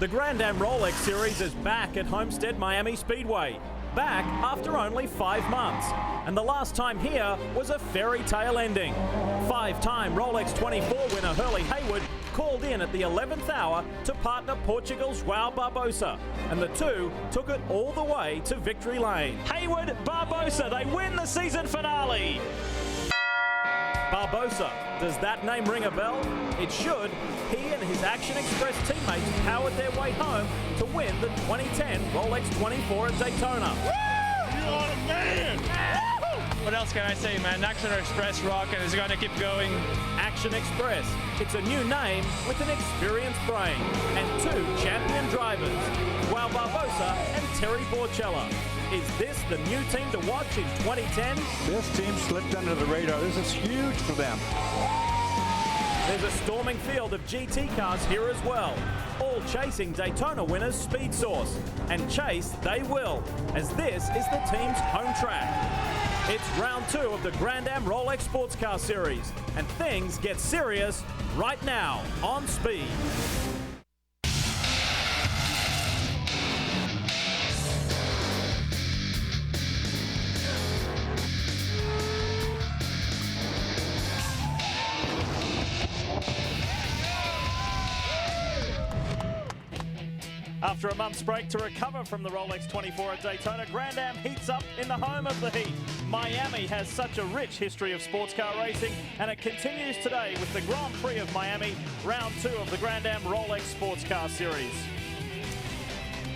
The Grand Am Rolex Series is back at Homestead Miami Speedway. Back after only 5 months. And the last time here was a fairy tale ending. 5-time Rolex 24 winner Hurley Haywood called in at the 11th hour to partner Portugal's João Barbosa. And the two took it all the way to victory lane. Haywood, Barbosa, they win the season finale. Barbosa, does that name ring a bell? It should. He and his Action Express teammates powered their way home to win the 2010 Rolex 24 at Daytona. Woo! You are a man! What else can I say, man? Action Express rock and is going to keep going. Action Express. It's a new name with an experienced brain and 2 champion drivers, João Barbosa and Terry Borchella. Is this the new team to watch in 2010? This team slipped under the radar. This is huge for them. There's a storming field of GT cars here as well, all chasing Daytona winners Speed Source. And chase they will, as this is the team's home track. It's round 2 of the Grand Am Rolex Sports Car Series, and things get serious right now on Speed. After a month's break to recover from the Rolex 24 at Daytona, Grand Am heats up in the home of the heat. Miami has such a rich history of sports car racing, and it continues today with the Grand Prix of Miami, round 2 of the Grand Am Rolex Sports Car Series.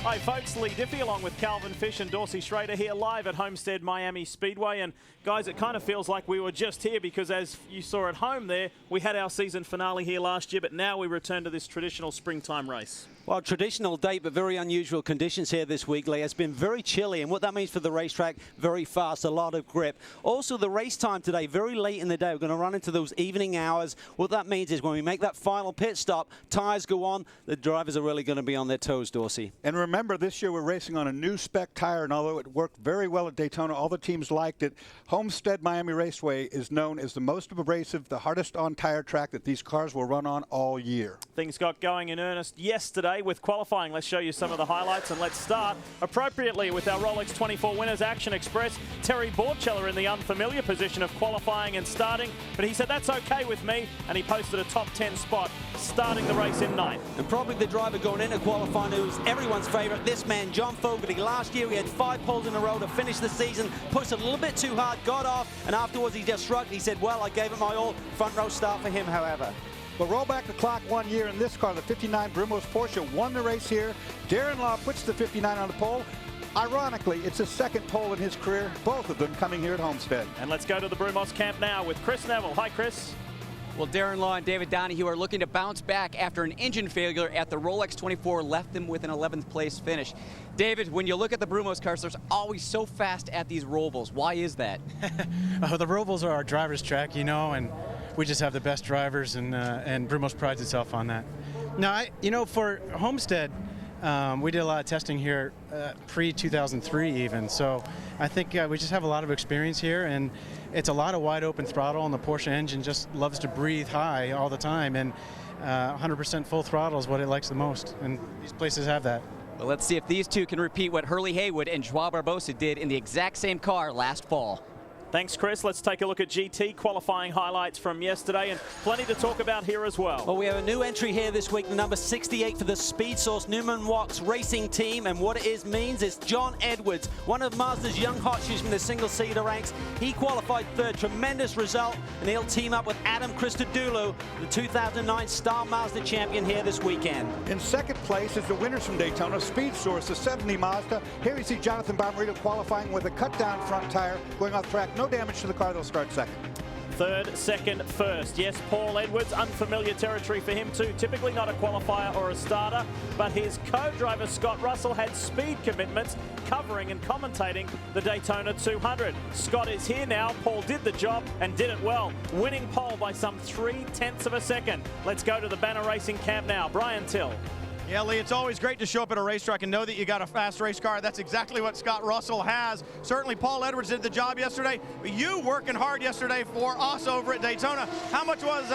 Hi folks, Lee Diffie along with Calvin Fish and Dorsey Schrader here live at Homestead Miami Speedway. And guys, it kind of feels like we were just here because as you saw at home there, we had our season finale here last year, but now we return to this traditional springtime race. Well, traditional date, but very unusual conditions here this week, Lee. It's been very chilly, and what that means for the racetrack, very fast, a lot of grip. Also, the race time today, very late in the day. We're going to run into those evening hours. What that means is when we make that final pit stop, tires go on, the drivers are really going to be on their toes, Dorsey. And remember, this year we're racing on a new spec tire, and although it worked very well at Daytona, all the teams liked it. Homestead Miami Raceway is known as the most abrasive, the hardest on tire track that these cars will run on all year. Things got going in earnest yesterday with qualifying. Let's show you some of the highlights, and let's start appropriately with our Rolex 24 winners, Action Express. Terry Borchella in the unfamiliar position of qualifying and starting, but he said that's okay with me, and he posted a top 10 spot starting the race in 9th. And probably the driver going into qualifying who's everyone's favorite, this man, John Fogarty. Last year he had 5 poles in a row to finish the season, pushed a little bit too hard, got off, and afterwards he just shrugged. He said, well, I gave it my all. Front row start for him, however. But roll back the clock 1 year in this car, the 59 Brumos Porsche won the race here. Darren Law puts the 59 on the pole. Ironically, it's his 2nd pole in his career, both of them coming here at Homestead. And let's go to the Brumos camp now with Chris Neville. Hi, Chris. Well, Darren Law and David Donahue are looking to bounce back after an engine failure at the Rolex 24 left them with an 11th place finish. David, when you look at the Brumos cars, they're always so fast at these Robles. Why is that? The Robles are our driver's track, you know, and we just have the best drivers, and Brumos prides itself on that. Now, for Homestead, we did a lot of testing here pre-2003 even, so I think we just have a lot of experience here, and it's a lot of wide open throttle, and the Porsche engine just loves to breathe high all the time, and 100% full throttle is what it likes the most, and these places have that. Well, let's see if these two can repeat what Hurley Haywood and João Barbosa did in the exact same car last fall. Thanks, Chris. Let's take a look at GT qualifying highlights from yesterday, and plenty to talk about here as well. Well, we have a new entry here this week, the number 68 for the Speed Source Newman Wax Racing Team, and what it means is John Edwards, one of Mazda's young hot shoes from the single-seater ranks. He qualified 3rd, tremendous result, and he'll team up with Adam Christodoulou, the 2009 Star Mazda champion here this weekend. In 2nd place is the winners from Daytona, Speed Source, the 70 Mazda. Here we see Jonathan Bomarito qualifying with a cut-down front tire, going off track. No damage to the car, they'll start 2nd. 3rd, 2nd, 1st. Yes, Paul Edwards, unfamiliar territory for him too. Typically not a qualifier or a starter, but his co-driver Scott Russell had speed commitments covering and commentating the Daytona 200. Scott is here now. Paul did the job and did it well, winning pole by some 0.3 of a second. Let's go to the Banner Racing camp now. Brian Till. Yeah, Lee, it's always great to show up at a racetrack and know that you got a fast race car. That's exactly what Scott Russell has. Certainly Paul Edwards did the job yesterday. But you working hard yesterday for us over at Daytona. How much was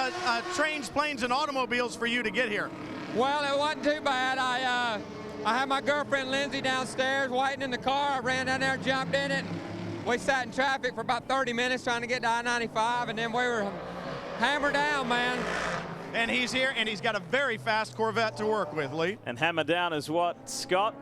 trains, planes, and automobiles for you to get here? Well, it wasn't too bad. I had my girlfriend Lindsay downstairs waiting in the car. I ran down there, jumped in it. We sat in traffic for about 30 minutes trying to get to I-95, and then we were hammered down, man. And he's here, and he's got a very fast Corvette to work with, Lee. And hammer down is what Scott,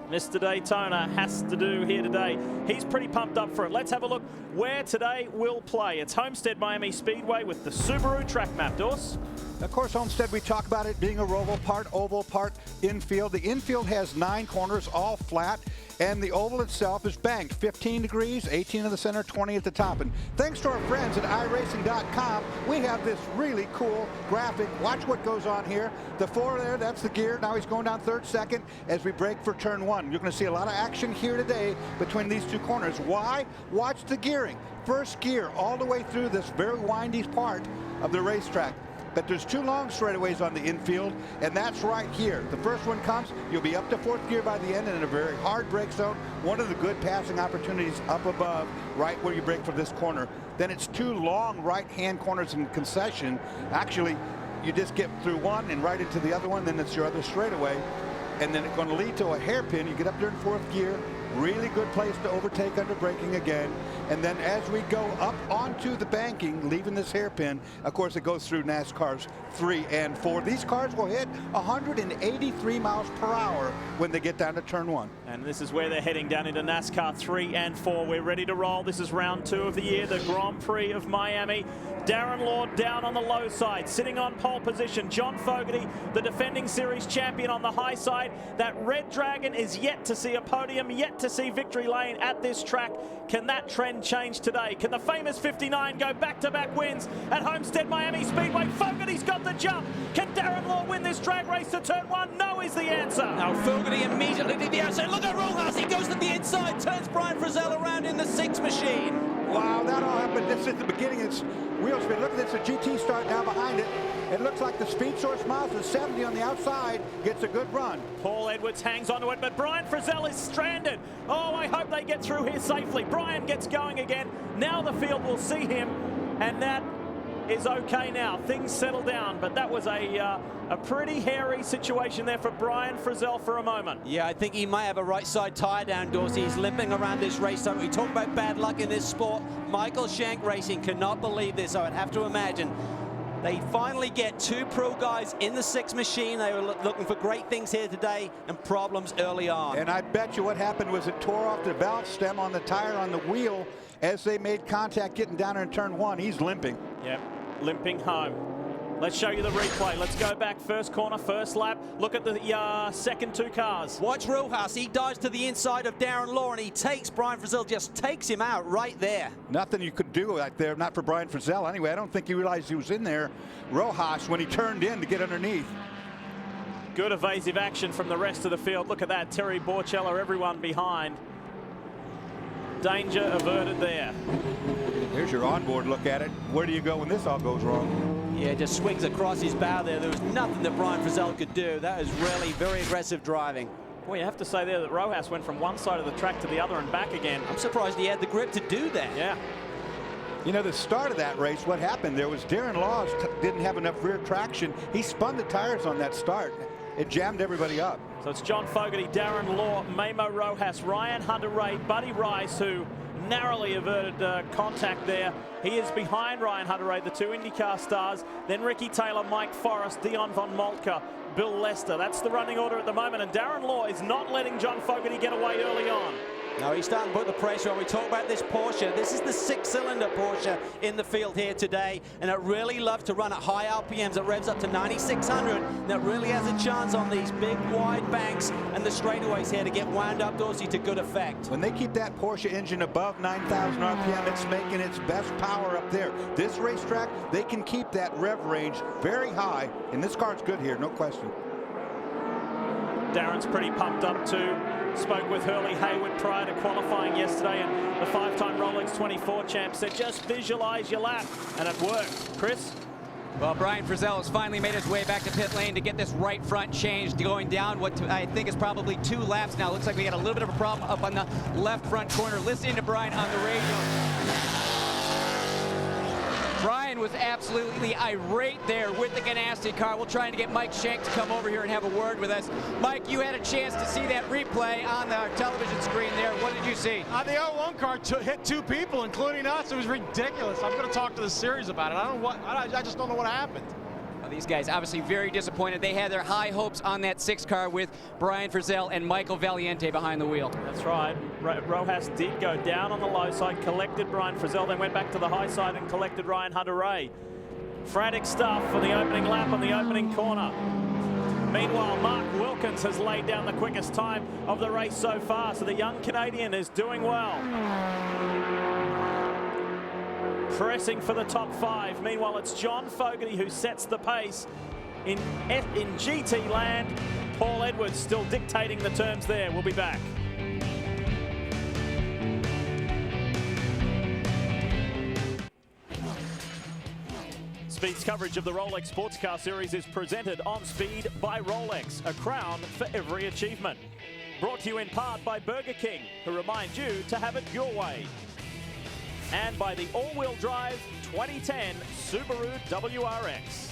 Mr. Daytona, has to do here today. He's pretty pumped up for it. Let's have a look where today we'll play. It's Homestead Miami Speedway with the Subaru track map, Dorse. Of course, Homestead, we talk about it being a roval, part oval, part infield. The infield has 9 corners, all flat, and the oval itself is banked 15 degrees, 18 in the center, 20 at the top. And thanks to our friends at iRacing.com, we have this really cool graphic. Watch what goes on here. The 4 there, that's the gear. Now he's going down 3rd, 2nd as we break for turn 1. You're going to see a lot of action here today between these 2 corners. Why? Watch the gearing. First gear all the way through this very windy part of the racetrack. But there's 2 long straightaways on the infield, and that's right here. The first one comes, you'll be up to 4th gear by the end and in a very hard brake zone. One of the good passing opportunities up above, right where you brake for this corner. Then it's 2 long right-hand corners in concession. Actually, you just get through one and right into the other one, then it's your other straightaway. And then it's going to lead to a hairpin. You get up there in 4th gear. Really good place to overtake under braking again. And then as we go up onto the banking, leaving this hairpin, of course, it goes through NASCAR's 3 and 4. These cars will hit 183 miles per hour when they get down to turn 1. And this is where they're heading down into NASCAR 3 and 4. We're ready to roll. This is round 2 of the year, the Grand Prix of Miami. Darren Law down on the low side, sitting on pole position. John Fogarty, the defending series champion, on the high side. That Red Dragon is yet to see a podium, yet to see victory lane at this track. Can that trend change today? Can the famous 59 go back-to-back wins at Homestead Miami Speedway? Fogarty's got the jump. Can Darren Law win this drag race to turn 1? No is the answer. Now Fogarty immediately to the outside. Look at Rojas. He goes to the inside, turns Brian Frizzell around in the 6 machine. Wow, that all happened. This is the beginning. It's wheel spin. Look at this, a GT start now behind it. It looks like the Speed Source Mazda 70 on the outside gets a good run. Paul Edwards hangs onto it, but Brian Frizzell is stranded. Oh, I hope they get through here safely. Brian gets going again. Now the field will see him, and that is okay now. Things settle down, but that was a pretty hairy situation there for Brian Frizzell for a moment. Yeah, I think he might have a right side tire down, Dorsey. He's limping around this race. We talk about bad luck in this sport. Michael Shank Racing cannot believe this. I would have to imagine. They finally get 2 pro guys in the 6 machine. They were looking for great things here today and problems early on. And I bet you what happened was it tore off the valve stem on the tire on the wheel as they made contact getting down in turn 1. He's limping. Yep, limping home. Let's show you the replay. Let's go back, first corner, first lap. Look at the second 2 cars. Watch Rojas. He dives to the inside of Darren Law, and he takes Brian Frizzell, just takes him out right there. Nothing you could do right there, not for Brian Frizzell anyway. I don't think he realized he was in there, Rojas, when he turned in to get underneath. Good evasive action from the rest of the field. Look at that, Terry Borchella, everyone behind. Danger averted there. Here's your onboard look at it. Where do you go when this all goes wrong? Yeah, just swings across his bow there. There was nothing that Brian Frizzell could do. That is really very aggressive driving. Well, you have to say there that Rojas went from one side of the track to the other and back again. I'm surprised he had the grip to do that. Yeah. You know, the start of that race, what happened there was Darren Law didn't have enough rear traction. He spun the tires on that start. It jammed everybody up. So it's John Fogarty, Darren Law, Memo Rojas, Ryan Hunter-Ray, Buddy Rice, who narrowly averted contact there. He is behind Ryan Hunter-Ray, the 2 IndyCar stars. Then Ricky Taylor, Mike Forrest, Dion von Moltke, Bill Lester. That's the running order at the moment, and Darren Law is not letting John Fogarty get away early on. No, he's starting to put the pressure on. We talk about this Porsche. This is the 6-cylinder Porsche in the field here today, and it really loves to run at high RPMs. It revs up to 9,600, and it really has a chance on these big, wide banks and the straightaways here to get wound up, Dorsey, to good effect. When they keep that Porsche engine above 9,000 RPM, it's making its best power up there. This racetrack, they can keep that rev range very high, and this car's good here, no question. Darren's pretty pumped up too. Spoke with Hurley Hayward prior to qualifying yesterday, and the 5-time Rolex 24 champ said just visualize your lap, and it worked. Chris? Well, Brian Frizzell has finally made his way back to pit lane to get this right front changed, going down what I think is probably 2 laps now. Looks like we had a little bit of a problem up on the left front corner. Listening to Brian on the radio. Brian Brian was absolutely irate there with the Ganassi car. We're trying to get Mike Shank to come over here and have a word with us. Mike, you had a chance to see that replay on the television screen there. What did you see? The 01 car hit 2 people, including us. It was ridiculous. I'm going to talk to the series about it. I just don't know what happened. Well, these guys obviously very disappointed. They had their high hopes on that 6 car with Brian Frizzell and Michael Valiente behind the wheel. That's right. Rojas did go down on the low side, collected Brian Frizzell, then went back to the high side and collected Ryan Hunter-Ray. Frantic stuff for the opening lap on the opening corner. Meanwhile, Mark Wilkins has laid down the quickest time of the race so far, so the young Canadian is doing well. Pressing for the top 5. Meanwhile, it's John Fogarty who sets the pace. In GT land, Paul Edwards still dictating the terms there. We'll be back. Speed's coverage of the Rolex Sports Car Series is presented on Speed by Rolex, a crown for every achievement. Brought to you in part by Burger King, who remind you to have it your way. And by the all-wheel drive 2010 Subaru WRX.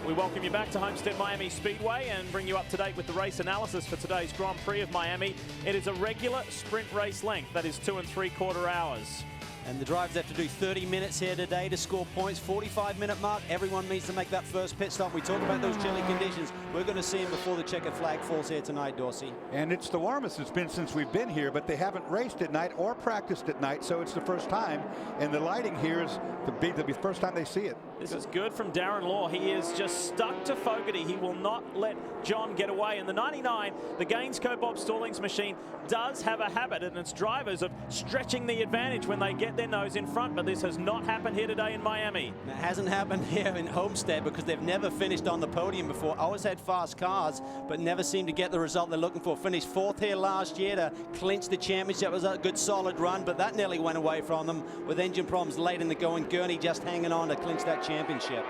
We welcome you back to Homestead Miami Speedway and bring you up to date with the race analysis for today's Grand Prix of Miami. It is a regular sprint race length, that is 2 3/4 hours. And the drivers have to do 30 minutes here today to score points. 45-minute mark. Everyone needs to make that first pit stop. We talk about those chilly conditions. We're going to see them before the checkered flag falls here tonight, Dorsey. And it's the warmest it's been since we've been here, but they haven't raced at night or practiced at night, so it's the first time. And the lighting here is the first time they see it. This is good from Darren Law. He is just stuck to Fogarty. He will not let John get away. And the 99, the Gainsco Bob Stallings machine, does have a habit in its drivers of stretching the advantage when they get their nose in front, but this has not happened here today in Miami. It hasn't happened here in Homestead because they've never finished on the podium before. Always had fast cars, but never seemed to get the result they're looking for. Finished 4th here last year to clinch the championship. It was a good solid run, but that nearly went away from them with engine problems late in the going. Gurney just hanging on to clinch that championship.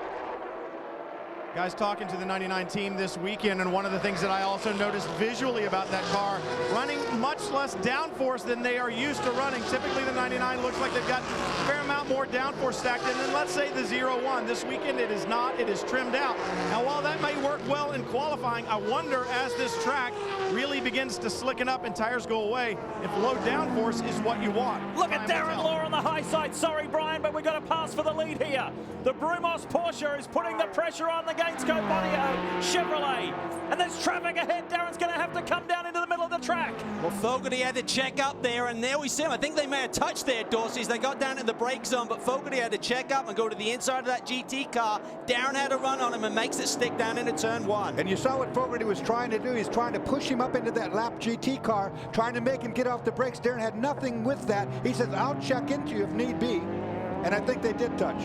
Guys, talking to the 99 team this weekend, and one of the things that I also noticed visually about that car, running much less downforce than they are used to running. Typically the 99 looks like they've got a fair amount more downforce stacked in than, let's say, the 01. This weekend it is not. It is trimmed out. Now, while that may work well in qualifying, I wonder as this track really begins to slicken up and tires go away, if low downforce is what you want. Look at Darren Law on the high side. Sorry, Brian, but we've got a pass for the lead here. The Brumos Porsche is putting the pressure on the Gainsco Bodio Chevrolet. And there's traffic ahead. Darren's going to have to come down into the middle of the track. Well, Fogarty had to check up there, and there we see him. I think they may have touched there, Dorsey, as they got down to the brake zone, but Fogarty had to check up and go to the inside of that GT car. Darren had to run on him and makes it stick down into turn 1. And you saw what Fogarty was trying to do. He's trying to push him up into that lap GT car, trying to make him get off the brakes. Darren had nothing with that. He says, I'll check into you if need be. And I think they did touch.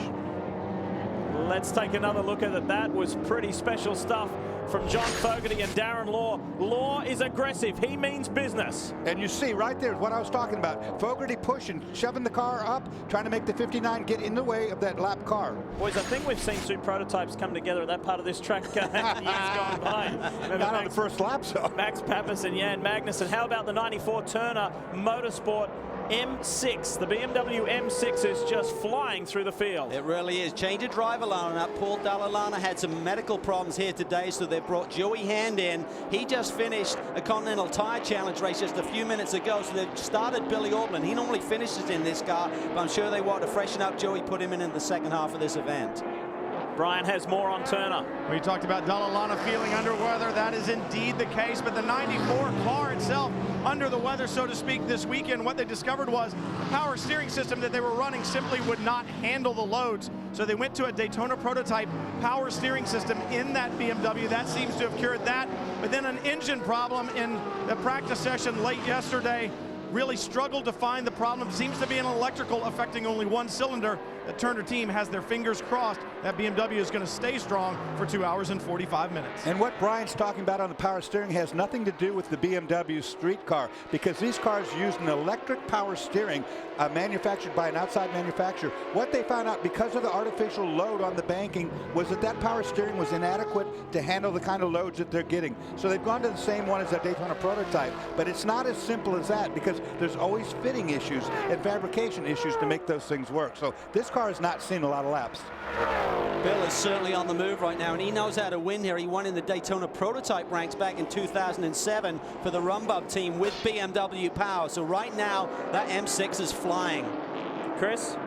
Let's take another look at it. That was pretty special stuff from John Fogarty and Darren Law. Law is aggressive. He means business. And you see right there what I was talking about. Fogarty pushing, shoving the car up, trying to make the 59 get in the way of that lap car. Boys, I think we've seen 2 prototypes come together at that part of this track years gone by. Not on the first lap, so. Max Pappas and Jan Magnussen. How about the 94 Turner Motorsport M6? The BMW M6 is just flying through the field. It really is. Change of driver line up. Paul Dallalana had some medical problems here today, so they brought Joey Hand in. He just finished a Continental Tire Challenge race just a few minutes ago, so they've started Billy Ortland. He normally finishes in this car, but I'm sure they want to freshen up Joey, put him in the second half of this event. Brian has more on Turner. We talked about Dallalana feeling under weather. That is indeed the case, but the 94 car itself under the weather, so to speak, this weekend. What they discovered was the power steering system that they were running simply would not handle the loads. So they went to a Daytona prototype power steering system in that BMW. That seems to have cured that. But then an engine problem in the practice session late yesterday. Really struggled to find the problem. Seems to be an electrical affecting only one cylinder. The Turner team has their fingers crossed that BMW is going to stay strong for 2 hours and 45 minutes. And what Brian's talking about on the power steering has nothing to do with the BMW street car, because these cars use an electric power steering manufactured by an outside manufacturer. What they found out because of the artificial load on the banking was that that power steering was inadequate to handle the kind of loads that they're getting. So they've gone to the same one as that Daytona prototype, but it's not as simple as that, because there's always fitting issues and fabrication issues to make those things work. So this car has not seen a lot of laps. Bill is certainly on the move right now, and he knows how to win here. He won in the Daytona prototype ranks back in 2007 for the Rumbub team with BMW power. So right now, that M6 is flying. Chris?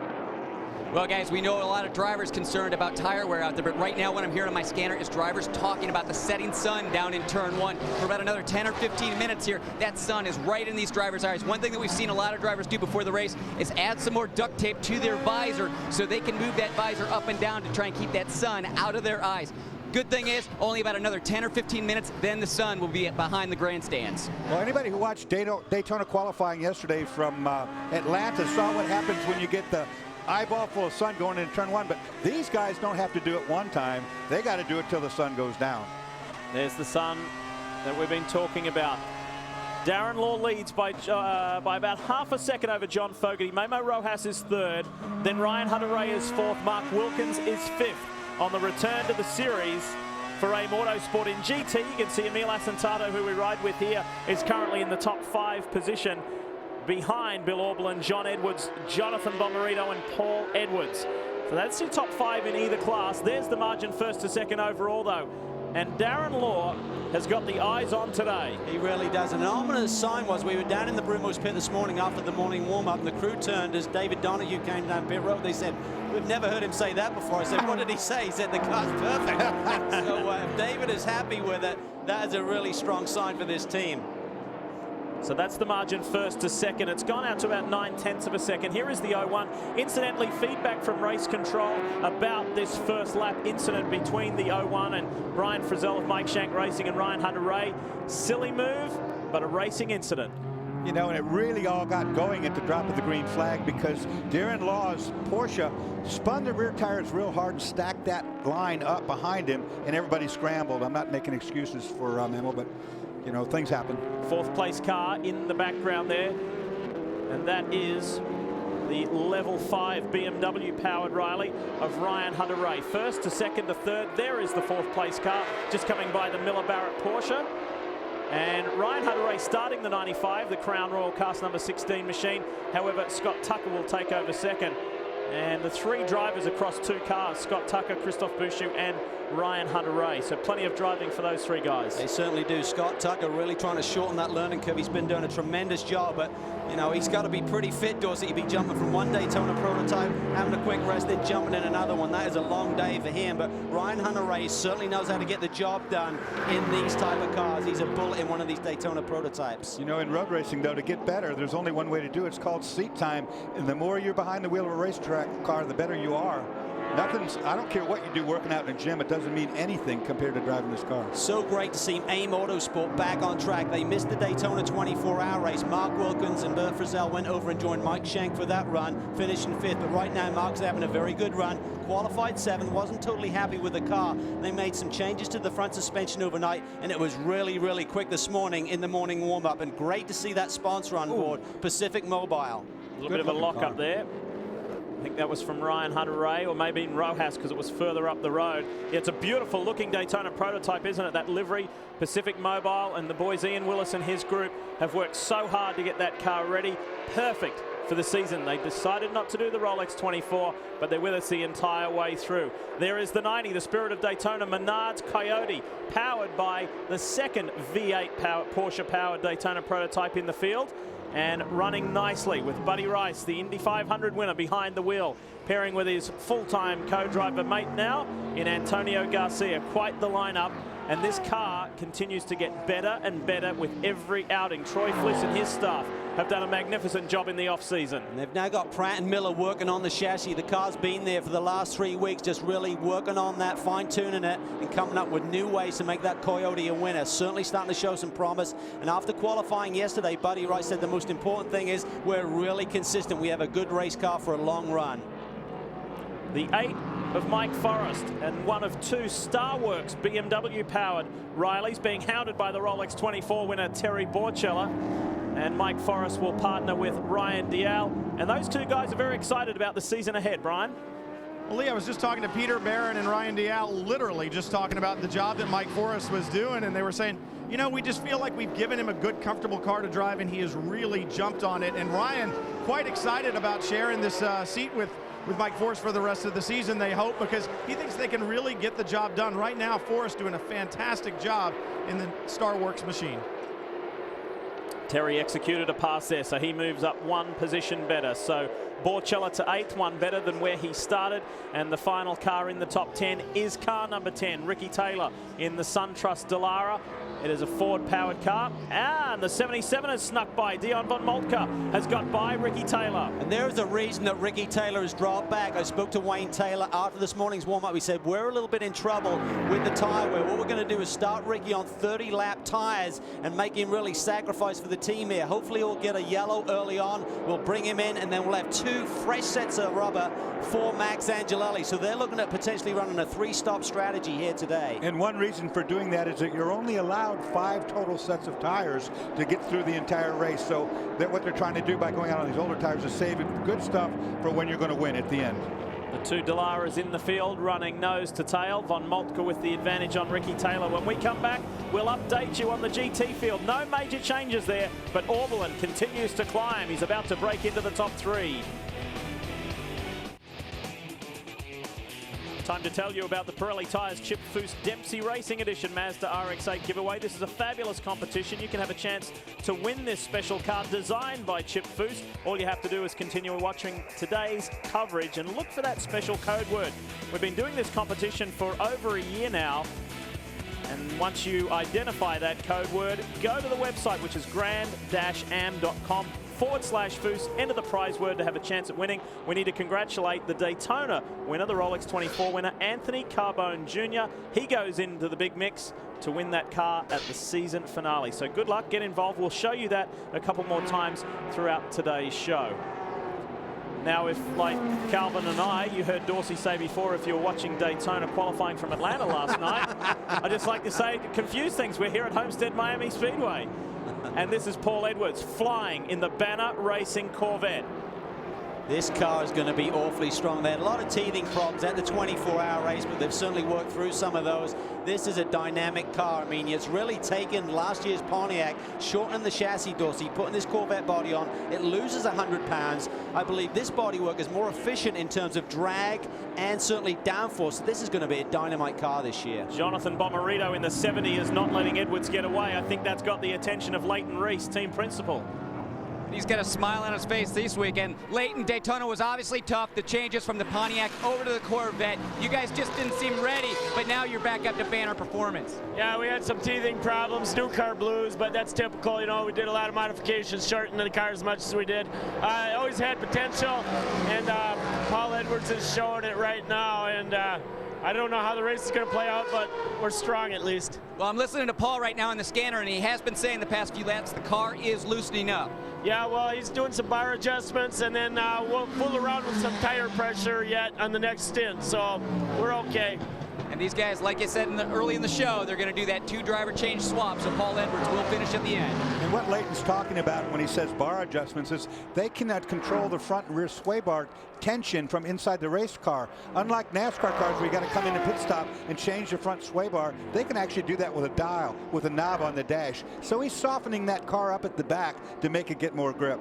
Well, guys, we know a lot of drivers concerned about tire wear out there, but right now what I'm hearing on my scanner is drivers talking about the setting sun down in turn 1 for about another 10 or 15 minutes here. That sun is right in these drivers' eyes. One thing that we've seen a lot of drivers do before the race is add some more duct tape to their visor so they can move that visor up and down to try and keep that sun out of their eyes. Good thing is, only about another 10 or 15 minutes, then the sun will be behind the grandstands. Well, anybody who watched Daytona qualifying yesterday from Atlanta saw what happens when you get the eyeball full of sun going into turn 1, but these guys don't have to do it one time. They got to do it till the sun goes down. There's the sun that we've been talking about. Darren Law leads by about half a second over John Fogarty. Memo Rojas is third. Then Ryan Hunter-Reay is fourth. Mark Wilkins is fifth. On the return to the series for AIM Autosport in GT, you can see Emil Asentato, who we ride with here, is currently in the top 5 position behind Bill Auberlen, John Edwards, Jonathan Bomarito, and Paul Edwards. So that's your top 5 in either class. There's the margin first to second overall, though. And Darren Law has got the eyes on today. He really does. An ominous sign was we were down in the Brumos pit this morning after the morning warm-up, and the crew turned as David Donahue came down pit road. They said, we've never heard him say that before. I said, what did he say? He said, the car's perfect. So if David is happy with it, that is a really strong sign for this team. So that's the margin first to second. It's gone out to about 9/10 of a second. Here is the 01. Incidentally, feedback from race control about this first lap incident between the 01 and Brian Frizzell of Mike Shank Racing and Ryan Hunter-Reay. Silly move, but a racing incident. You know, and it really all got going at the drop of the green flag because Darren Law's Porsche spun the rear tires real hard and stacked that line up behind him, and everybody scrambled. I'm not making excuses for Memo, but you know, things happen. 4th place car in the background there, and that is the level 5 BMW powered Riley of Ryan Hunter-Reay. First to second to third, there is the 4th place car, just coming by the Miller Barrett Porsche. And Ryan Hunter-Reay starting the 95, the Crown Royal Cast number 16 machine. However, Scott Tucker will take over second. And the 3 drivers across 2 cars, Scott Tucker, Christophe Bouchou, and Ryan Hunter-Reay. So plenty of driving for those 3 guys. They certainly do. Scott Tucker really trying to shorten that learning curve. He's been doing a tremendous job, but you know, he's got to be pretty fit, Dorsey. He'd be jumping from one Daytona prototype, having a quick rest, then jumping in another one. That is a long day for him, but Ryan Hunter-Reay certainly knows how to get the job done in these type of cars. He's a bullet in one of these Daytona prototypes. You know, in road racing, though, to get better, there's only one way to do it. It's called seat time, and the more you're behind the wheel of a racetrack car, the better you are. I don't care what you do working out in a gym, it doesn't mean anything compared to driving this car. So great to see AIM Autosport back on track. They missed the Daytona 24-hour race. Mark Wilkins and Bert Frizzell went over and joined Mike Shank for that run, finishing 5th. But right now, Mark's having a very good run. Qualified 7th, wasn't totally happy with the car. They made some changes to the front suspension overnight, and it was really, really quick this morning in the morning warm-up. And great to see that sponsor on board, Pacific Mobile. A little bit of a lock up there. I think that was from Ryan Hunter-Reay, or maybe in Rojas because it was further up the road. Yeah, it's a beautiful looking Daytona prototype, isn't it? That livery, Pacific Mobile, and the boys Ian Willis and his group have worked so hard to get that car ready. Perfect for the season. They decided not to do the Rolex 24, but they're with us the entire way through. There is the 90, the Spirit of Daytona, Menard's Coyote, powered by the second V8 Porsche powered Daytona prototype in the field. And running nicely with Buddy Rice, the Indy 500 winner, behind the wheel, pairing with his full-time co-driver mate now in Antonio Garcia. Quite the lineup, and this car continues to get better and better with every outing. Troy Fliss and his staff have done a magnificent job in the off-season. And they've now got Pratt and Miller working on the chassis. The car's been there for the last 3 weeks, just really working on that, fine-tuning it, and coming up with new ways to make that Coyote a winner. Certainly starting to show some promise. And after qualifying yesterday, Buddy Rice said the most important thing is we're really consistent. We have a good race car for a long run. The 8 of Mike Forrest and one of 2 Starworks BMW-powered Rileys, being hounded by the Rolex 24 winner Terry Borchella. And Mike Forrest will partner with Ryan Dial. And those 2 guys are very excited about the season ahead, Brian. Well, Lee, I was just talking to Peter Barron and Ryan Dial, literally just talking about the job that Mike Forrest was doing, and they were saying, you know, we just feel like we've given him a good, comfortable car to drive, and he has really jumped on it. And Ryan, quite excited about sharing this seat with Mike Forrest for the rest of the season, they hope, because he thinks they can really get the job done. Right now, Forrest doing a fantastic job in the Star Works machine. Terry executed a pass there, so he moves up one position better. So Borchella to 8th, one better than where he started. And the final car in the top 10 is car number 10, Ricky Taylor in the SunTrust Dallara. It is a Ford-powered car. And the 77 has snuck by. Dion von Moltke has got by Ricky Taylor. And there is a reason that Ricky Taylor has dropped back. I spoke to Wayne Taylor after this morning's warm-up. He said, we're a little bit in trouble with the tire wear. What we're going to do is start Ricky on 30-lap tires and make him really sacrifice for the team here. Hopefully he'll get a yellow early on. We'll bring him in, and then we'll have 2 fresh sets of rubber for Max Angelelli. So they're looking at potentially running a 3-stop strategy here today. And one reason for doing that is that you're only allowed 5 total sets of tires to get through the entire race. So that what they're trying to do by going out on these older tires is save good stuff for when you're going to win at the end. The 2 Dallaras in the field running nose to tail. Von Moltke with the advantage on Ricky Taylor. When we come back, we'll update you on the GT field. No major changes there, but Orbelin continues to climb. He's about to break into the top 3. Time to tell you about the Pirelli Tyres Chip Foose Dempsey Racing Edition Mazda RX-8 giveaway. This is a fabulous competition. You can have a chance to win this special car designed by Chip Foose. All you have to do is continue watching today's coverage and look for that special code word. We've been doing this competition for over a year now. And once you identify that code word, go to the website, which is grand-am.com/Foose, enter the prize word to have a chance at winning. We need to congratulate the Daytona winner, the Rolex 24 winner, Anthony Carbone Jr. He goes into the big mix to win that car at the season finale. So good luck, get involved. We'll show you that a couple more times throughout today's show. Now, if, like Calvin and I, you heard Dorsey say before, if you're watching Daytona qualifying from Atlanta last night, I'd just like to say, to confuse things, we're here at Homestead Miami Speedway. And this is Paul Edwards flying in the Banner Racing Corvette. This car is going to be awfully strong. They had a lot of teething problems at the 24-hour race, but they've certainly worked through some of those. This is a dynamic car. I mean, it's really taken last year's Pontiac, shortened the chassis, Dorsey, putting this Corvette body on. It loses 100 pounds. I believe this bodywork is more efficient in terms of drag and certainly downforce. This is going to be a dynamite car this year. Jonathan Bomarito in the 70 is not letting Edwards get away. I think that's got the attention of Leighton Reese, team principal. He's got a smile on his face this weekend. Leighton, Daytona was obviously tough. The changes from the Pontiac over to the Corvette. You guys just didn't seem ready, but now you're back up to banner performance. Yeah, we had some teething problems, new car blues, but that's typical. You know, we did a lot of modifications, shortening the car as much as we did. It always had potential, and Paul Edwards is showing it right now, and I don't know how the race is going to play out, but we're strong at least. Well, I'm listening to Paul right now in the scanner, and he has been saying the past few laps the car is loosening up. Yeah, well, he's doing some bar adjustments, and then we'll fool around with some tire pressure yet on the next stint, so we're okay. And these guys, like I said early in the show, they're going to do that 2-driver change swap, so Paul Edwards will finish at the end. And what Leighton's talking about when he says bar adjustments is they cannot control the front and rear sway bar tension from inside the race car. Unlike NASCAR cars where you got to come in and pit stop and change the front sway bar, they can actually do that with a dial, with a knob on the dash. So he's softening that car up at the back to make it get more grip.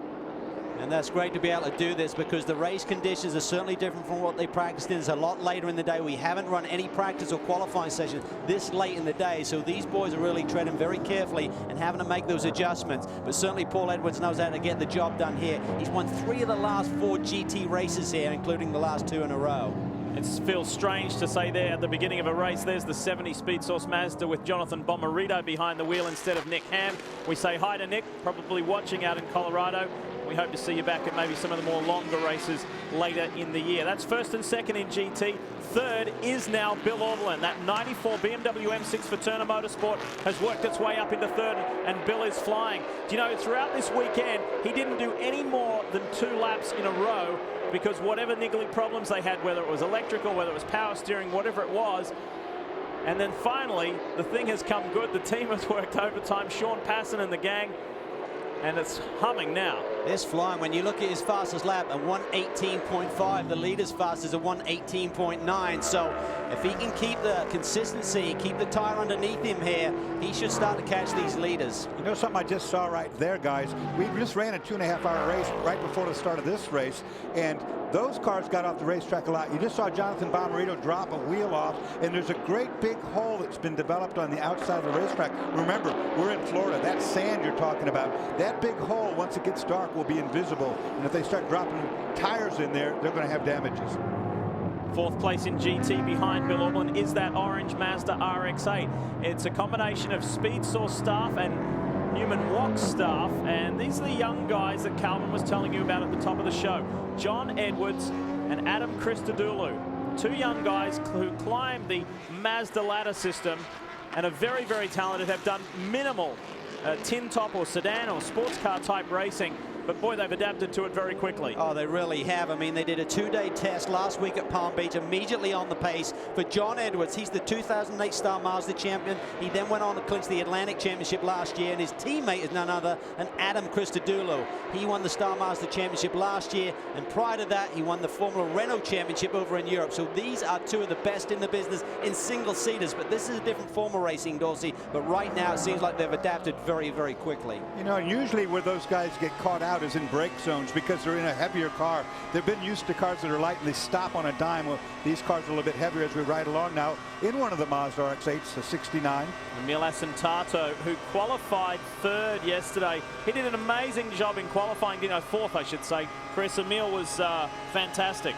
And that's great to be able to do this because the race conditions are certainly different from what they practiced in. It's a lot later in the day. We haven't run any practice or qualifying sessions this late in the day. So these boys are really treading very carefully and having to make those adjustments. But certainly Paul Edwards knows how to get the job done here. He's won 3 of the last 4 GT races here, including the last 2 in a row. It feels strange to say there at the beginning of a race, there's the 70 Speed Source Mazda with Jonathan Bomarito behind the wheel instead of Nick Ham. We say hi to Nick, probably watching out in Colorado. We hope to see you back at maybe some of the more longer races later in the year. That's first and second in GT. Third is now Bill Orbelin. That 94 BMW M6 for Turner Motorsport has worked its way up into third, and Bill is flying. Do you know, throughout this weekend, he didn't do any more than 2 laps in a row because whatever niggly problems they had, whether it was electrical, whether it was power steering, whatever it was. And then finally, the thing has come good. The team has worked overtime, Sean Passon and the gang, and it's humming now. It's flying. When you look at his fastest lap at 1:18.5, the leader's fastest at 1:18.9. So if he can keep the consistency, keep the tire underneath him here, he should start to catch these leaders. You know something I just saw right there, guys? We just ran a 2.5-hour race right before the start of this race, and those cars got off the racetrack a lot. You just saw Jonathan Bomarito drop a wheel off, and there's a great big hole that's been developed on the outside of the racetrack. Remember, we're in Florida. That sand you're talking about, that big hole, once it gets dark, will be invisible. And if they start dropping tires in there, they're going to have damages. Fourth place in GT behind Bill Auckland is that orange Mazda RX-8. It's a combination of Speed Source staff and Newman Wax staff, and these are the young guys that Calvin was telling you about at the top of the show. John Edwards and Adam Christodoulou, two young guys who climbed the Mazda ladder system and are very, very talented, have done minimal tin top or sedan or sports car type racing. But boy, they've adapted to it very quickly. Oh, they really have. I mean, they did a 2-day test last week at Palm Beach, immediately on the pace. For John Edwards, he's the 2008 Star Mazda champion. He then went on to clinch the Atlantic Championship last year, and his teammate is none other than Adam Christodoulou. He won the Star Mazda Championship last year, and prior to that, he won the Formula Renault Championship over in Europe. So these are two of the best in the business in single-seaters. But this is a different form of racing, Dorsey. But right now, it seems like they've adapted very, very quickly. You know, usually where those guys get caught out is in brake zones because they're in a heavier car. They've been used to cars that are light and they stop on a dime. Well, these cars are a little bit heavier as we ride along now in one of the Mazda RX-8s, a 69. Emil Asentato, who qualified third yesterday. He did an amazing job in qualifying, fourth, I should say. Chris, Emil was fantastic.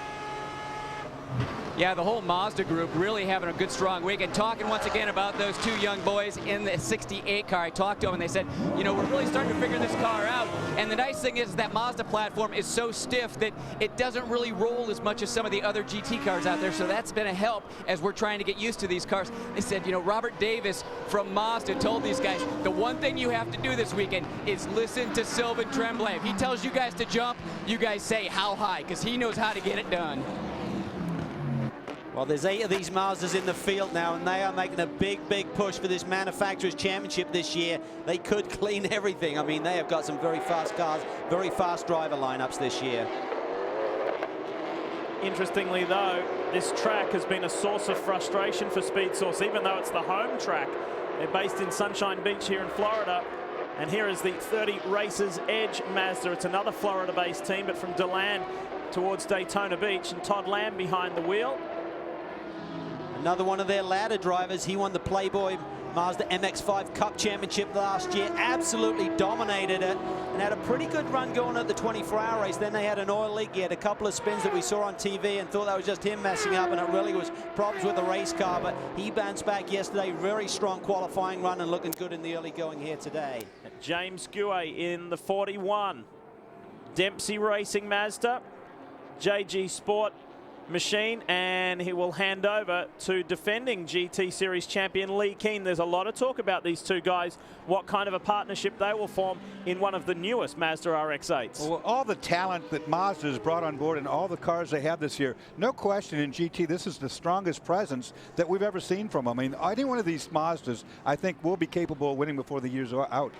Yeah, the whole Mazda group really having a good, strong week. And talking once again about those two young boys in the 68 car. I talked to them and they said, you know, we're really starting to figure this car out. And the nice thing is that Mazda platform is so stiff that it doesn't really roll as much as some of the other GT cars out there. So that's been a help as we're trying to get used to these cars. They said, you know, Robert Davis from Mazda told these guys, the one thing you have to do this weekend is listen to Sylvain Tremblay. If he tells you guys to jump, you guys say how high, because he knows how to get it done. Well, there's 8 of these Mazdas in the field now, and they are making a big, big push for this Manufacturers' Championship this year. They could clean everything. I mean, they have got some very fast cars, very fast driver lineups this year. Interestingly, though, this track has been a source of frustration for Speed Source, even though it's the home track. They're based in Sunshine Beach here in Florida. And here is the 30 Racers Edge Mazda. It's another Florida-based team, but from DeLand towards Daytona Beach, and Todd Lamb behind the wheel. Another one of their ladder drivers. He won the Playboy Mazda MX-5 Cup Championship last year. Absolutely dominated it and had a pretty good run going at the 24-hour race. Then they had an oil leak. He had a couple of spins that we saw on TV and thought that was just him messing up, and it really was problems with the race car. But he bounced back yesterday. Very strong qualifying run and looking good in the early going here today. James Guay in the 41. Dempsey Racing Mazda. JG Sport machine, and he will hand over to defending GT Series champion Lee Keane. There's a lot of talk about these two guys, what kind of a partnership they will form in one of the newest Mazda RX-8s. Well, all the talent that Mazda has brought on board and all the cars they have this year, no question in GT, this is the strongest presence that we've ever seen from them. I mean, any one of these Mazdas, I think, will be capable of winning before the year's out.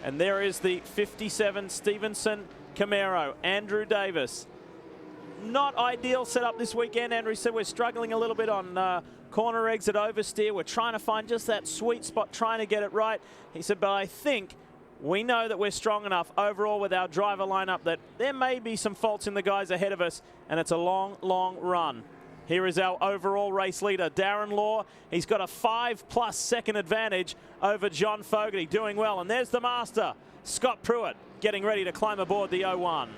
And there is the 57 Stevenson Camaro, Andrew Davis. Not ideal setup this weekend. Andrew said we're struggling a little bit on corner exit oversteer. We're trying to find just that sweet spot, trying to get it right. He said, but I think we know that we're strong enough overall with our driver lineup that there may be some faults in the guys ahead of us, and it's a long, long run. Here is our overall race leader, Darren Law. He's got a 5+ second advantage over John Fogarty, doing well. And there's the master, Scott Pruitt, getting ready to climb aboard the 01.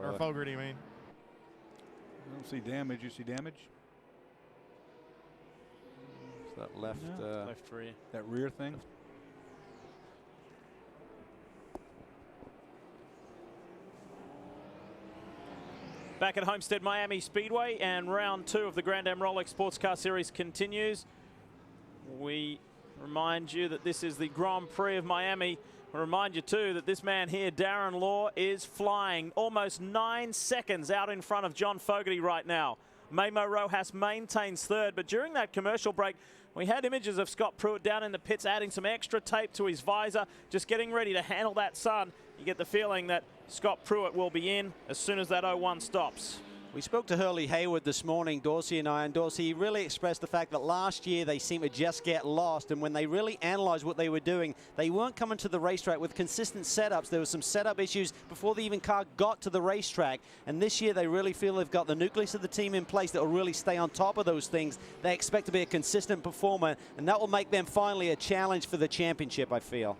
Or Fogarty, I mean. I don't see damage. You see damage? Is that left? Left rear. That rear thing? Back at Homestead Miami Speedway, and round 2 of the Grand Am Rolex Sports Car Series continues. We remind you that this is the Grand Prix of Miami. I remind you too that this man here, Darren Law, is flying almost 9 seconds out in front of John Fogarty right now. Memo Rojas maintains third, but during that commercial break, We had images of Scott Pruitt down in the pits adding some extra tape to his visor, just getting ready to handle that sun. You get the feeling that Scott Pruitt will be in as soon as that 01 stops. We spoke to Hurley Hayward this morning, Dorsey and I, and Dorsey really expressed the fact that last year they seemed to just get lost, and when they really analyzed what they were doing, they weren't coming to the racetrack with consistent setups. There were some setup issues before the even car got to the racetrack, and this year they really feel they've got the nucleus of the team in place that will really stay on top of those things. They expect to be a consistent performer, and that will make them finally a challenge for the championship, I feel.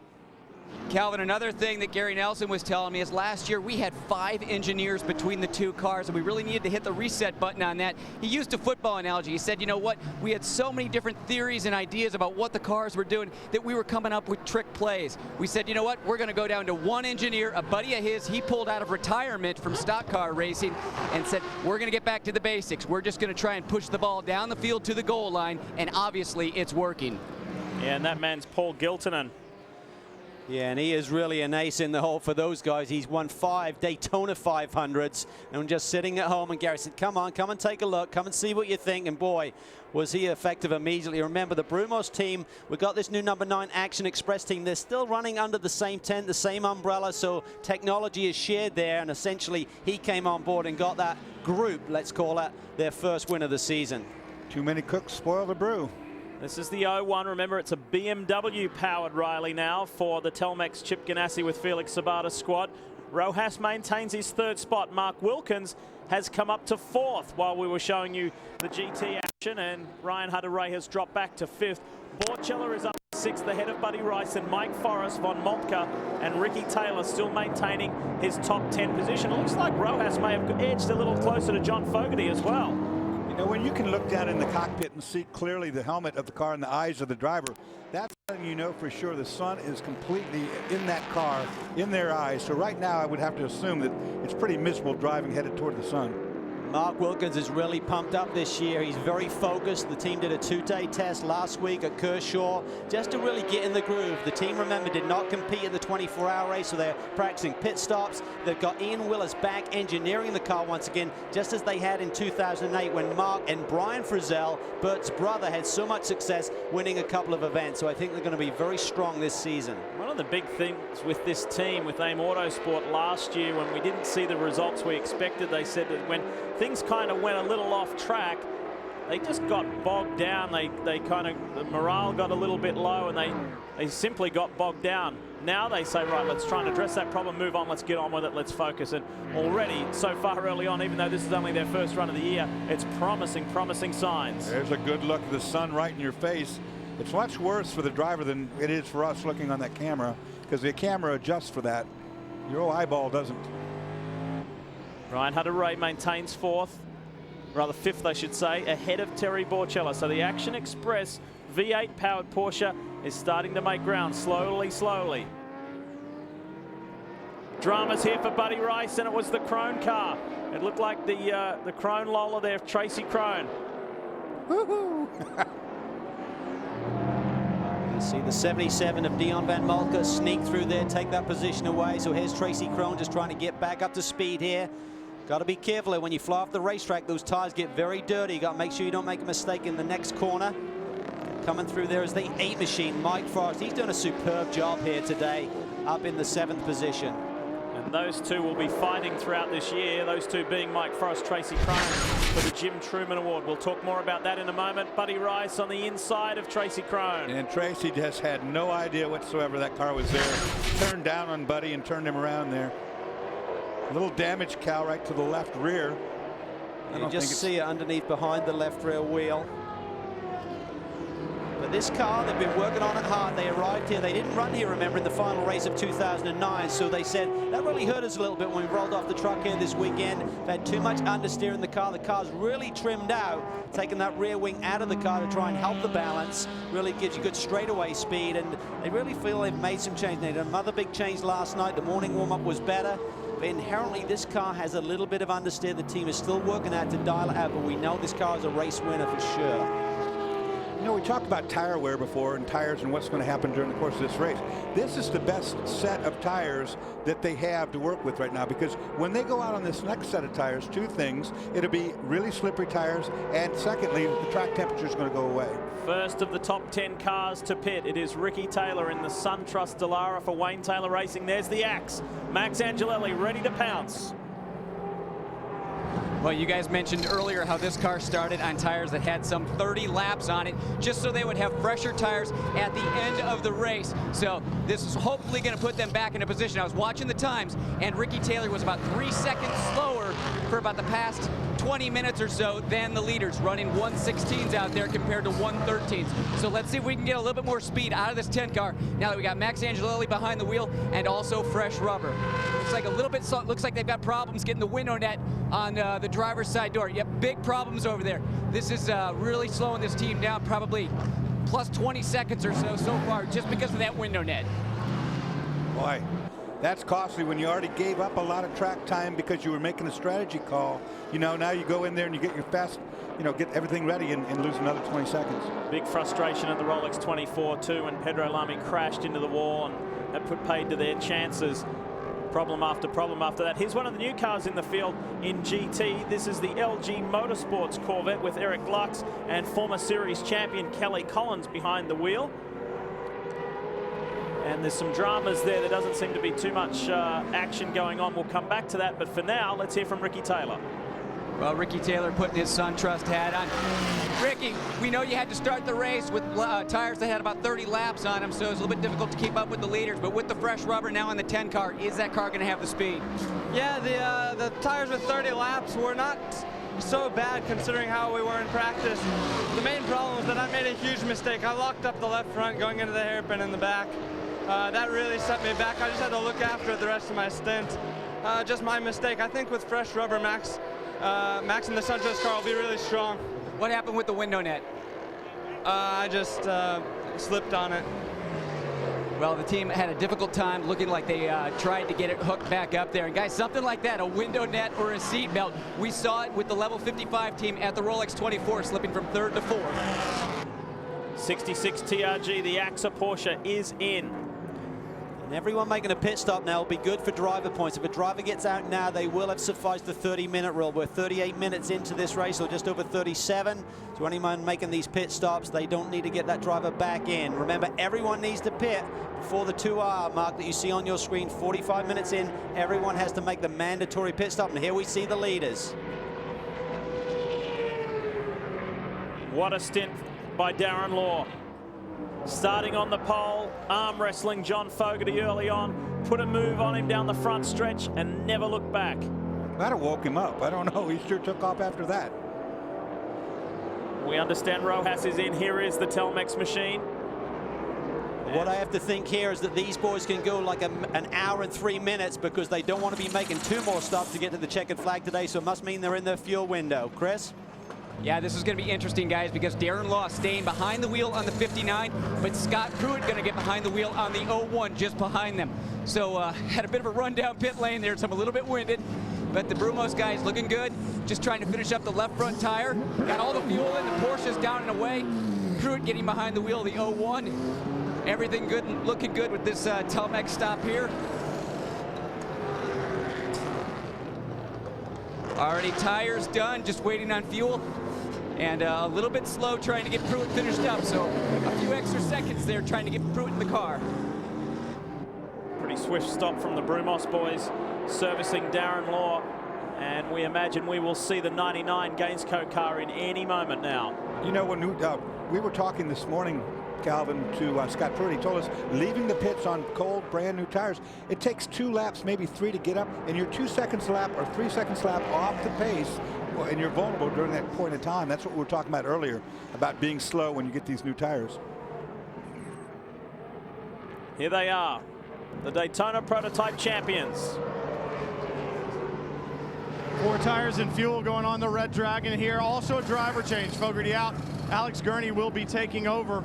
Calvin, another thing that Gary Nelson was telling me is last year we had 5 engineers between the 2 cars, and we really needed to hit the reset button on that. He used a football analogy. He said, you know what, we had so many different theories and ideas about what the cars were doing that we were coming up with trick plays. We said, you know what, we're going to go down to 1 engineer, a buddy of his. He pulled out of retirement from stock car racing and said, we're going to get back to the basics. We're just going to try and push the ball down the field to the goal line, and obviously it's working. Yeah, and that man's Paul Giltonen. Yeah, and he is really an ace in the hole for those guys. He's won 5 Daytona 500s and just sitting at home, and Gary said, come on, come and take a look, come and see what you think, and boy, was he effective immediately. Remember, the Brumos team, we got this new number 9 Action Express team. They're still running under the same tent, the same umbrella, so technology is shared there, and essentially he came on board and got that group, let's call it, their first win of the season. Too many cooks spoil the brew. This is the 01. Remember, it's a BMW-powered Riley now for the Telmex Chip Ganassi with Felix Sabata squad. Rojas maintains his 3rd spot. Mark Wilkins has come up to 4th while we were showing you the GT action, and Ryan Hunter-Ray has dropped back to 5th. Borchella is up to 6th ahead of Buddy Rice and Mike Forrest, Von Moltke, and Ricky Taylor still maintaining his top 10 position. It looks like Rojas may have edged a little closer to John Fogarty as well. You know, when you can look down in the cockpit and see clearly the helmet of the car and the eyes of the driver, that's letting you know for sure the sun is completely in that car, in their eyes. So right now I would have to assume that it's pretty miserable driving headed toward the sun. Mark Wilkins is really pumped up this year. He's very focused. The team did a 2-day test last week at Kershaw just to really get in the groove. The team, remember, did not compete in the 24-hour race, so they're practicing pit stops. They've got Ian Willis back engineering the car once again, just as they had in 2008 when Mark and Brian Frizzell, Bert's brother, had so much success winning a couple of events. So I think they're going to be very strong this season. One of the big things with this team, with AIM Autosport last year, when we didn't see the results we expected, they said that when things kind of went a little off track, they just got bogged down. They kind of, the morale got a little bit low, and they simply got bogged down. Now they say, right, let's try and address that problem, move on, let's get on with it, let's focus. And already, so far early on, even though this is only their first run of the year, it's promising signs. There's a good look at the sun right in your face. It's much worse for the driver than it is for us looking on that camera, because the camera adjusts for that. Your old eyeball doesn't. Ryan Hunter-Ray maintains 4th, rather 5th, I should say, ahead of Terry Borchella. So the Action Express V8 powered Porsche is starting to make ground slowly. Dramas here for Buddy Rice, and it was the Krone car. It looked like the Krone Lola there, Tracy Krone. Woohoo! See the 77 of Dion Van Moltke sneak through there, take that position away. So here's Tracy Krone just trying to get back up to speed here. Got to be careful when you fly off the racetrack. Those tires get very dirty. You got to make sure you don't make a mistake in the next corner. Coming through there is the 8 machine, Mike Forrest. He's doing a superb job here today, up in the 7th position. And those two will be fighting throughout this year, those two being Mike Forrest, Tracy Krone for the Jim Truman Award. We'll talk more about that in a moment. Buddy Rice on the inside of Tracy Krone. And Tracy just had no idea whatsoever that car was there. Turned down on Buddy and turned him around there. A little damage, Cal, right to the left rear. You just see it underneath behind the left rear wheel. But this car, they've been working on it hard. They arrived here. They didn't run here, remember, in the final race of 2009. So they said, that really hurt us a little bit when we rolled off the truck here this weekend. We've had too much understeer in the car. The car's really trimmed out, taking that rear wing out of the car to try and help the balance. Really gives you good straightaway speed. And they really feel they've made some change. They did another big change last night. The morning warm-up was better. But inherently, this car has a little bit of understeer. The team is still working out to dial it out, but we know this car is a race winner for sure. You know, we talked about tire wear before and tires and what's going to happen during the course of this race. This is the best set of tires that they have to work with right now, because when they go out on this next set of tires, two things: it'll be really slippery tires, and secondly, the track temperature is going to go away. First of the top 10 cars to pit, it is Ricky Taylor in the SunTrust Dallara for Wayne Taylor Racing. There's the axe. Max Angelelli ready to pounce. Well, you guys mentioned earlier how this car started on tires that had some 30 laps on it, just so they would have fresher tires at the end of the race. So this is hopefully going to put them back in a position. I was watching the times, and Ricky Taylor was about 3 seconds slower for about the past 20 minutes or so than the leaders, running 116s out there compared to 113s. So let's see if we can get a little bit more speed out of this 10 car now that we got Max Angelelli behind the wheel and also fresh rubber. Looks like a little bit, looks like they've got problems getting the window net on the driver's side door. Yep, big problems over there. This is really slowing this team down, probably plus 20 seconds or so far, just because of that window net. Boy, that's costly when you already gave up a lot of track time because you were making a strategy call. You know, now you go in there and you get your fast, you know, get everything ready and lose another 20 seconds. Big frustration at the Rolex 24 too, when Pedro Lamy crashed into the wall, and that put paid to their chances. Problem after that. Here's one of the new cars in the field in GT. This is the LG Motorsports Corvette with Eric Lux and former series champion Kelly Collins behind the wheel. And there's some dramas there. There doesn't seem to be too much action going on. We'll come back to that, but for now, let's hear from Ricky Taylor. Well, Ricky Taylor putting his SunTrust hat on. Ricky, we know you had to start the race with tires that had about 30 laps on them, so it's a little bit difficult to keep up with the leaders, but with the fresh rubber now on the 10 car, is that car going to have the speed? Yeah, the tires with 30 laps were not so bad considering how we were in practice. The main problem was that I made a huge mistake. I locked up the left front going into the hairpin in the back. That really set me back. I just had to look after it the rest of my stint. Just my mistake. I think with fresh rubber, Max and the SunTrust car will be really strong. What happened with the window net? I just slipped on it. Well, the team had a difficult time, looking like they tried to get it hooked back up there. And guys, something like that, a window net or a seat belt, we saw it with the level 55 team at the Rolex 24, slipping from 3rd to 4th. 66 TRG, the AXA Porsche is in. And everyone making a pit stop now will be good for driver points. If a driver gets out now, they will have sufficed the 30-minute rule. We're 38 minutes into this race, or just over 37. So anyone making these pit stops, they don't need to get that driver back in. Remember, everyone needs to pit before the 2-hour mark that you see on your screen. 45 minutes in, everyone has to make the mandatory pit stop. And here we see the leaders. What a stint by Darren Law. Starting on the pole, arm wrestling John Fogarty early on, put a move on him down the front stretch and never looked back. That'll woke him up. I don't know. He sure took off after that. We understand Rojas is in. Here is the Telmex machine. What I have to think here is that these boys can go like an hour and 3 minutes, because they don't want to be making 2 more stops to get to the checkered flag today, so it must mean they're in their fuel window. Chris? Yeah, this is going to be interesting, guys, because Darren Law staying behind the wheel on the 59, but Scott Pruitt going to get behind the wheel on the 01 just behind them. So had a bit of a run down pit lane there, so I'm a little bit winded. But the Brumos guys looking good, just trying to finish up the left front tire. Got all the fuel in, the Porsche's down and away. Pruitt getting behind the wheel of the 01. Everything good and looking good with this Telmex stop here. Already tires done, just waiting on fuel. And a little bit slow trying to get Pruitt finished up, so a few extra seconds there trying to get Pruitt in the car. Pretty swift stop from the Brumos boys, servicing Darren Law, and we imagine we will see the 99 Gainscoat car in any moment now. You know, when we were talking this morning, Calvin, to Scott Pruitt, he told us leaving the pits on cold, brand new tires, it takes 2 laps, maybe 3 to get up, and you're 2 seconds lap or 3 seconds lap off the pace, and you're vulnerable during that point in time. That's what we were talking about earlier, about being slow when you get these new tires. Here they are, the Daytona Prototype champions. 4 tires and fuel going on the Red Dragon here. Also a driver change. Fogarty out. Alex Gurney will be taking over.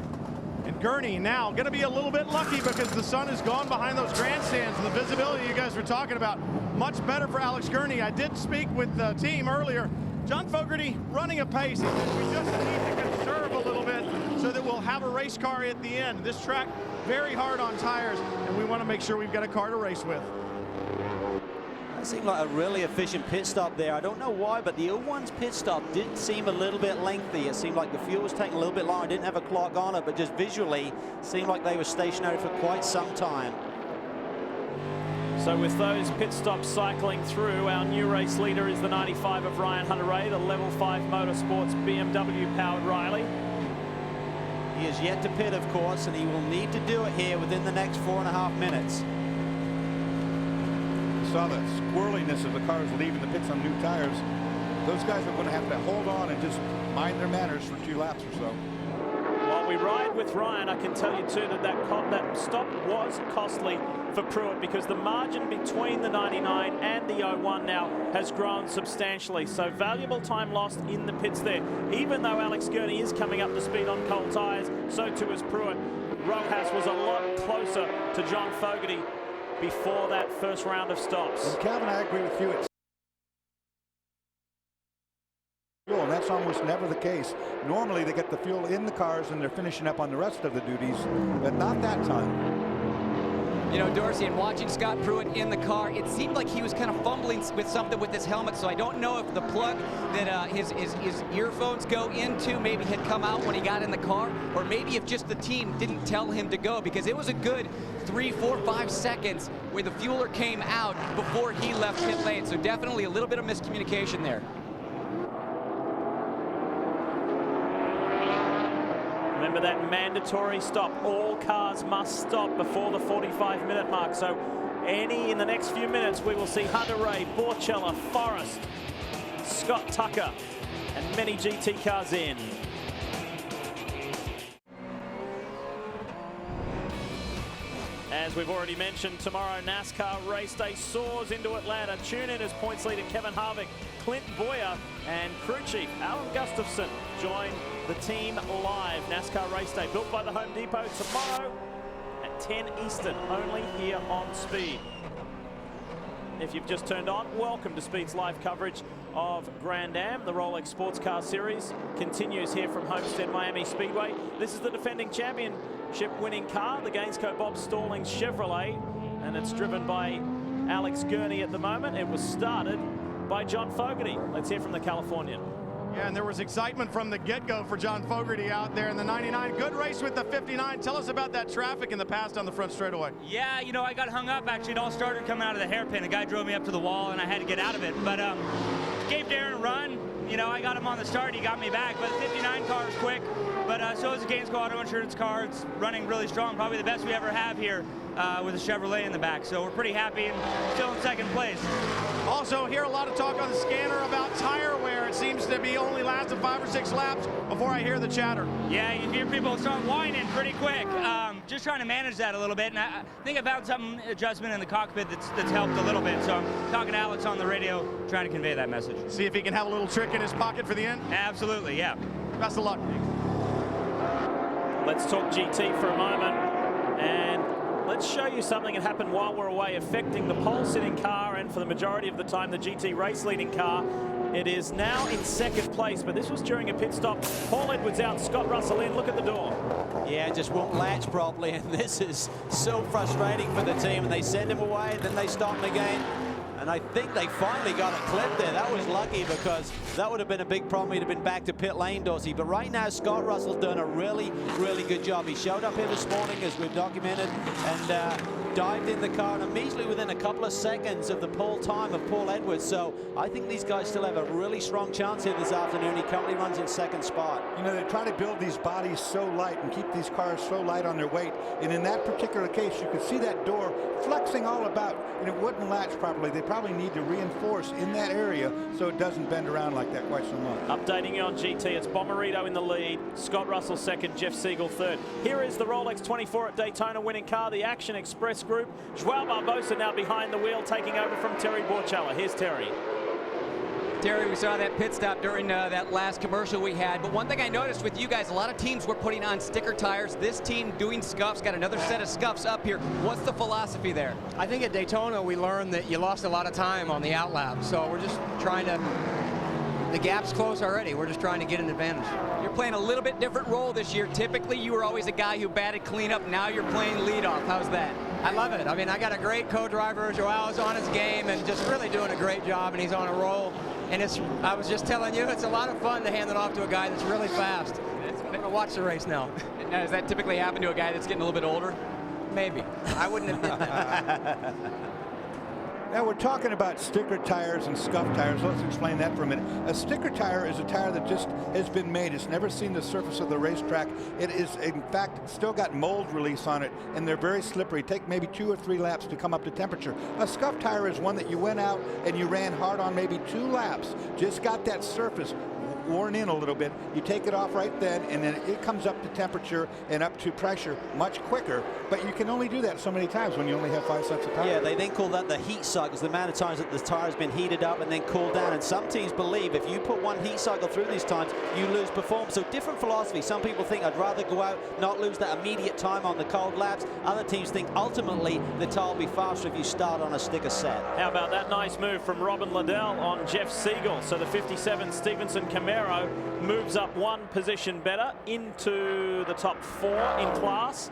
And Gurney now going to be a little bit lucky because the sun is gone behind those grandstands. And the visibility you guys were talking about, much better for Alex Gurney. I did speak with the team earlier. John Fogarty running a pace. He said we just need to conserve a little bit so have a race car at the end. This track, very hard on tires, and we want to make sure we've got a car to race with. That seemed like a really efficient pit stop there. I don't know why, but the 01's pit stop did seem a little bit lengthy. It seemed like the fuel was taking a little bit longer. Didn't have a clock on it, but just visually seemed like they were stationary for quite some time. So with those pit stops cycling through, our new race leader is the 95 of Ryan Hunter-Reay, the Level 5 Motorsports BMW-powered Riley. He is yet to pit, of course, and he will need to do it here within the next 4.5 minutes. You saw the squirreliness of the cars leaving the pits on new tires. Those guys are going to have to hold on and just mind their manners for 2 laps or so. While we ride with Ryan, I can tell you too that that stop was costly for Pruitt, because the margin between the 99 and the 01 now has grown substantially. So valuable time lost in the pits there. Even though Alex Gurney is coming up to speed on cold tyres, so too is Pruitt. Rojas was a lot closer to John Fogarty before that first round of stops. And Calvin, I agree with you. And that's almost never the case. Normally they get the fuel in the cars and they're finishing up on the rest of the duties, but not that time. You know, Dorsey, and watching Scott Pruitt in the car, it seemed like he was kind of fumbling with something with his helmet, so I don't know if the plug that his earphones go into maybe had come out when he got in the car, or maybe if just the team didn't tell him to go, because it was a good 3, 4, 5 seconds where the fueler came out before he left pit lane, so definitely a little bit of miscommunication there. Remember that mandatory stop. All cars must stop before the 45-minute mark. So in the next few minutes, we will see Hunter-Reay, Borchella, Forrest, Scott Tucker, and many GT cars in. As we've already mentioned, tomorrow NASCAR race day soars into Atlanta. Tune in as points leader Kevin Harvick, Clint Boyer, and crew chief Alan Gustafson join the team live. NASCAR race day built by the Home Depot tomorrow at 10 Eastern, only here on Speed. If you've just turned on, welcome to Speed's live coverage of Grand Am. The Rolex Sports Car Series continues here from Homestead Miami Speedway. This is the defending championship winning car, the Gainsco Bob Stallings Chevrolet, and it's driven by Alex Gurney at the moment. It was started by John Fogarty. Let's hear from the Californian. Yeah, and there was excitement from the get-go for John Fogarty out there in the 99. Good race with the 59. Tell us about that traffic in the past on the front straightaway. Yeah, you know, I got hung up. Actually, it all started coming out of the hairpin. A guy drove me up to the wall, and I had to get out of it. But gave Darren a run. You know, I got him on the start. He got me back. But the 59 car is quick. But so is the Gainesco Auto Insurance car. It's running really strong. Probably the best we ever have here with a Chevrolet in the back. So we're pretty happy and still in second place. Also, hear a lot of talk on the scanner about tire wear. It seems to be only lasted 5 or 6 laps before I hear the chatter. Yeah, you hear people start whining pretty quick. Just trying to manage that a little bit. And I think I found some adjustment in the cockpit that's helped a little bit. So I'm talking to Alex on the radio, trying to convey that message. See if he can have a little trick in his pocket for the end? Absolutely, yeah. Best of luck. Let's talk GT for a moment. And let's show you something that happened while we're away, affecting the pole-sitting car, and for the majority of the time, the GT race-leading car. It is now in second place, but this was during a pit stop. Paul Edwards out, Scott Russell in. Look at the door. Yeah, just won't latch properly, and this is so frustrating for the team. And they send him away, then they stop him again. And I think they finally got it clipped there. That was lucky, because that would have been a big problem. He'd have been back to pit lane, Dorsey. But right now, Scott Russell's done a really, really good job. He showed up here this morning, as we've documented, and dived in the car, and immediately within a couple of seconds of the pole time of Paul Edwards. So I think these guys still have a really strong chance here this afternoon. He currently runs in second spot. You know, they try to build these bodies so light and keep these cars so light on their weight. And in that particular case, you could see that door flexing all about, and it wouldn't latch properly. They probably need to reinforce in that area so it doesn't bend around like that quite so much. Updating you on GT, it's Bomarito in the lead, Scott Russell second, Jeff Siegel third. Here is the Rolex 24 at Daytona winning car, the Action Express Group. Joao Barbosa now behind the wheel, taking over from Terry Borchella. Here's Terry. Terry, we saw that pit stop during that last commercial we had, but one thing I noticed with you guys, a lot of teams were putting on sticker tires. This team doing scuffs, got another set of scuffs up here. What's the philosophy there? I think at Daytona we learned that you lost a lot of time on the outlap, so we're just trying to the gap's close already. We're just trying to get an advantage. You're playing a little bit different role this year. Typically, you were always a guy who batted cleanup. Now you're playing leadoff. How's that? I love it. I mean, I got a great co-driver. Joao's on his game and just really doing a great job, and he's on a roll. And I was just telling you, it's a lot of fun to hand it off to a guy that's really fast. I'm going to watch the race now. Now, does that typically happen to a guy that's getting a little bit older? Maybe. I wouldn't admit that. Now we're talking about sticker tires and scuff tires. Let's explain that for a minute. A sticker tire is a tire that just has been made. It's never seen the surface of the racetrack. It is, in fact, still got mold release on it, and they're very slippery. Take maybe 2 or 3 laps to come up to temperature. A scuff tire is one that you went out and you ran hard on maybe 2 laps, just got that surface worn in a little bit. You take it off right then, and then it comes up to temperature and up to pressure much quicker. But you can only do that so many times when you only have 5 sets of tires. Yeah, they then call that the heat cycles, the amount of times that the tire has been heated up and then cooled down. And some teams believe if you put 1 heat cycle through these times, you lose performance. So different philosophy. Some people think I'd rather go out, not lose that immediate time on the cold laps. Other teams think ultimately the tire will be faster if you start on a sticker set. How about that nice move from Robin Liddell on Jeff Siegel? So the 57 Stevenson Camaro moves up 1 position better into the top 4 in class.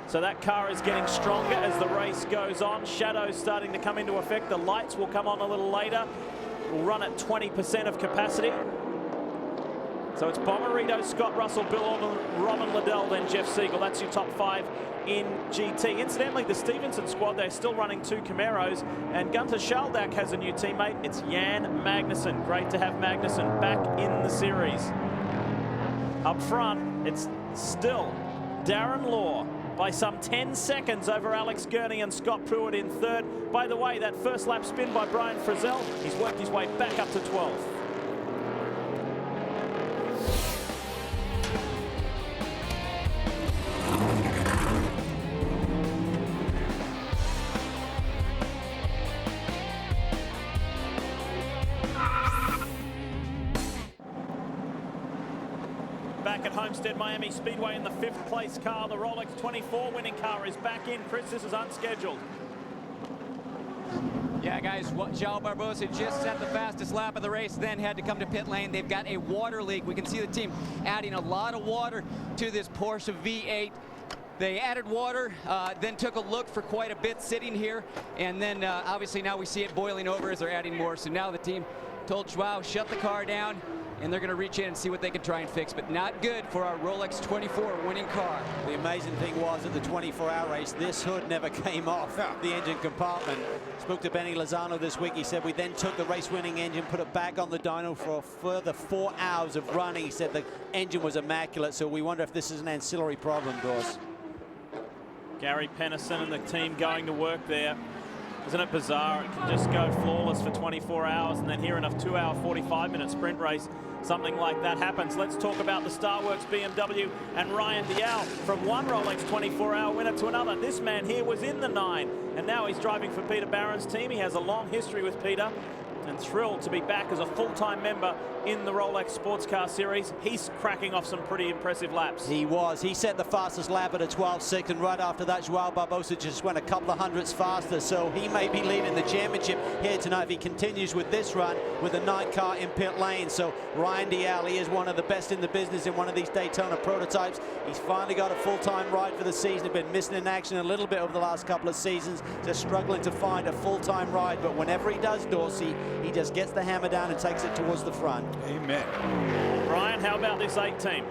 So that car is getting stronger as the race goes on. Shadows starting to come into effect. The lights will come on a little later. We'll run at 20% of capacity. So it's Bomarito, Scott Russell, Bill Orban, Robin Liddell, then Jeff Siegel. That's your top 5 in GT. Incidentally, the Stevenson squad, they're still running 2 Camaros, and Gunter Schaldak has a new teammate. It's Jan Magnussen. Great to have Magnussen back in the series. Up front, it's still Darren Law by some 10 seconds over Alex Gurney and Scott Pruitt in 3rd. By the way, that first lap spin by Brian Frizzell, he's worked his way back up to 12th. Back at Homestead, Miami Speedway in the 5th place car. The Rolex 24 winning car is back in. Chris, this is unscheduled. Yeah, guys, João Barbosa just set the fastest lap of the race, then had to come to pit lane. They've got a water leak. We can see the team adding a lot of water to this Porsche V8. They added water, then took a look for quite a bit sitting here, and then obviously now we see it boiling over as they're adding more. So now the team told João, shut the car down, and they're going to reach in and see what they can try and fix, but not good for our Rolex 24 winning car. The amazing thing was at the 24-hour race, this hood never came off the engine compartment. Spoke to Benny Lozano this week. He said we then took the race-winning engine, put it back on the dyno for a further 4 hours of running. He said the engine was immaculate, so we wonder if this is an ancillary problem, Doris. Gary Pennison and the team going to work there. Isn't it bizarre? It can just go flawless for 24 hours, and then here in a 2-hour, 45-minute sprint race, something like that happens. Let's talk about the Starworks BMW and Ryan Dial from one Rolex 24-hour winner to another. This man here was in the 9, and now he's driving for Peter Barron's team. He has a long history with Peter, and thrilled to be back as a full-time member in the Rolex Sports Car Series. He's cracking off some pretty impressive laps. He was. He set the fastest lap at a 12.6, and right after that, João Barbosa just went a couple of hundredths faster, so he may be leading the championship here tonight if he continues with this run with the 9 car in pit lane. So Ryan Dial, he is one of the best in the business in one of these Daytona prototypes. He's finally got a full-time ride for the season. He's been missing in action a little bit over the last couple of seasons, just struggling to find a full-time ride, but whenever he does, Dorsey, he just gets the hammer down and takes it towards the front. Amen. Brian, how about this 8 team?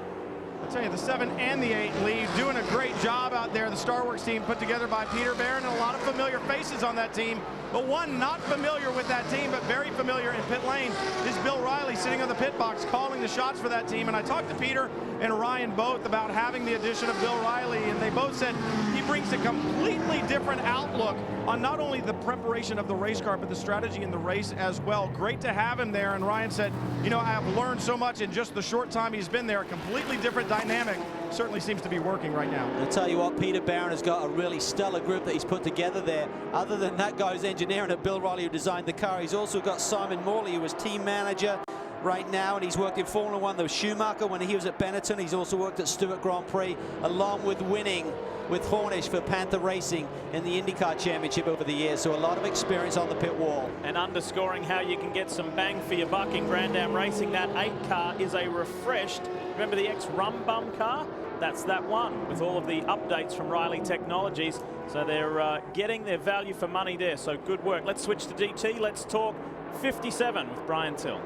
I'll tell you, the 7 and the 8 lead doing a great job out there. The Starworks team put together by Peter Barron, and a lot of familiar faces on that team. But one not familiar with that team, but very familiar in pit lane, is Bill Riley, sitting on the pit box, calling the shots for that team. And I talked to Peter and Ryan both about having the addition of Bill Riley, and they both said he brings a completely different outlook on not only the preparation of the race car, but the strategy in the race as well. Great to have him there. And Ryan said, you know, I have learned so much in just the short time he's been there. A completely different dynamic. Certainly seems to be working right now. I'll tell you what, Peter Barron has got a really stellar group that he's put together there. Other than that guy's engineering at Bill Riley, who designed the car, he's also got Simon Morley, who was team manager right now, and he's worked in Formula 1, the Schumacher when he was at Benetton. He's also worked at Stewart Grand Prix, along with winning with Hornish for Panther Racing in the IndyCar Championship over the years, so a lot of experience on the pit wall. And underscoring how you can get some bang for your buck in Grand Am Racing, that 8 car is a refreshed, remember the ex-Rum Bum car? That's that one with all of the updates from Riley Technologies. So they're getting their value for money there, so good work. Let's switch to DT. Let's talk 57 with Brian Till.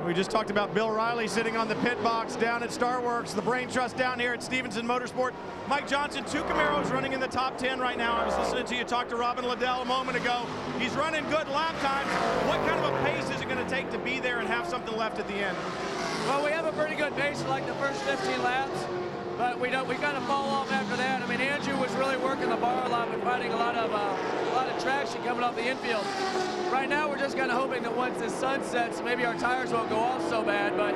We just talked about Bill Riley sitting on the pit box down at Star Works, the brain trust down here at Stevenson Motorsport. Mike Johnson, 2 Camaros running in the top 10 right now. I was listening to you talk to Robin Liddell a moment ago. He's running good lap times. What kind of a pace is it going to take to be there and have something left at the end? Well, we have a pretty good pace for like the first 15 laps, but we kind of fall off after that. I mean, Andrew was really working the bar a lot and finding a lot of traction coming off the infield. Right now, we're just kind of hoping that once the sun sets, maybe our tires won't go off so bad. But,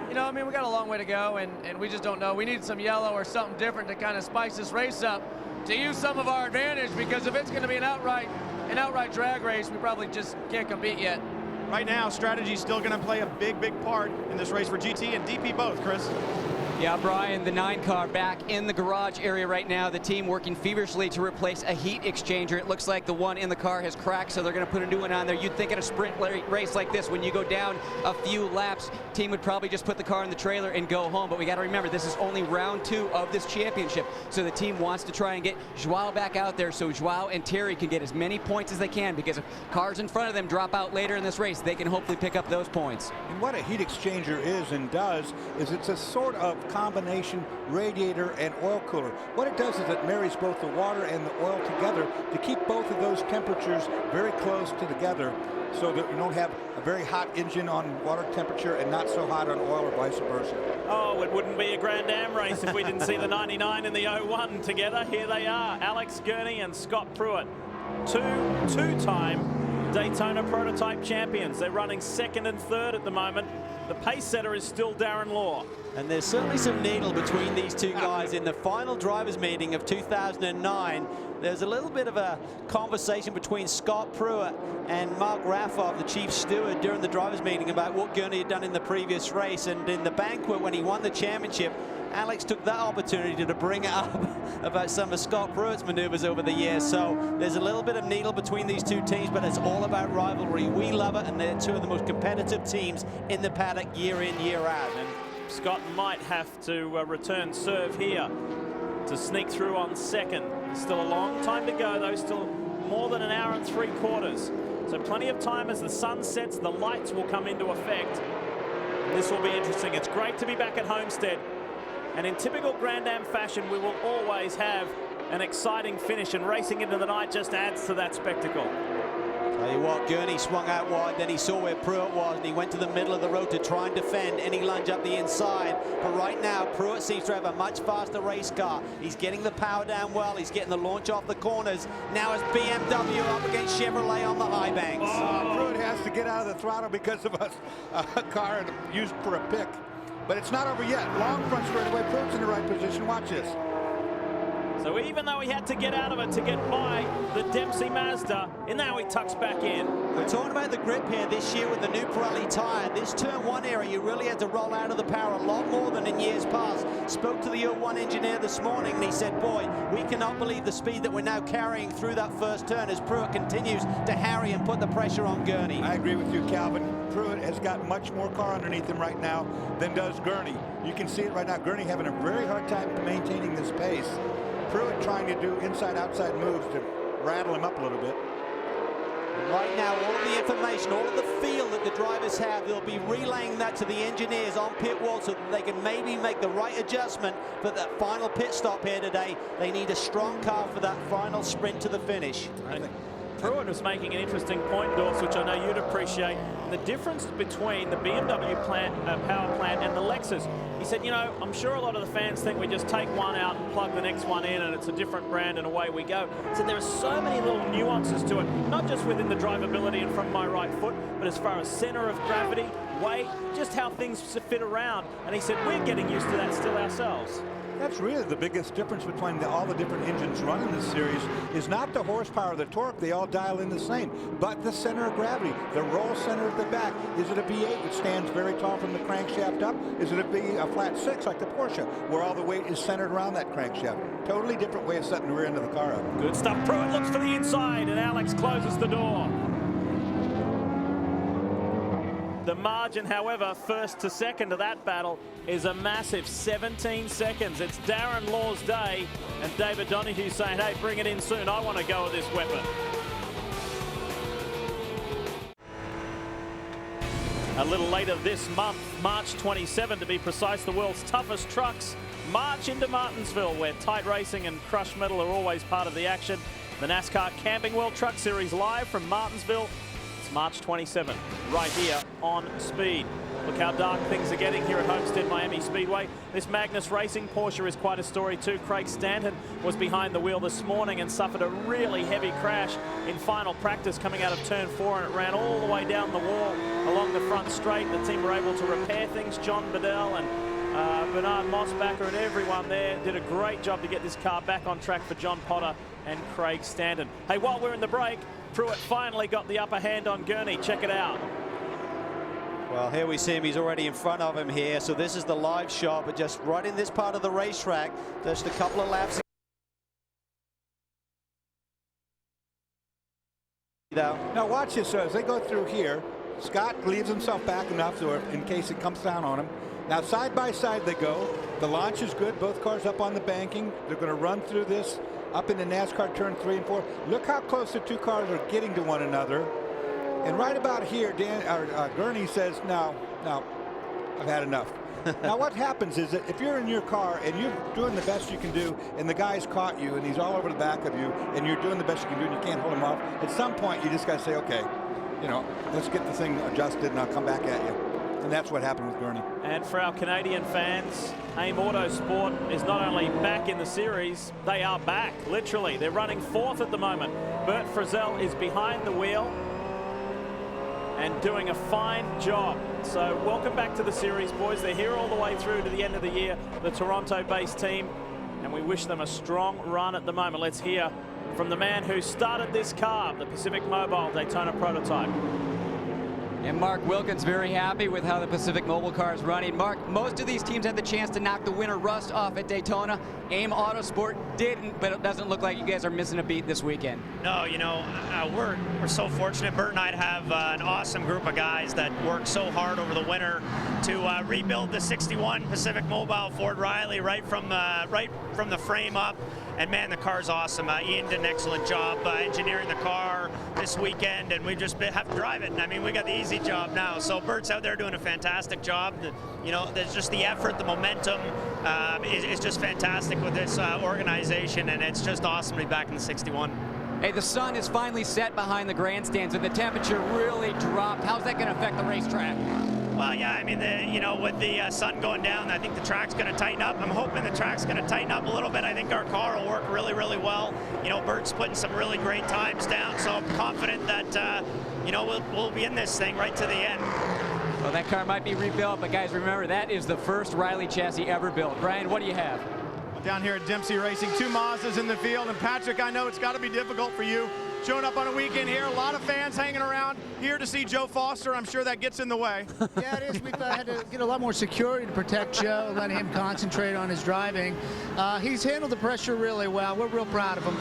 you know, I mean, we got a long way to go, and we just don't know. We need some yellow or something different to kind of spice this race up, to use some of our advantage, because if it's going to be an outright drag race, we probably just can't compete yet. Right now, strategy is still going to play a big part in this race for GT and DP both, Chris. Yeah, Brian, the 9 car back in the garage area right now. The team working feverishly to replace a heat exchanger. It looks like the one in the car has cracked, so they're going to put a new one on there. You'd think in a sprint race like this, when you go down a few laps, team would probably just put the car in the trailer and go home. But we got to remember, this is only round 2 of this championship. So the team wants to try and get Joao back out there so Joao and Terry can get as many points as they can, because if cars in front of them drop out later in this race, they can hopefully pick up those points. And what a heat exchanger is and does is it's a sort of combination radiator and oil cooler. What it does is it marries both the water and the oil together to keep both of those temperatures very close to together, so that you don't have a very hot engine on water temperature and not so hot on oil, or vice versa. Oh, it wouldn't be a Grand Am race if we didn't see the 99 and the 01 together. Here they are, Alex Gurney and Scott Pruitt, two-time Daytona prototype champions. They're running 2nd and 3rd at the moment. The pace setter is still Darren Law. And there's certainly some needle between these two guys. In the final drivers meeting of 2009, there's a little bit of a conversation between Scott Pruitt and Mark Raffoff, the chief steward, during the drivers meeting about what Gurney had done in the previous race. And in the banquet, when he won the championship, Alex took that opportunity to bring it up about some of Scott Pruitt's maneuvers over the years. So there's a little bit of needle between these two teams, but it's all about rivalry. We love it, and they're 2 of the most competitive teams in the paddock year in, year out. And Scott might have to return serve here to sneak through on 2nd. Still a long time to go, though. Still more than an hour and 3/4. So plenty of time. As the sun sets, the lights will come into effect. This will be interesting. It's great to be back at Homestead. And in typical Grand Am fashion, we will always have an exciting finish, and racing into the night just adds to that spectacle. Tell you what, Gurney swung out wide, then he saw where Pruitt was, and he went to the middle of the road to try and defend any lunge up the inside. But right now, Pruitt seems to have a much faster race car. He's getting the power down well. He's getting the launch off the corners. Now it's BMW up against Chevrolet on the high banks. Oh, Pruitt has to get out of the throttle because of a car used for a pick. But it's not over yet. Long front straightaway. Pruitt's in the right position. Watch this. So even though he had to get out of it to get by the Dempsey Mazda, and now he tucks back in. We're talking about the grip here this year with the new Pirelli tire. This turn 1 area, you really had to roll out of the power a lot more than in years past. Spoke to the 01 engineer this morning, and he said, boy, we cannot believe the speed that we're now carrying through that first turn as Pruitt continues to harry and put the pressure on Gurney. I agree with you, Calvin. Pruitt has got much more car underneath him right now than does Gurney. You can see it right now. Gurney having a very hard time maintaining this pace. Pruitt trying to do inside-outside moves to rattle him up a little bit. Right now, all of the information, all of the feel that the drivers have, they'll be relaying that to the engineers on pit wall so that they can maybe make the right adjustment for that final pit stop here today. They need a strong car for that final sprint to the finish. Pruitt was making an interesting point, Dorse, which I know you'd appreciate. The difference between the BMW power plant and the Lexus. He said, you know, I'm sure a lot of the fans think we just take one out and plug the next one in and it's a different brand and away we go. He said there are so many little nuances to it, not just within the drivability and from my right foot, but as far as center of gravity, weight, just how things fit around. And he said, we're getting used to that still ourselves. That's really the biggest difference between all the different engines running this series is not the horsepower or the torque. They all dial in the same, but the center of gravity, the roll center of the back. Is it a V8 which stands very tall from the crankshaft up? Is it a flat 6 like the Porsche where all the weight is centered around that crankshaft? Totally different way of setting the rear end of the car up. Good stuff. Pruitt looks for the inside and Alex closes the door. The margin, however, first to second to that battle is a massive 17 seconds. It's Darren Law's day, and David Donahue saying, hey, bring it in soon. I want to go with this weapon. A little later this month, March 27 to be precise, the world's toughest trucks march into Martinsville, where tight racing and crushed metal are always part of the action. The NASCAR Camping World Truck Series live from Martinsville. March 27, right here on Speed. Look how dark things are getting here at Homestead Miami Speedway. This Magnus Racing Porsche is quite a story too. Craig Stanton was behind the wheel this morning and suffered a really heavy crash in final practice coming out of turn 4, and it ran all the way down the wall along the front straight. The team were able to repair things. John Bedell and Bernard Mossbacher and everyone there did a great job to get this car back on track for John Potter and Craig Stanton. Hey, while we're in the break, Pruitt finally got the upper hand on Gurney. Check it out. Well, here we see him. He's already in front of him here. So this is the live shot, but just right in this part of the racetrack, just a couple of laps. Now watch this as they go through here. Scott leaves himself back enough so in case it comes down on him. Now side by side they go. The launch is good. Both cars up on the banking. They're going to run through this up into NASCAR turn 3 and 4. Look how close the two cars are getting to one another. And right about here, Gurney says, no, I've had enough. Now what happens is that if you're in your car and you're doing the best you can do and the guy's caught you and he's all over the back of you and you're doing the best you can do and you can't hold him off, at some point you just got to say, okay, you know, let's get the thing adjusted and I'll come back at you. And that's what happened with Gurney. And for our Canadian fans, AIM Autosport is not only back in the series, they are back, literally. They're running 4th at the moment. Bert Frizzell is behind the wheel and doing a fine job. So welcome back to the series, boys. They're here all the way through to the end of the year, the Toronto-based team, and we wish them a strong run at the moment. Let's hear from the man who started this car, the Pacific Mobile Daytona prototype. And Mark Wilkins very happy with how the Pacific Mobile car is running. Mark, most of these teams had the chance to knock the winner Rust off at Daytona. AIM Autosport didn't, but it doesn't look like you guys are missing a beat this weekend. No, you know, we're so fortunate. Bert and I have an awesome group of guys that worked so hard over the winter to rebuild the 61 Pacific Mobile Ford Riley right from the frame up. And man, the car's awesome. Ian did an excellent job engineering the car this weekend, and we just have to drive it. And I mean, we got the easy job now. So Bert's out there doing a fantastic job. You know, there's just the effort, the momentum is just fantastic with this organization, and it's just awesome to be back in the 61. Hey, the sun is finally set behind the grandstands, and the temperature really dropped. How's that going to affect the racetrack? Well, yeah, I mean, with the sun going down, I think the track's going to tighten up. I'm hoping the track's going to tighten up a little bit. I think our car will work really, really well. You know, Bert's putting some really great times down, so I'm confident that, you know, we'll be in this thing right to the end. Well, that car might be rebuilt, but guys, remember, that is the first Riley chassis ever built. Brian, what do you have? Down here at Dempsey Racing, 2 Mazdas in the field. And Patrick, I know it's got to be difficult for you showing up on a weekend here. A lot of fans hanging around here to see Joe Foster. I'm sure that gets in the way. Yeah, it is. We've had to get a lot more security to protect Joe, letting him concentrate on his driving. He's handled the pressure really well. We're real proud of him.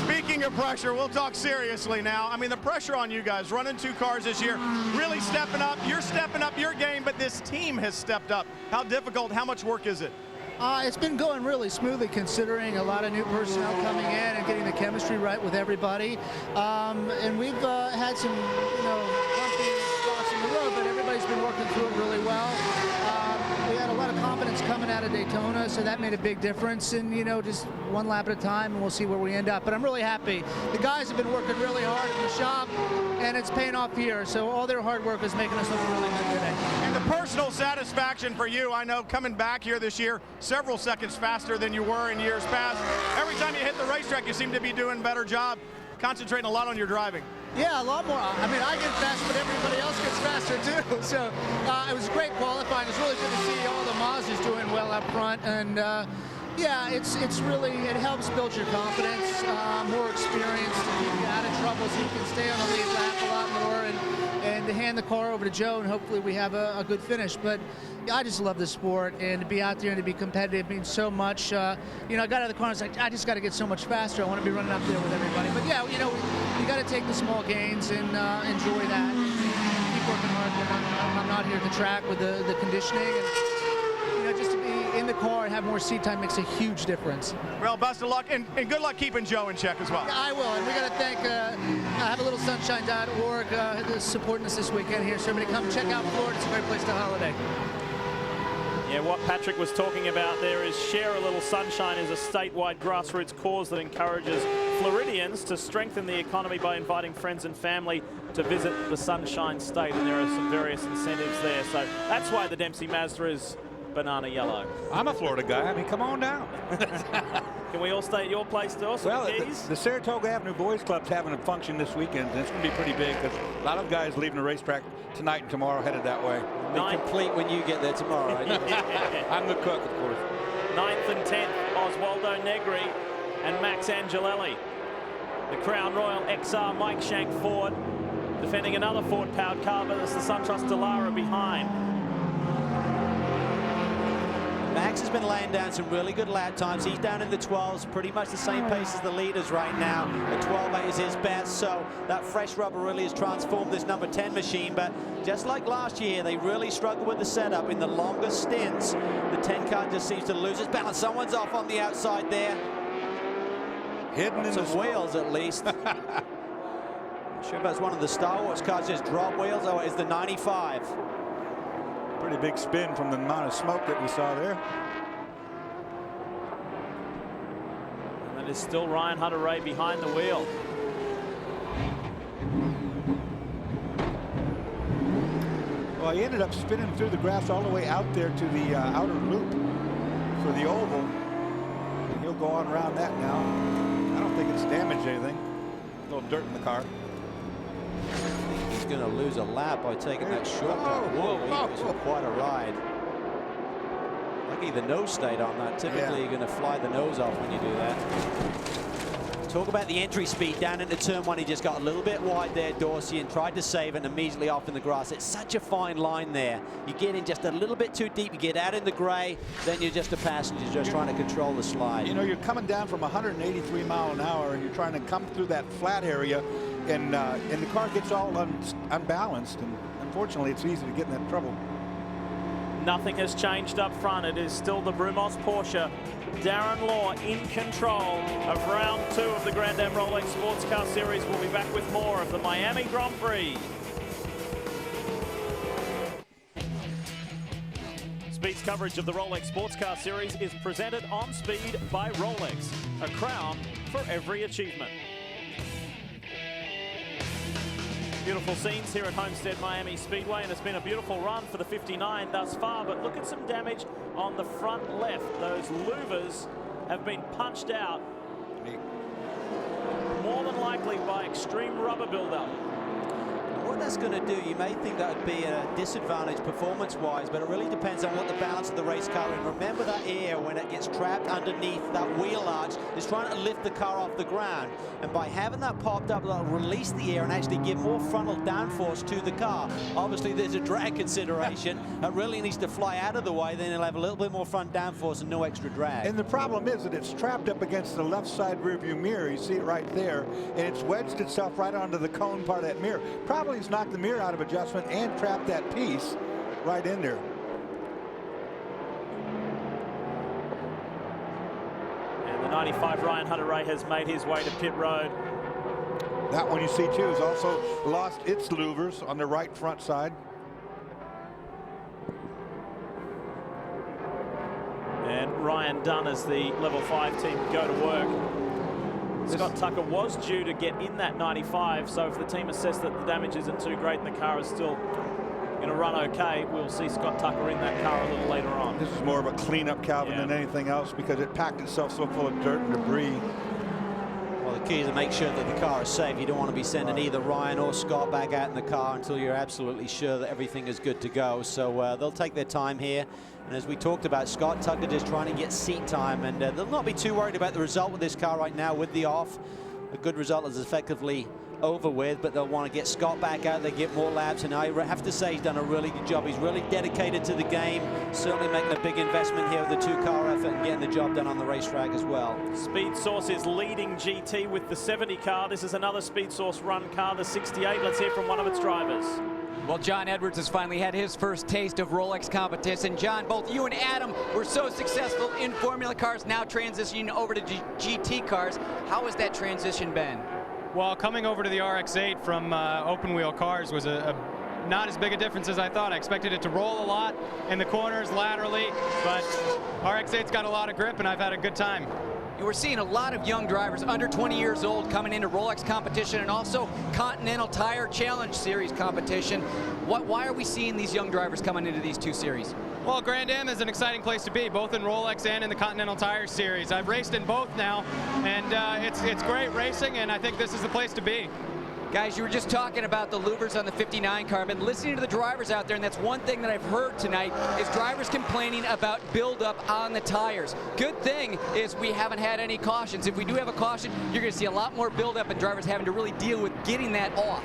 Speaking of pressure, we'll talk seriously now. I mean, the pressure on you guys, running 2 cars this year, really stepping up. You're stepping up your game, but this team has stepped up. How difficult, how much work is it? It's been going really smoothly, considering a lot of new personnel coming in and getting the chemistry right with everybody. And we've had some, you know, bumpy spots in the road, but everybody's been working through it really well. We had a lot of confidence coming out of Daytona, so that made a big difference. And, you know, just 1 lap at a time, and we'll see where we end up. But I'm really happy. The guys have been working really hard in the shop, and it's paying off here. So all their hard work is making us look really good today. And the personal satisfaction for you, I know, coming back here this year, several seconds faster than you were in years past. Every time you hit the racetrack, you seem to be doing a better job, concentrating a lot on your driving. Yeah, a lot more. I mean, I get fast, but everybody else gets faster too. So it was great qualifying. It's really good to see all the Mazdas doing well up front, and Yeah, it's really, it helps build your confidence, more experience to keep you out of trouble so you can stay on the lead lap a lot more and to hand the car over to Joe, and hopefully we have a good finish. But yeah, I just love this sport, and to be out there and to be competitive means so much. You know, I got out of the car and I was like, I just got to get so much faster. I want to be running up there with everybody. But yeah, you know, you got to take the small gains and enjoy that. Keep working hard. I'm not here at the track with the conditioning. And, you know, just to be in the car and have more seat time makes a huge difference. Well, best of luck, and good luck keeping Joe in check as well. Yeah, I will, and we got to thank Have a Little Sunshine.org supporting us this weekend here. So everybody come check out Florida. It's a great place to holiday. Yeah, what Patrick was talking about there is Share a Little Sunshine is a statewide grassroots cause that encourages Floridians to strengthen the economy by inviting friends and family to visit the Sunshine State, and there are some various incentives there. So that's why the Dempsey Mazda is banana yellow. I'm a Florida guy. I mean, come on down. Can we all stay at your place to also? Well, the Saratoga Avenue Boys Club's having a function this weekend, and it's going to be pretty big because a lot of guys leaving the racetrack tonight and tomorrow headed that way. Be complete when you get there tomorrow. I'm the cook, of course. 9th and 10th, Oswaldo Negri and Max Angelelli. The Crown Royal XR Mike Shank Ford defending another Ford-powered car, but it's the SunTrust Dallara behind. Max has been laying down some really good lap times. He's down in the 12s, pretty much the same pace as the leaders right now. The 12.8 is his best, so that fresh rubber really has transformed this number 10 machine. But just like last year, they really struggled with the setup in the longer stints. The 10 car just seems to lose its balance. Someone's off on the outside there. Hidden in some the wheels at least. Not sure if that's one of the Star Wars cars, just drop wheels. Oh, it's the 95. Pretty big spin from the amount of smoke that we saw there. And that is still Ryan Hunter-Reay behind the wheel. Well, he ended up spinning through the grass all the way out there to the outer loop for the oval. And he'll go on around that now. I don't think it's damaged anything. A little dirt in the car. He's going to lose a lap by taking that shortcut. Whoa, it was quite a ride. Lucky the nose stayed on that. Typically, you're going to fly the nose off when you do that. Talk about the entry speed down into turn one. He just got a little bit wide there, Dorsey, and tried to save it and immediately off in the grass. It's such a fine line there. You get in just a little bit too deep. You get out in the gray, then you're just a passenger just trying to control the slide. You know, you're coming down from 183 mile an hour and you're trying to come through that flat area, and the car gets all unbalanced, and unfortunately it's easy to get in that trouble. Nothing has changed up front. It is still the Brumos Porsche. Darren Law in control of round 2 of the Grand Am Rolex Sports Car Series. We'll be back with more of the Miami Grand Prix. Speed's coverage of the Rolex Sports Car Series is presented on Speed by Rolex. A crown for every achievement. Beautiful scenes here at Homestead Miami Speedway, and it's been a beautiful run for the 59 thus far, but look at some damage on the front left. Those louvers have been punched out, more than likely by extreme rubber buildup. What that's going to do, you may think that would be a disadvantage performance-wise, but it really depends on what the balance of the race car is. Remember that air when it gets trapped underneath that wheel arch is trying to lift the car off the ground, and by having that popped up, that'll release the air and actually give more frontal downforce to the car. Obviously, there's a drag consideration. That really needs to fly out of the way, then it'll have a little bit more front downforce and no extra drag. And the problem is that it's trapped up against the left side rearview mirror. You see it right there, and it's wedged itself right onto the cone part of that mirror. Probably it's knocked the mirror out of adjustment and trapped that piece right in there. And the 95 Ryan Hunter-Reay has made his way to pit road. That one you see too has also lost its louvers on the right front side. And Ryan Dunn as the level 5 team go to work. Scott Tucker was due to get in that 95, so if the team assess that the damage isn't too great and the car is still going to run okay, we'll see Scott Tucker in that car a little later on. This is more of a cleanup, Calvin, than anything else, because it packed itself so full of dirt and debris. Well, the key is to make sure that the car is safe. You don't want to be sending either Ryan or Scott back out in the car until you're absolutely sure that everything is good to go. So they'll take their time here. And as we talked about, Scott Tucker just trying to get seat time, and they'll not be too worried about the result with this car right now with the off. A good result is effectively over with, but they'll want to get Scott back out there, get more laps, and I have to say he's done a really good job. He's really dedicated to the game, certainly making a big investment here with the two-car effort and getting the job done on the racetrack as well. Speed Source is leading GT with the 70 car. This is another Speed Source run car, the 68. Let's hear from one of its drivers. Well, John Edwards has finally had his first taste of Rolex competition. John, both you and Adam were so successful in Formula cars, now transitioning over to GT cars. How has that transition been? Well, coming over to the RX-8 from open wheel cars was not as big a difference as I thought. I expected it to roll a lot in the corners laterally, but RX-8's got a lot of grip and I've had a good time. We're seeing a lot of young drivers under 20 years old coming into Rolex competition and also Continental Tire Challenge Series competition. Why are we seeing these young drivers coming into these two series? Well, Grand Am is an exciting place to be, both in Rolex and in the Continental Tire Series. I've raced in both now, and it's great racing, and I think this is the place to be. Guys, you were just talking about the louvers on the 59 car. I've been listening to the drivers out there, and that's one thing that I've heard tonight is drivers complaining about buildup on the tires. Good thing is we haven't had any cautions. If we do have a caution, you're going to see a lot more buildup and drivers having to really deal with getting that off.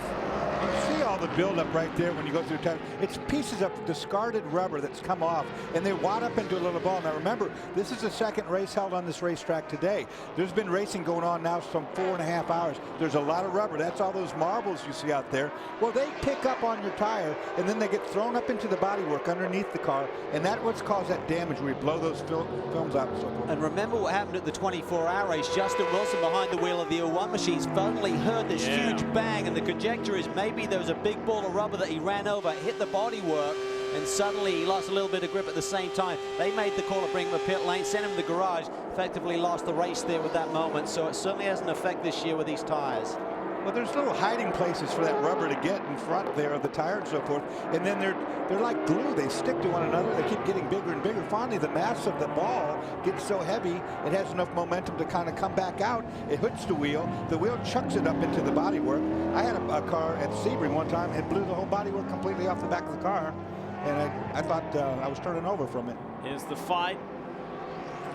You see all the buildup right there when you go through the tire. It's pieces of discarded rubber that's come off, and they wad up into a little ball. Now remember, this is the second race held on this racetrack today. There's been racing going on now some 4.5 hours. There's a lot of rubber. That's all those marbles you see out there. Well, they pick up on your tire, and then they get thrown up into the bodywork underneath the car, and that's what's caused that damage where you blow those films out and so forth. And remember what happened at the 24-hour race. Justin Wilson behind the wheel of the 01 machines suddenly heard this huge bang, and the conjecture is maybe there was a big ball of rubber that he ran over, hit the bodywork, and suddenly he lost a little bit of grip at the same time. They made the call to bring him to pit lane, sent him to the garage, effectively lost the race there with that moment. So it certainly has an effect this year with these tires. Well, there's little hiding places for that rubber to get in front there of the tire and so forth, and then they're like glue. They stick to one another. They keep getting bigger and bigger. Finally, the mass of the ball gets so heavy it has enough momentum to kind of come back out. It hits the wheel. The wheel chucks it up into the bodywork. I had a car at Sebring one time. It blew the whole bodywork completely off the back of the car, and I thought I was turning over from it. Here's the fight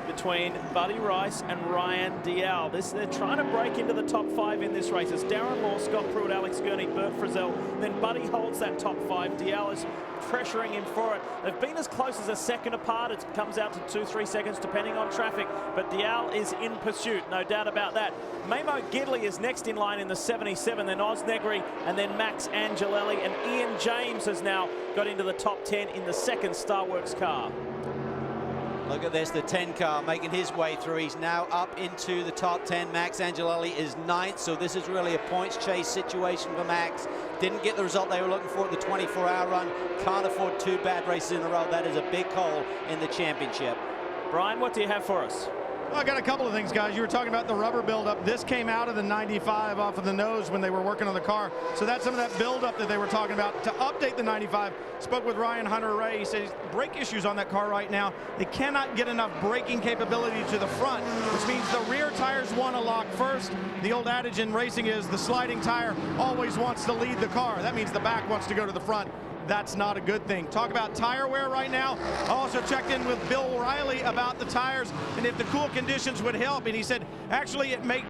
between Buddy Rice and Ryan Dial. They're trying to break into the top 5 in this race. It's Darren Law, Scott Pruitt, Alex Gurney, Bert Frizzell. Then Buddy holds that top 5. Dial is pressuring him for it. They've been as close as a second apart. It comes out to 2-3 seconds depending on traffic, but Dial is in pursuit, no doubt about that. Mamo Gidley is next in line in the 77, then Oz Negri, and then Max Angelelli, and Ian James has now got into the top 10 in the second Starworks car. Look at this, the 10 car making his way through. He's now up into the top 10. Max Angelelli is 9th, so this is really a points chase situation for Max. Didn't get the result they were looking for at the 24-hour run. Can't afford 2 bad races in a row. That is a big hole in the championship. Brian, what do you have for us? Well, I got a couple of things, guys. You were talking about the rubber buildup. This came out of the 95 off of the nose when they were working on the car. So that's some of that buildup that they were talking about. To update the 95, spoke with Ryan Hunter-Ray. He says brake issues on that car right now. They cannot get enough braking capability to the front, which means the rear tires want to lock first. The old adage in racing is the sliding tire always wants to lead the car. That means the back wants to go to the front. That's not a good thing. Talk about tire wear right now. I also checked in with Bill Riley about the tires and if the cool conditions would help. And he said, actually, it may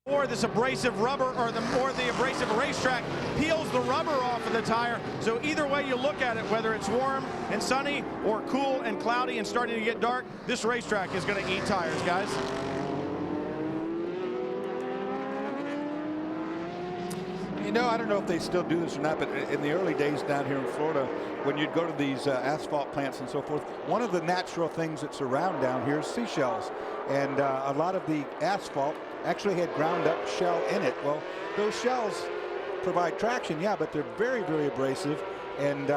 or this abrasive rubber or the abrasive racetrack peels the rubber off of the tire. So either way you look at it, whether it's warm and sunny or cool and cloudy and starting to get dark, this racetrack is going to eat tires, guys. You know, I don't know if they still do this or not, but in the early days down here in Florida, when you'd go to these asphalt plants and so forth, one of the natural things that's around down here is seashells. And a lot of the asphalt actually had ground up shell in it. Well, those shells provide traction, yeah, but they're very, very abrasive. And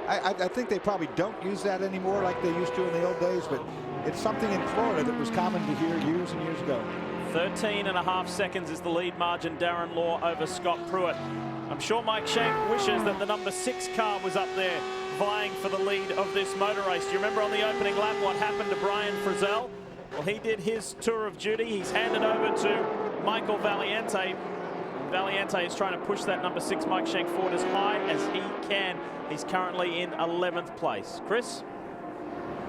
I think they probably don't use that anymore like they used to in the old days, but it's something in Florida that was common to hear years and years ago. 13.5 seconds is the lead margin, Darren Law over Scott Pruitt. I'm sure Mike Shank wishes that the number 6 car was up there vying for the lead of this motor race. Do you remember on the opening lap what happened to Brian Frizzell? Well, he did his tour of duty. He's handed over to Michael Valiente. Valiente is trying to push that number 6 Mike Shank forward as high as he can. He's currently in 11th place. Chris?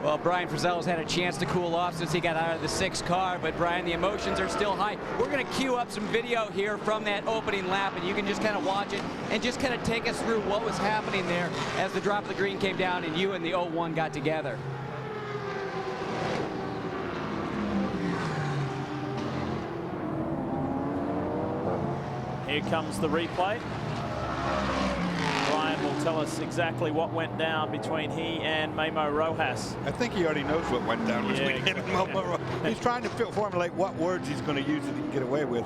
Well, Brian Frizzell's had a chance to cool off since he got out of the 6th car, but Brian, the emotions are still high. We're going to queue up some video here from that opening lap, and you can just kind of watch it and just kind of take us through what was happening there as the drop of the green came down and you and the 01 got together. Here comes the replay. Brian will tell us exactly what went down between he and Memo Rojas. I think he already knows what went down between him and Memo Rojas. He's trying to formulate what words he's going to use that he can get away with.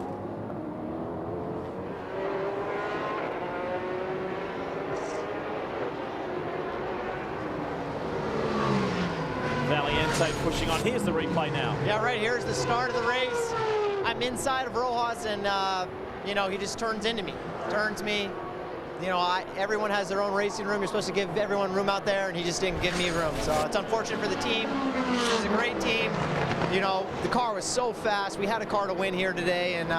Valiente pushing on. Here's the replay now. Yeah, right here's the start of the race. I'm inside of Rojas, and you know, he just turns into me, turns me. You know, everyone has their own racing room. You're supposed to give everyone room out there, and he just didn't give me room. So it's unfortunate for the team. It was a great team. You know, the car was so fast. We had a car to win here today, and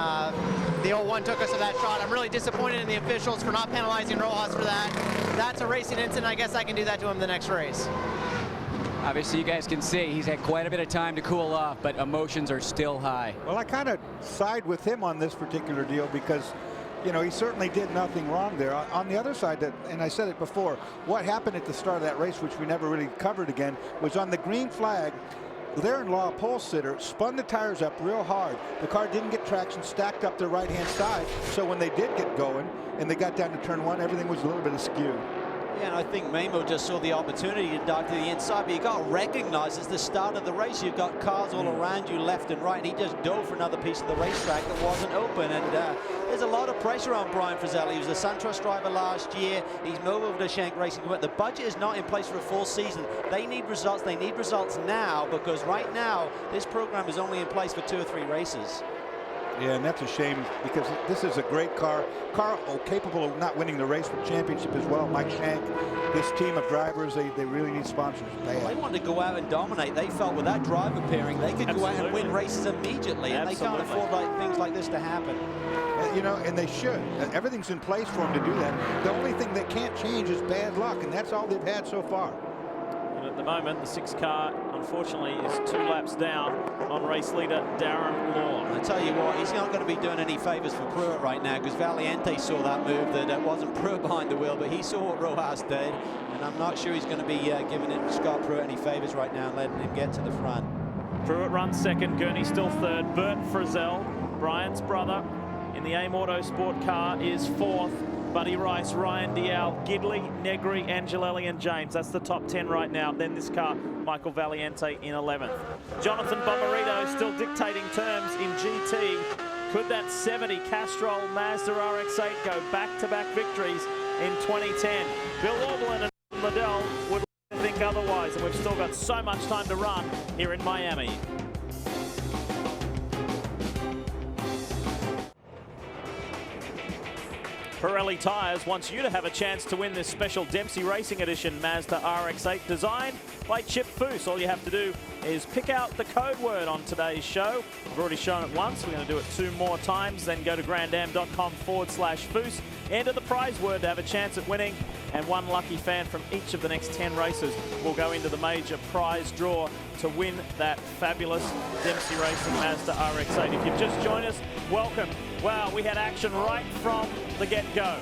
the 01 took us to that shot. I'm really disappointed in the officials for not penalizing Rojas for that. That's a racing incident. I guess I can do that to him the next race. Obviously, you guys can see he's had quite a bit of time to cool off, but emotions are still high. Well, I kind of side with him on this particular deal because, you know, he certainly did nothing wrong there. On the other side, and I said it before, what happened at the start of that race, which we never really covered again, was on the green flag, Law pole sitter spun the tires up real hard. The car didn't get traction, stacked up their right-hand side, so when they did get going and they got down to turn 1, everything was a little bit askew. Yeah, and I think Memo just saw the opportunity to dive to the inside, but you got to recognize it's the start of the race. You've got cars all around you left and right, and he just dove for another piece of the racetrack that wasn't open. And there's a lot of pressure on Brian Frizzell. He was a Santos driver last year. He's moved over to Shank Racing. But the budget is not in place for a full season. They need results. They need results now, because right now this program is only in place for 2 or 3 races. Yeah, and that's a shame because this is a great car capable of not winning the race but championship as well. Mike Shank, this team of drivers, they really need sponsors. They want to go out and dominate. They felt with that driver pairing, they could go out and win races immediately, and they can't afford things like this to happen. You know, and they should. Everything's in place for them to do that. The only thing they can't change is bad luck, and that's all they've had so far. And at the moment, the 6 car, unfortunately, is 2 laps down on race leader Darren Law. I tell you what, he's not going to be doing any favors for Pruitt right now, because Valiente saw that move that wasn't Pruitt behind the wheel, but he saw what Rojas did, and I'm not sure he's going to be giving Scott Pruitt any favors right now and letting him get to the front. Pruitt runs second, Gurney still third. Bert Frizzell, Brian's brother, in the AIM Autosport car is 4th. Buddy Rice, Ryan Dial, Gidley, Negri, Angelelli, and James. That's the top 10 right now. Then this car, Michael Valiente in 11th. Jonathan Bommarito still dictating terms in GT. Could that 70 Castrol Mazda RX-8 go back-to-back victories in 2010? Bill Auberlin and Liddell would think otherwise, and we've still got so much time to run here in Miami. Pirelli Tires wants you to have a chance to win this special Dempsey Racing Edition Mazda RX-8 designed by Chip Foose. All you have to do is pick out the code word on today's show. We've already shown it once. We're going to do it 2 more times. Then go to grandam.com/Foose. Enter the prize word to have a chance at winning. And 1 lucky fan from each of the next 10 races will go into the major prize draw to win that fabulous Dempsey Racing Mazda RX-8. If you've just joined us, welcome. Wow, we had action right from the get-go.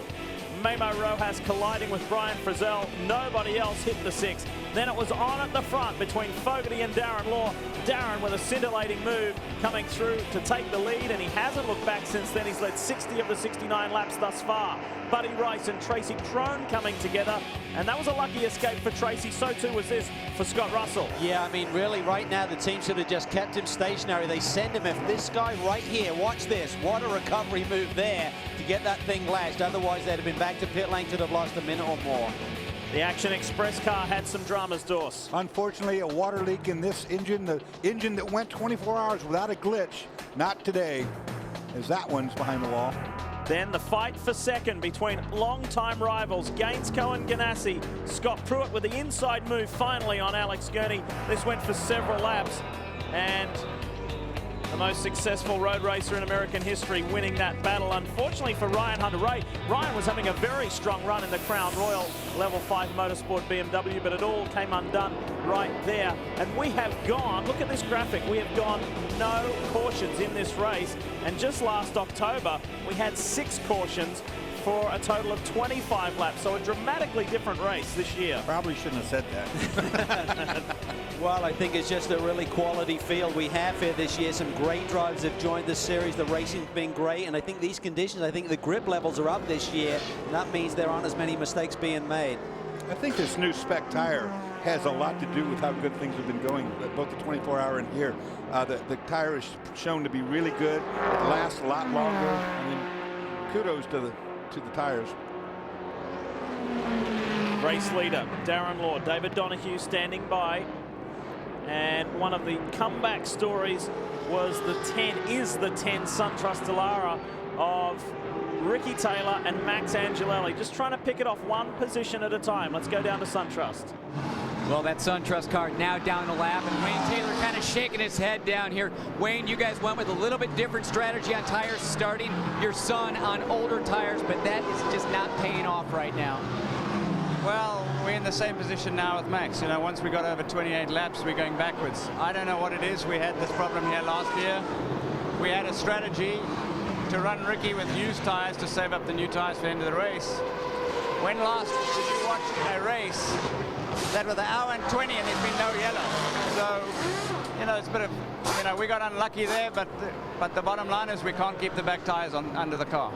Memo Rojas colliding with Brian Frizzell. Nobody else hit the 6. Then it was on at the front between Fogarty and Darren Law. Darren with a scintillating move coming through to take the lead, and he hasn't looked back since then. He's led 60 of the 69 laps thus far. Buddy Rice and Tracy Trone coming together, and that was a lucky escape for Tracy. So too was this for Scott Russell. Yeah, I mean, really, right now, the team should have just kept him stationary. They send him, if this guy right here, watch this, what a recovery move there to get that thing latched. Otherwise, they'd have been back to pit lane, could have lost a minute or more. The Action Express car had some dramas, Dorse. Unfortunately, a water leak in this engine, the engine that went 24 hours without a glitch. Not today, as that one's behind the wall. Then the fight for second between longtime rivals Gainsco and Ganassi. Scott Pruitt with the inside move finally on Alex Gurney. This went for several laps. and the most successful road racer in American history winning that battle. Unfortunately for Ryan Hunter-Reay, Ryan was having a very strong run in the Crown Royal Level 5 Motorsport BMW, but it all came undone right there. And we have gone, look at this graphic, we have gone no cautions in this race. And just last October, we had 6 cautions for a total of 25 laps. So a dramatically different race this year. Probably shouldn't have said that. Well, I think it's just a really quality field we have here this year. Some great drivers have joined this series. The racing's been great, and I think these conditions, I think the grip levels are up this year, and that means there aren't as many mistakes being made. I think this new spec tire has a lot to do with how good things have been going, both the 24-hour and here. The tire is shown to be really good. It lasts a lot longer. I mean, kudos to the tires. Race leader, Darren Law, David Donahue standing by. And one of the comeback stories was the 10 SunTrust Dallara of Ricky Taylor and Max Angelelli. Just trying to pick it off one position at a time. Let's go down to SunTrust. Well, that SunTrust car now down the lap, and Wayne Taylor kind of shaking his head down here. Wayne, you guys went with a little bit different strategy on tires, starting your son on older tires, but that is just not paying off right now. Well, we're in the same position now with Max. You know, once we got over 28 laps, we're going backwards. I don't know what it is. We had this problem here last year. We had a strategy to run Ricky with used tires to save up the new tires for the end of the race. When last did you watch a race that was an hour and 20 and there's been no yellow? So, you know, it's a bit of, you know, we got unlucky there, but the bottom line is we can't keep the back tires under the car.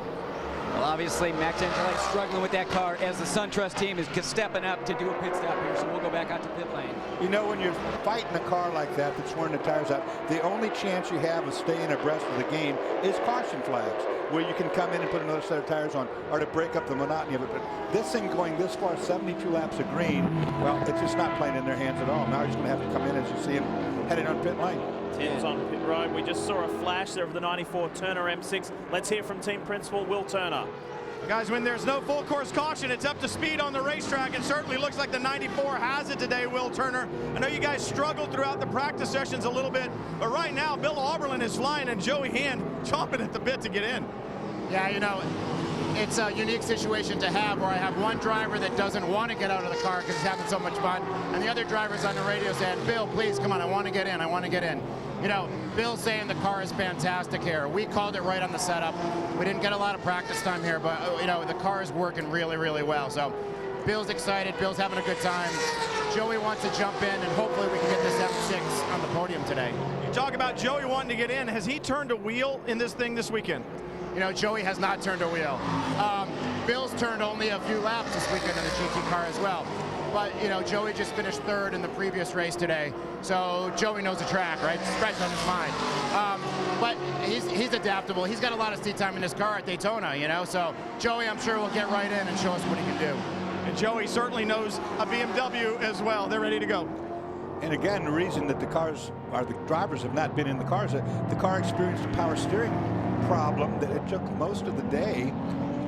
Well, obviously, Max Angelelli struggling with that car as the SunTrust team is stepping up to do a pit stop here, so we'll go back out to pit lane. You know, when you're fighting a car like that that's wearing the tires out, the only chance you have of staying abreast of the game is caution flags, where you can come in and put another set of tires on, or to break up the monotony of it. But this thing going this far, 72 laps of green, well, it's just not playing in their hands at all. Now he's going to have to come in as you see him heading on pit lane. Tim's on pit road. We just saw a flash there of the 94 Turner M6. Let's hear from team principal Will Turner. Guys, when there's no full course caution, it's up to speed on the racetrack, and certainly looks like the 94 has it today, Will Turner. I know you guys struggled throughout the practice sessions a little bit, but right now, Bill Auberlin is flying and Joey Hand chomping at the bit to get in. Yeah, you know, it's a unique situation to have where I have one driver that doesn't want to get out of the car because he's having so much fun, and the other driver's on the radio saying, Bill, please, come on, I want to get in, I want to get in. You know, Bill's saying the car is fantastic here. We called it right on the setup. We didn't get a lot of practice time here, but, you know, the car is working really, really well. So Bill's excited. Bill's having a good time. Joey wants to jump in, and hopefully we can get this M6 on the podium today. You talk about Joey wanting to get in. Has he turned a wheel in this thing this weekend? You know, Joey has not turned a wheel. Bill's turned only a few laps this weekend in the GT car as well. But, you know, Joey just finished third in the previous race today. So Joey knows the track, right? It's fresh on his mind. But he's adaptable. He's got a lot of seat time in his car at Daytona, you know? So Joey, I'm sure, will get right in and show us what he can do. And Joey certainly knows a BMW as well. They're ready to go. And again, the reason that the drivers have not been in the cars, the car experienced a power steering problem that it took most of the day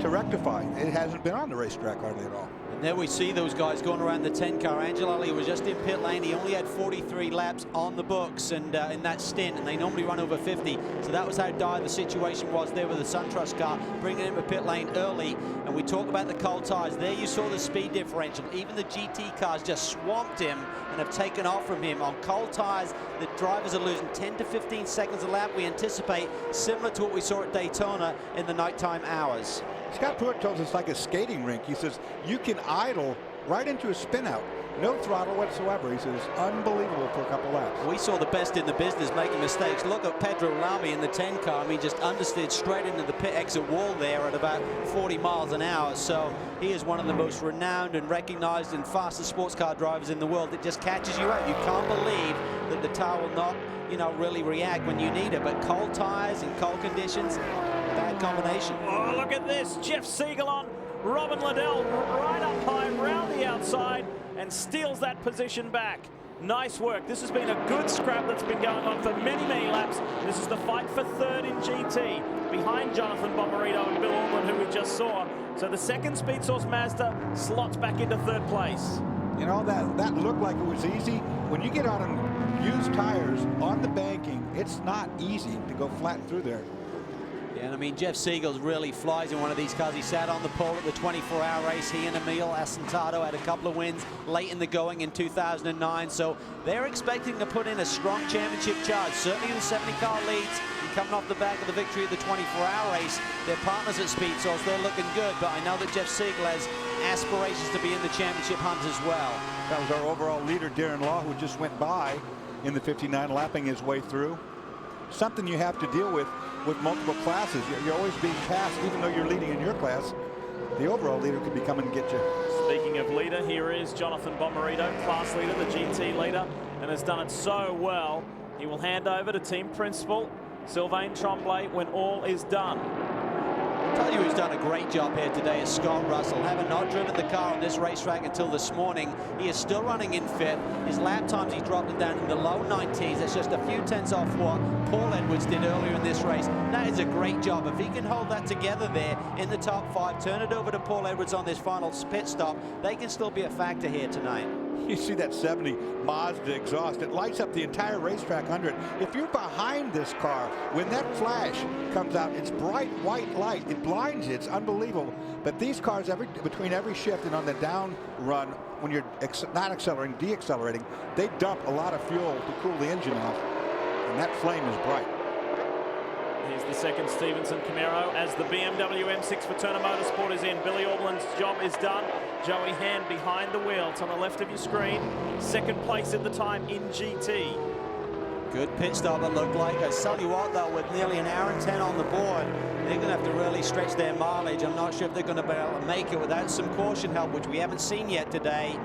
to rectify. It hasn't been on the racetrack hardly at all. And there we see those guys going around the 10 car. Angelelli was just in pit lane. He only had 43 laps on the books and in that stint, and they normally run over 50. So that was how dire the situation was there with the SunTrust car, bringing him to pit lane early. And we talk about the cold tires. There you saw the speed differential. Even the GT cars just swamped him and have taken off from him. On cold tires, the drivers are losing 10 to 15 seconds a lap. We anticipate similar to what we saw at Daytona in the nighttime hours. Scott Pruitt tells us it's like a skating rink. He says you can idle right into a spin out. No throttle whatsoever. He says unbelievable for a couple laps. We saw the best in the business making mistakes. Look at Pedro Lamy in the 10 car. I mean, just understeered straight into the pit exit wall there at about 40 miles an hour. So he is one of the most renowned and recognized and fastest sports car drivers in the world. It just catches you out. You can't believe that the tire will not, you know, really react when you need it. But cold tires in cold conditions, bad combination. Oh, look at this. Jeff Siegel on Robin Liddell right up high, round the outside, and steals that position back. Nice work. This has been a good scrap that's been going on for many, many laps. This is the fight for third in GT, behind Jonathan Bomarito and Bill Auberlin, who we just saw. So the second Speed Source Mazda slots back into third place. You know, that looked like it was easy. When you get on used tires on the banking, it's not easy to go flat through there. Yeah, and I mean, Jeff Siegel really flies in one of these cars. He sat on the pole at the 24-hour race. He and Emil Asentado had a couple of wins late in the going in 2009. So they're expecting to put in a strong championship charge. Certainly the 70-car leads. Coming off the back of the victory at the 24-hour race, their partners at Speed Source, they're looking good. But I know that Jeff Siegel has aspirations to be in the championship hunt as well. That was our overall leader, Darren Law, who just went by in the 59, lapping his way through. Something you have to deal with multiple classes. You're always being passed, even though you're leading in your class. The overall leader could be coming and get you. Speaking of leader, here is Jonathan Bomarito, class leader, the GT leader, and has done it so well. He will hand over to team principal Sylvain Tremblay when all is done. I'll tell you who's done a great job here today is Scott Russell. Having not driven the car on this racetrack until this morning, he is still running in fifth. His lap times, he dropped it down in the low 90s. It's just a few tenths off what Paul Edwards did earlier in this race. That is a great job. If he can hold that together there in the top 5, turn it over to Paul Edwards on this final pit stop, they can still be a factor here tonight. You see that 70 Mazda exhaust. It lights up the entire racetrack under it. If you're behind this car, when that flash comes out, it's bright white light. It blinds you. It's unbelievable. But these cars, between every shift and on the down run, when you're not accelerating, deaccelerating, they dump a lot of fuel to cool the engine off. And that flame is bright. Here's the second Stevenson Camaro as the BMW M6 for Turner Motorsport is in. Billy Orbeland's job is done. Joey Hand behind the wheel. It's on the left of your screen. Second place at the time in GT. Good pit stop it looked like. I tell you what though, with nearly an hour and 10 on the board, they're going to have to really stretch their mileage. I'm not sure if they're going to be able to make it without some caution help, which we haven't seen yet today.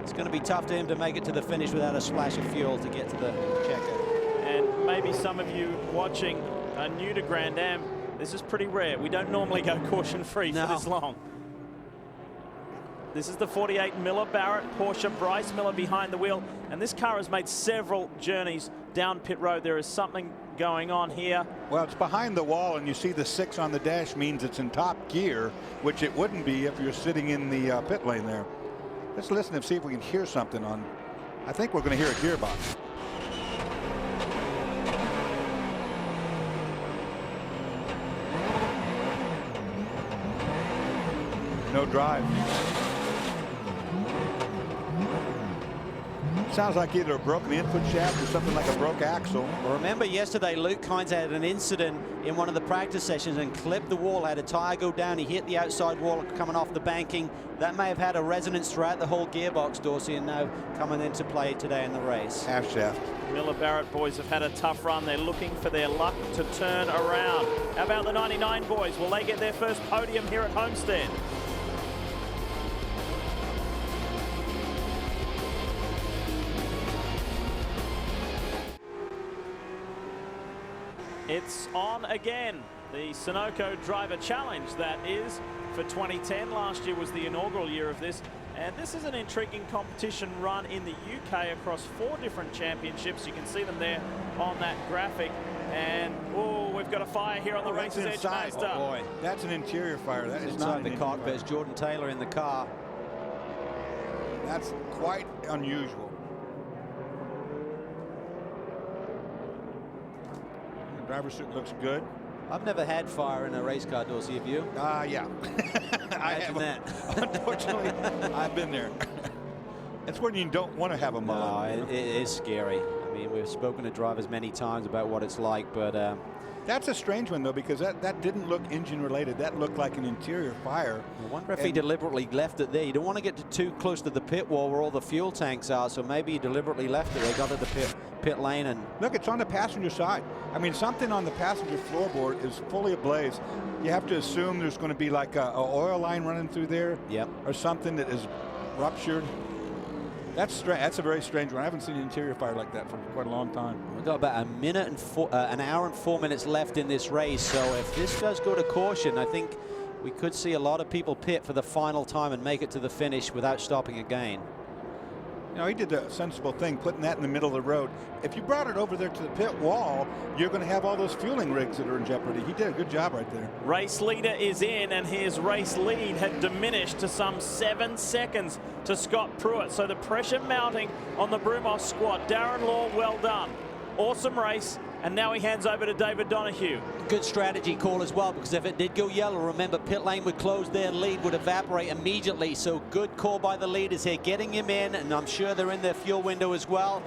It's going to be tough to him to make it to the finish without a splash of fuel to get to the checker. And maybe some of you watching are new to Grand Am. This is pretty rare. We don't normally go caution-free for this long. This is the 48 Miller Barrett Porsche, Bryce Miller behind the wheel. And this car has made several journeys down pit road. There is something going on here. Well, it's behind the wall, and you see the 6 on the dash means it's in top gear, which it wouldn't be if you're sitting in the pit lane there. Let's listen and see if we can hear something on. I think we're going to hear a gearbox. No drive. Sounds like either a broken input shaft or something like a broke axle. Well, remember yesterday Luke Kynes had an incident in one of the practice sessions and clipped the wall, had a tire go down, he hit the outside wall coming off the banking. That may have had a resonance throughout the whole gearbox, Dorsey, and now coming into play today in the race. Half shaft. Miller Barrett boys have had a tough run. They're looking for their luck to turn around. How about the 99 boys? Will they get their first podium here at Homestead? It's on again. The Sunoco Driver Challenge, that is, for 2010. Last year was the inaugural year of this. And this is an intriguing competition run in the UK across 4 different championships. You can see them there on that graphic. And, oh, we've got a fire here on the Race's Edge Mazda. Oh, boy. That's an interior fire. That is not inside the cockpit. It's Jordan Taylor in the car. That's quite unusual. The driver's suit looks good. I've never had fire in a race car, Dorsey, have you? Yeah. I have that. Unfortunately, I've been there. It's when you don't want to have them on. No, it is scary. I mean, we've spoken to drivers many times about what it's like, but... That's a strange one, though, because that didn't look engine-related. That looked like an interior fire. I wonder if he deliberately left it there. You don't want to get too close to the pit wall where all the fuel tanks are, so maybe he deliberately left it. They got to the pit lane and... Look, it's on the passenger side. I mean, something on the passenger floorboard is fully ablaze. You have to assume there's going to be like a oil line running through there. Yep. Or something that is ruptured. That's strange. That's a very strange one. I haven't seen an interior fire like that for quite a long time. We've got about an hour and 4 minutes left in this race. So if this does go to caution, I think we could see a lot of people pit for the final time and make it to the finish without stopping again. You know, he did a sensible thing, putting that in the middle of the road. If you brought it over there to the pit wall, you're going to have all those fueling rigs that are in jeopardy. He did a good job right there. Race leader is in, and his race lead had diminished to some 7 seconds to Scott Pruitt. So the pressure mounting on the Brumos squad. Darren Law, well done. Awesome race. And now he hands over to David Donahue. Good strategy call as well, because if it did go yellow, remember, pit lane would close, their lead would evaporate immediately. So good call by the leaders here, getting him in, and I'm sure they're in their fuel window as well.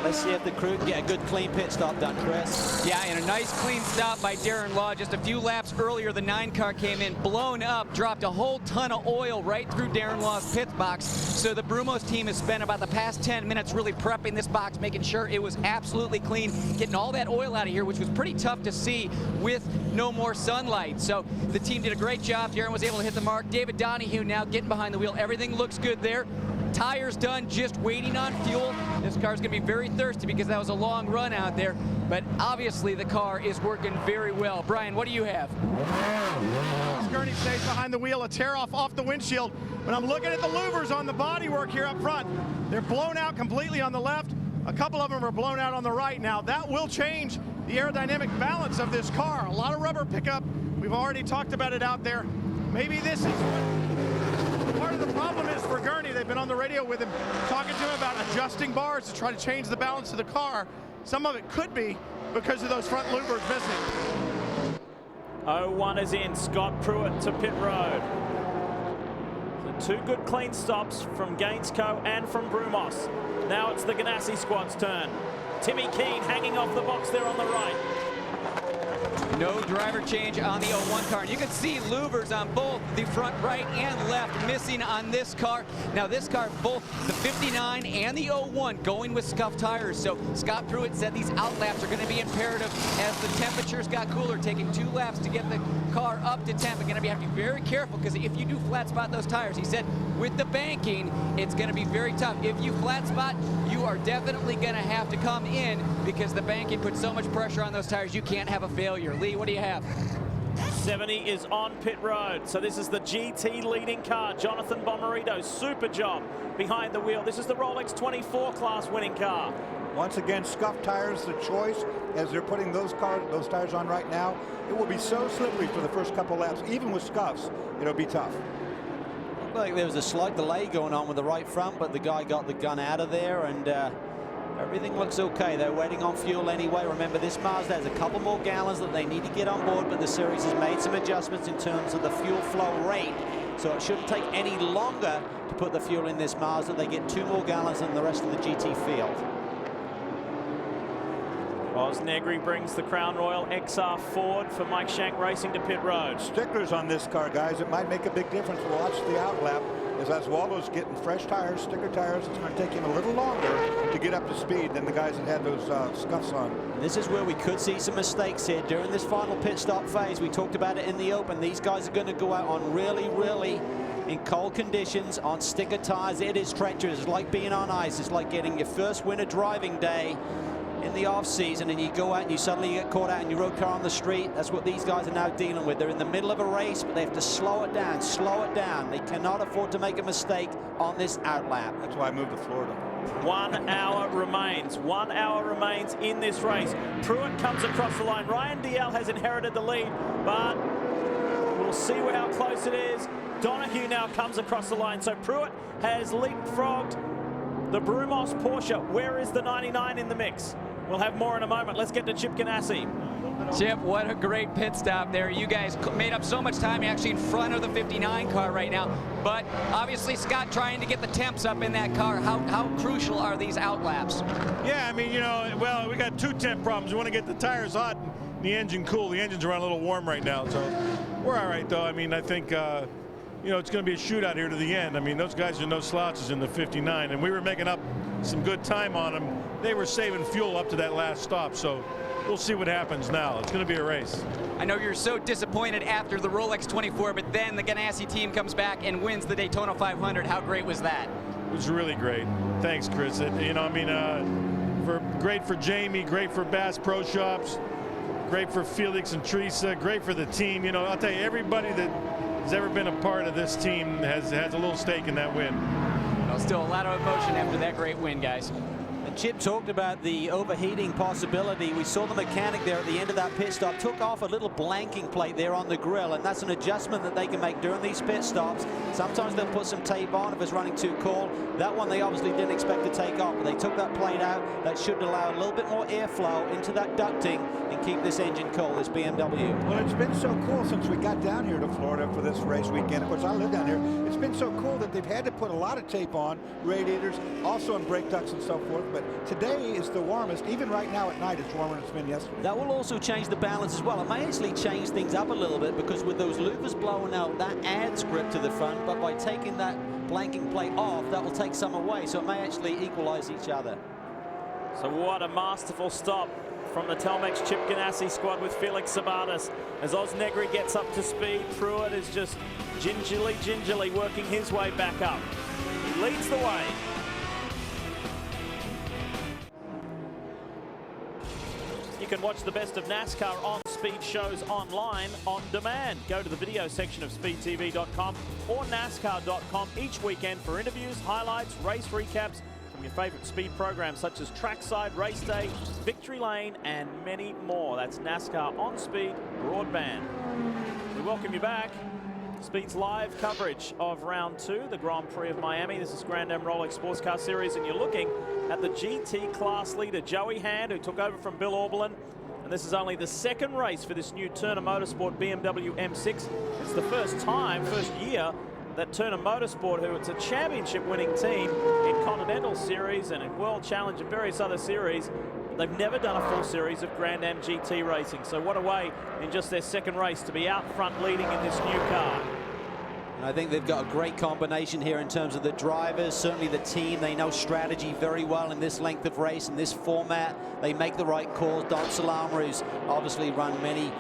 Let's see if the crew can get a good clean pit stop done, Chris. Yeah, and a nice clean stop by Darren Law. Just a few laps earlier, the 9 car came in, blown up, dropped a whole ton of oil right through Darren Law's pit box. So the Brumos team has spent about the past 10 minutes really prepping this box, making sure it was absolutely clean, getting all that oil out of here, which was pretty tough to see with no more sunlight. So the team did a great job. Darren was able to hit the mark. David Donahue now getting behind the wheel. Everything looks good there. Tires done, just waiting on fuel. This car's gonna be very thirsty because that was a long run out there, but obviously the car is working very well. Brian, what do you have? Gurney stays behind the wheel, a tear off the windshield. When I'm looking at the louvers on the bodywork here up front, they're blown out completely on the left. A couple of them are blown out on the right. Now that will change the aerodynamic balance of this car. A lot of rubber pickup. We've already talked about it out there. Maybe this is what part of the problem is for Gurney. They've been on the radio with him, talking to him about adjusting bars to try to change the balance of the car. Some of it could be because of those front louvers missing. 0-1 is in. Scott Pruitt to pit road. So 2 good clean stops from Gainsco and from Brumos. Now it's the Ganassi squad's turn. Timmy Keane hanging off the box there on the right. No driver change on the 01 car. And you can see louvers on both the front right and left missing on this car. Now this car, both the 59 and the 01 going with scuffed tires. So Scott Pruitt said these out laps are going to be imperative as the temperatures got cooler, taking 2 laps to get the car up to temp. You're going to have to be very careful because if you do flat spot those tires, he said with the banking, it's going to be very tough. If you flat spot, you are definitely going to have to come in because the banking puts so much pressure on those tires, you can't have a failure. Lee, what do you have? 70 is on pit road. So this is the GT leading car. Jonathan Bomarito, super job behind the wheel. This is the Rolex 24 class winning car. Once again, scuffed tires, the choice as they're putting those tires on right now. It will be so slippery for the first couple laps, even with scuffs. It'll be tough. Looked like there was a slight delay going on with the right front, but the guy got the gun out of there, and everything looks okay. They're waiting on fuel anyway. Remember, this Mazda has a couple more gallons that they need to get on board, but the series has made some adjustments in terms of the fuel flow rate. So it shouldn't take any longer to put the fuel in this Mazda. They get 2 more gallons than the rest of the GT field. Oz Negri brings the Crown Royal XR Ford for Mike Shank Racing to pit road. Stickers on this car, guys. It might make a big difference. Watch the outlap. As Oswaldo's getting fresh tires, sticker tires, it's going to take him a little longer to get up to speed than the guys that had those scuffs on. And this is where we could see some mistakes here during this final pit stop phase. We talked about it in the open. These guys are going to go out on really in cold conditions on sticker tires. It is treacherous. It's like being on ice. It's like getting your first winter driving day in the off season, and you go out and you suddenly get caught out in your road car on the street. That's what these guys are now dealing with. They're in the middle of a race, but they have to slow it down, They cannot afford to make a mistake on this outlap. That's why I moved to Florida. 1 hour remains. 1 hour remains in this race. Pruitt comes across the line. Ryan Dial has inherited the lead, but we'll see how close it is. Donahue now comes across the line. So Pruitt has leapfrogged the Brumos Porsche. Where is the 99 in the mix? We'll have more in a moment. Let's get to Chip Ganassi. Chip, what a great pit stop there. You guys made up so much time. You're actually in front of the 59 car right now. But obviously, Scott trying to get the temps up in that car. How crucial are these out laps? Yeah, I mean, you know, well, we got 2 temp problems. We want to get the tires hot and the engine cool. The engine's running a little warm right now, so we're all right, though. I mean, I think, you know, it's going to be a shootout here to the end. I mean, those guys are no slouches in the 59, and we were making up some good time on them. They were saving fuel up to that last stop, so we'll see what happens now. It's going to be a race. I know you're so disappointed after the Rolex 24, but then the Ganassi team comes back and wins the Daytona 500. How great was that? It was really great. Thanks, Chris. You know, I mean, great for Jamie, great for Bass Pro Shops, great for Felix and Teresa, great for the team. You know, I'll tell you, everybody that has ever been a part of this team has a little stake in that win. still a lot of emotion after that great win, guys. And Chip talked about the overheating possibility. We saw the mechanic there at the end of that pit stop took off a little blanking plate there on the grill, and that's an adjustment that they can make during these pit stops. Sometimes they'll put some tape on if it's running too cold. That one they obviously didn't expect to take off, but they took that plate out. That should allow a little bit more airflow into that ducting and keep this engine cool, this BMW. Well, it's been so cool since we got down here to Florida for this race weekend. Of course, I live down here. It's been so cool that they've had to put a lot of tape on radiators, also on brake ducts and so forth. But today is the warmest. Even right now at night, it's warmer than it's been yesterday. That will also change the balance as well. It may actually change things up a little bit, because with those louvers blowing out, that adds grip to the front. But by taking that blanking plate off, that will take some away. So it may actually equalize each other. So what a masterful stop from the Telmex Chip Ganassi squad with Felix Sabates. As Oz Negri gets up to speed, Pruitt is just gingerly working his way back up. He leads the way. You can watch the best of NASCAR on Speed shows online on demand. Go to the video section of speedtv.com or NASCAR.com each weekend for interviews, highlights, race recaps from your favorite speed programs such as Trackside, Race Day, Victory Lane, and many more. That's NASCAR on Speed broadband. We welcome you back. Speed's live coverage of round 2, the Grand Prix of Miami. This is Grand Am Rolex Sports Car Series, and you're looking at the GT class leader, Joey Hand, who took over from Bill Auberlen. And this is only the second race for this new Turner Motorsport BMW M6. It's the first year that Turner Motorsport, who it's a championship-winning team in Continental Series and in World Challenge and various other series, they've never done a full series of Grand Am GT racing. So what a way in just their second race to be out front leading in this new car. And I think they've got a great combination here in terms of the drivers, certainly the team. They know strategy very well in this length of race, in this format. They make the right calls. Don Salama, who's obviously run many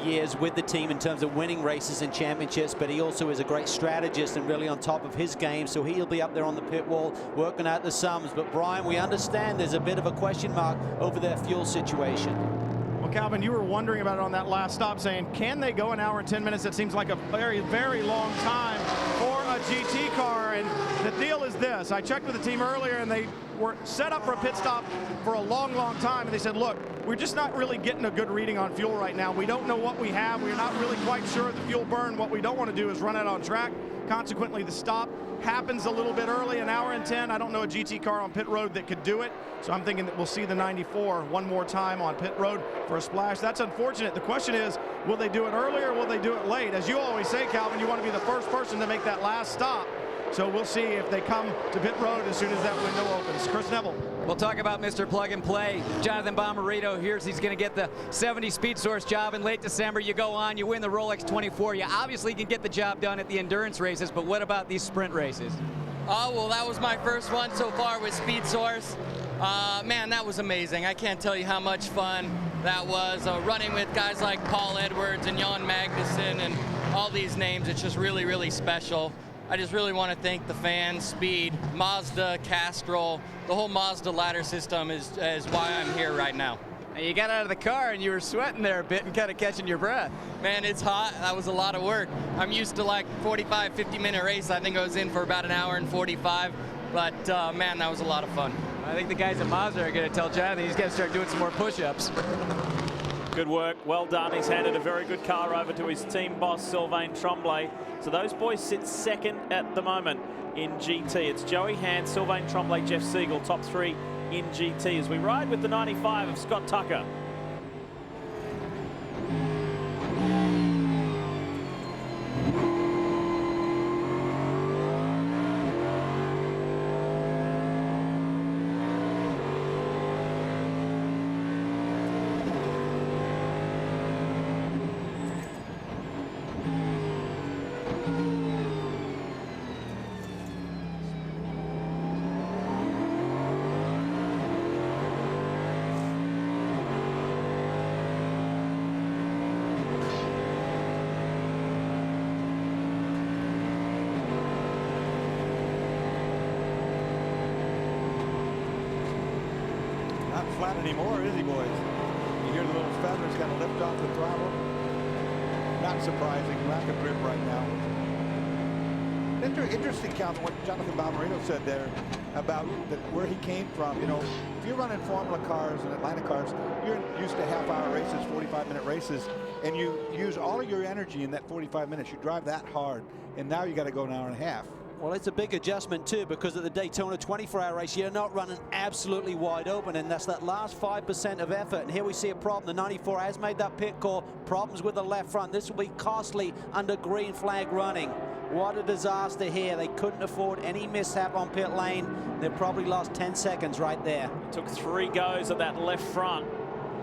years with the team in terms of winning races and championships, but he also is a great strategist and really on top of his game, so he'll be up there on the pit wall working out the sums. But Brian, we understand there's a bit of a question mark over their fuel situation. Well, Calvin, you were wondering about it on that last stop, saying, can they go an hour and 10 minutes? That seems like a very, very long time for a GT car. And the deal is this. I checked with the team earlier, and they were set up for a pit stop for a long, long time. And they said, look, we're just not really getting a good reading on fuel right now. We don't know what we have. We're not really quite sure of the fuel burn. What we don't want to do is run out on track. Consequently, the stop happens a little bit early, an hour and 10. I don't know a GT car on pit road that could do it. So I'm thinking that we'll see the 94 one more time on pit road for a splash. That's unfortunate. The question is, will they do it early or will they do it late? As you always say, Calvin, you want to be the first person to make that last stop. So we'll see if they come to pit road as soon as that window opens. Chris Neville. We'll talk about Mr. Plug and Play. Jonathan Bomarito hears he's going to get the 70 Speed Source job in late December. You go on, you win the Rolex 24. You obviously can get the job done at the endurance races, but what about these sprint races? Oh, well, that was my first one so far with Speed Source. Man, that was amazing. I can't tell you how much fun that was. Running with guys like Paul Edwards and Jan Magnussen and all these names, it's just really, really special. I just really want to thank the fans, Speed, Mazda, Castrol. The whole Mazda ladder system is why I'm here right now. And you got out of the car and you were sweating there a bit and kind of catching your breath. Man, it's hot. That was a lot of work. I'm used to like 45, 50-minute race. I think I was in for about an hour and 45. But, man, that was a lot of fun. I think the guys at Mazda are going to tell Jonathan he's got to start doing some more push-ups. Good work, well done. He's handed a very good car over to his team boss, Sylvain Tremblay. So those boys sit second at the moment in GT. It's Joey Hand, Sylvain Tremblay, Jeff Siegel, top 3 in GT as we ride with the 95 of Scott Tucker. Flat anymore, is he, boys? You hear the little feathers kind of lift off the throttle. Not surprising, lack of grip right now. Interesting, Calvin, what Jonathan Balmerino said there about where he came from. You know, if you're running Formula cars and Atlanta cars, you're used to half-hour races, 45-minute races, and you use all of your energy in that 45 minutes. You drive that hard, and now you got to go an hour and a half. Well, it's a big adjustment too, because at the Daytona 24-hour race, you're not running absolutely wide open, and that's that last 5% of effort. And here we see a problem. The 94 has made that pit call. Problems with the left front. This will be costly under green flag running. What a disaster here. They couldn't afford any mishap on pit lane. They probably lost 10 seconds right there. Took 3 goes at that left front.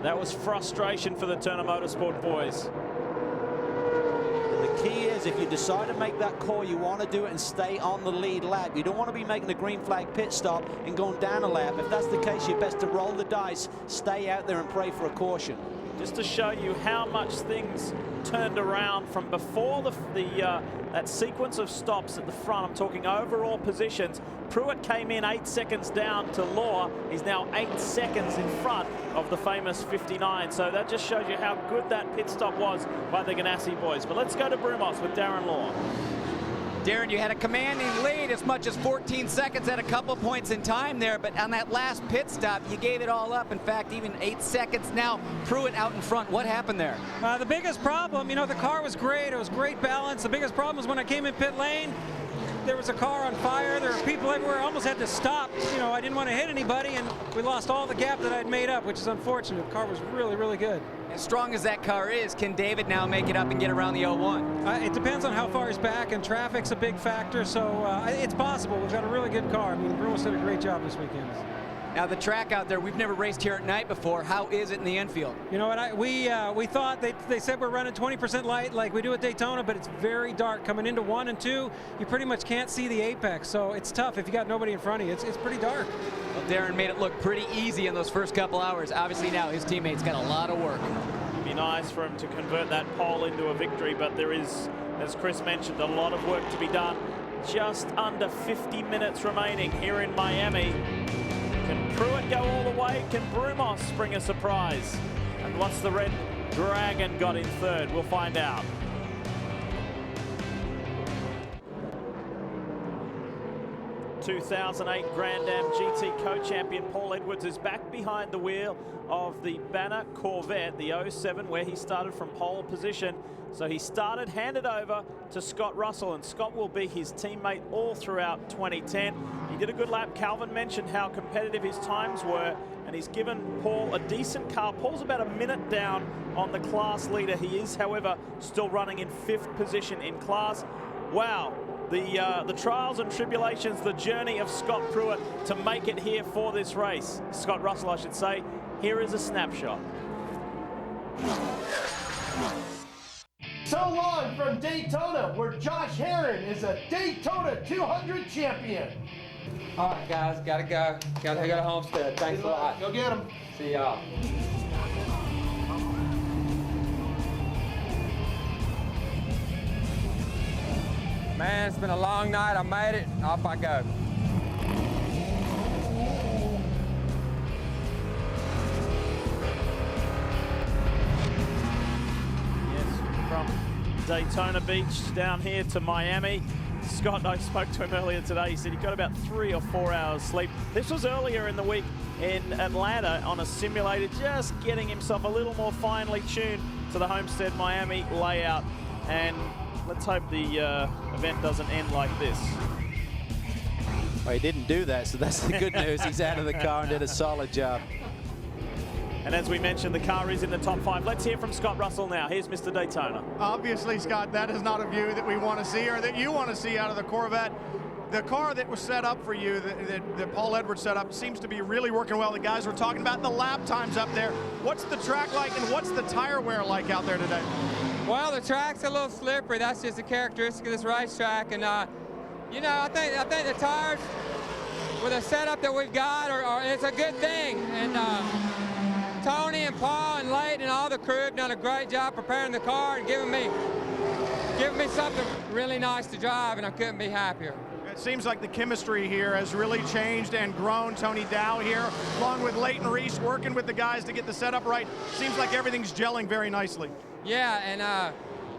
That was frustration for the Turner Motorsport boys. The key is, if you decide to make that call, you want to do it and stay on the lead lap. You don't want to be making a green flag pit stop and going down a lap. If that's the case, you're best to roll the dice, stay out there and pray for a caution. Just to show you how much things turned around from before that sequence of stops at the front. I'm talking overall positions. Pruitt came in 8 seconds down to Law. He's now 8 seconds in front of the famous 59. So that just shows you how good that pit stop was by the Ganassi boys. But let's go to Brumos with Darren Law. Darren, you had a commanding lead as much as 14 seconds at a couple points in time there, but on that last pit stop, you gave it all up. In fact, even 8 seconds now. Pruitt out in front. What happened there? The biggest problem, you know, the car was great. It was great balance. The biggest problem was when I came in pit lane, there was a car on fire. There were people everywhere. I almost had to stop. You know, I didn't want to hit anybody, and we lost all the gap that I'd made up, which is unfortunate. The car was really, really good. As strong as that car is, can David now make it up and get around the 01? It depends on how far he's back, and traffic's a big factor, so it's possible. We've got a really good car. I mean, Brumos did a great job this weekend. Now, the track out there, we've never raced here at night before. How is it in the infield? You know what, we thought they said we're running 20% light like we do at Daytona, but it's very dark. Coming into 1 and 2, you pretty much can't see the apex, so it's tough if you got nobody in front of you. It's pretty dark. Well, Darren made it look pretty easy in those first couple hours. Obviously now his teammates got a lot of work. It'd be nice for him to convert that pole into a victory, but there is, as Chris mentioned, a lot of work to be done. Just under 50 minutes remaining here in Miami. Can Pruitt go all the way? Can Brumos bring a surprise? And what's the Red Dragon got in third? We'll find out. ...2008 Grand Am GT co-champion Paul Edwards is back behind the wheel of the Banner Corvette, the 07, where he started from pole position. So he started, handed over to Scott Russell, and Scott will be his teammate all throughout 2010. He did a good lap. Calvin mentioned how competitive his times were, and he's given Paul a decent car. Paul's about a minute down on the class leader. He is, however, still running in 5th position in class. Wow. The trials and tribulations, the journey of Scott Pruitt to make it here for this race. Scott Russell, I should say. Here is a snapshot. So long from Daytona, where Josh Herron is a Daytona 200 champion. All right, guys, gotta go. Gotta go to Homestead. Thanks a lot. Go get him. See y'all. Man, it's been a long night. I made it. Off I go. Yes, from Daytona Beach down here to Miami. Scott, I spoke to him earlier today. He said he got about 3 or 4 hours sleep. This was earlier in the week in Atlanta on a simulator, just getting himself a little more finely tuned to the Homestead Miami layout. And let's hope the event doesn't end like this. Well, he didn't do that, so that's the good news. He's out of the car and did a solid job. And as we mentioned, the car is in the top 5. Let's hear from Scott Russell now. Here's Mr. Daytona. Obviously, Scott, that is not a view that we want to see or that you want to see out of the Corvette. The car that was set up for you, that Paul Edwards set up, seems to be really working well. The guys were talking about the lap times up there. What's the track like, and what's the tire wear like out there today? Well, the track's a little slippery. That's just a characteristic of this racetrack. And, you know, I think the tires, with the setup that we've got, it's a good thing. And Tony and Paul and Leighton and all the crew have done a great job preparing the car and giving me something really nice to drive, and I couldn't be happier. It seems like the chemistry here has really changed and grown. Tony Dow here, along with Leighton Reese, working with the guys to get the setup right. Seems like everything's gelling very nicely. Yeah, and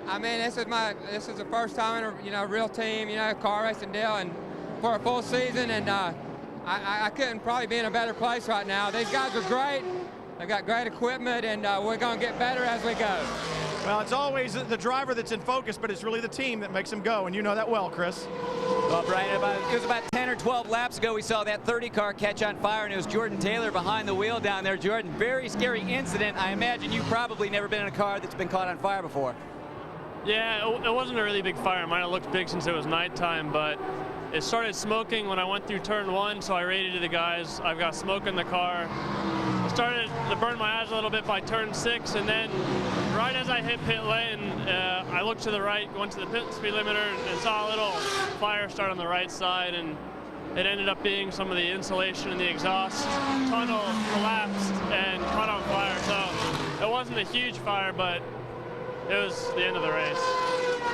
I mean, this is the first time in a real team, car racing deal, and for a full season, and I couldn't probably be in a better place right now. These guys are great. They've got great equipment, and we're going to get better as we go. Well, it's always the driver that's in focus, but it's really the team that makes them go, and you know that well, Chris. Well, Brian, it was about 10 or 12 laps ago we saw that 30 car catch on fire, and it was Jordan Taylor behind the wheel down there. Jordan, very scary incident. I imagine you've probably never been in a car that's been caught on fire before. Yeah, it wasn't a really big fire. It might have looked big since it was nighttime, but it started smoking when I went through turn 1, so I rated to the guys. I've got smoke in the car. It started to burn my eyes a little bit by turn 6, and then right as I hit pit lane, I looked to the right, went to the pit speed limiter, and saw a little fire start on the right side, and it ended up being some of the insulation in the exhaust tunnel collapsed and caught on fire. So it wasn't a huge fire, but it was the end of the race.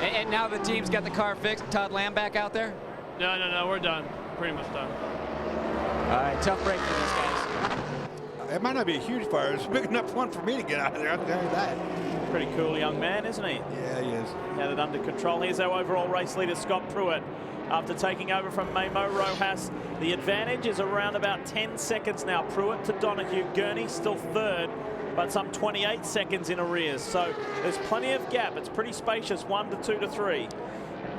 And now the team's got the car fixed. Todd Lamb back out there? No, we're done. Pretty much done. All right, tough break for these guys. It might not be a huge fire. It's a big enough one for me to get out of there. I'll tell you that. Pretty cool young man, isn't he? Yeah, he is. Had it under control. Here's our overall race leader, Scott Pruitt. After taking over from Memo Rojas, the advantage is around about 10 seconds now. Pruitt to Donahue. Gurney still third, but some 28 seconds in arrears. So there's plenty of gap. It's pretty spacious, 1 to 2 to 3.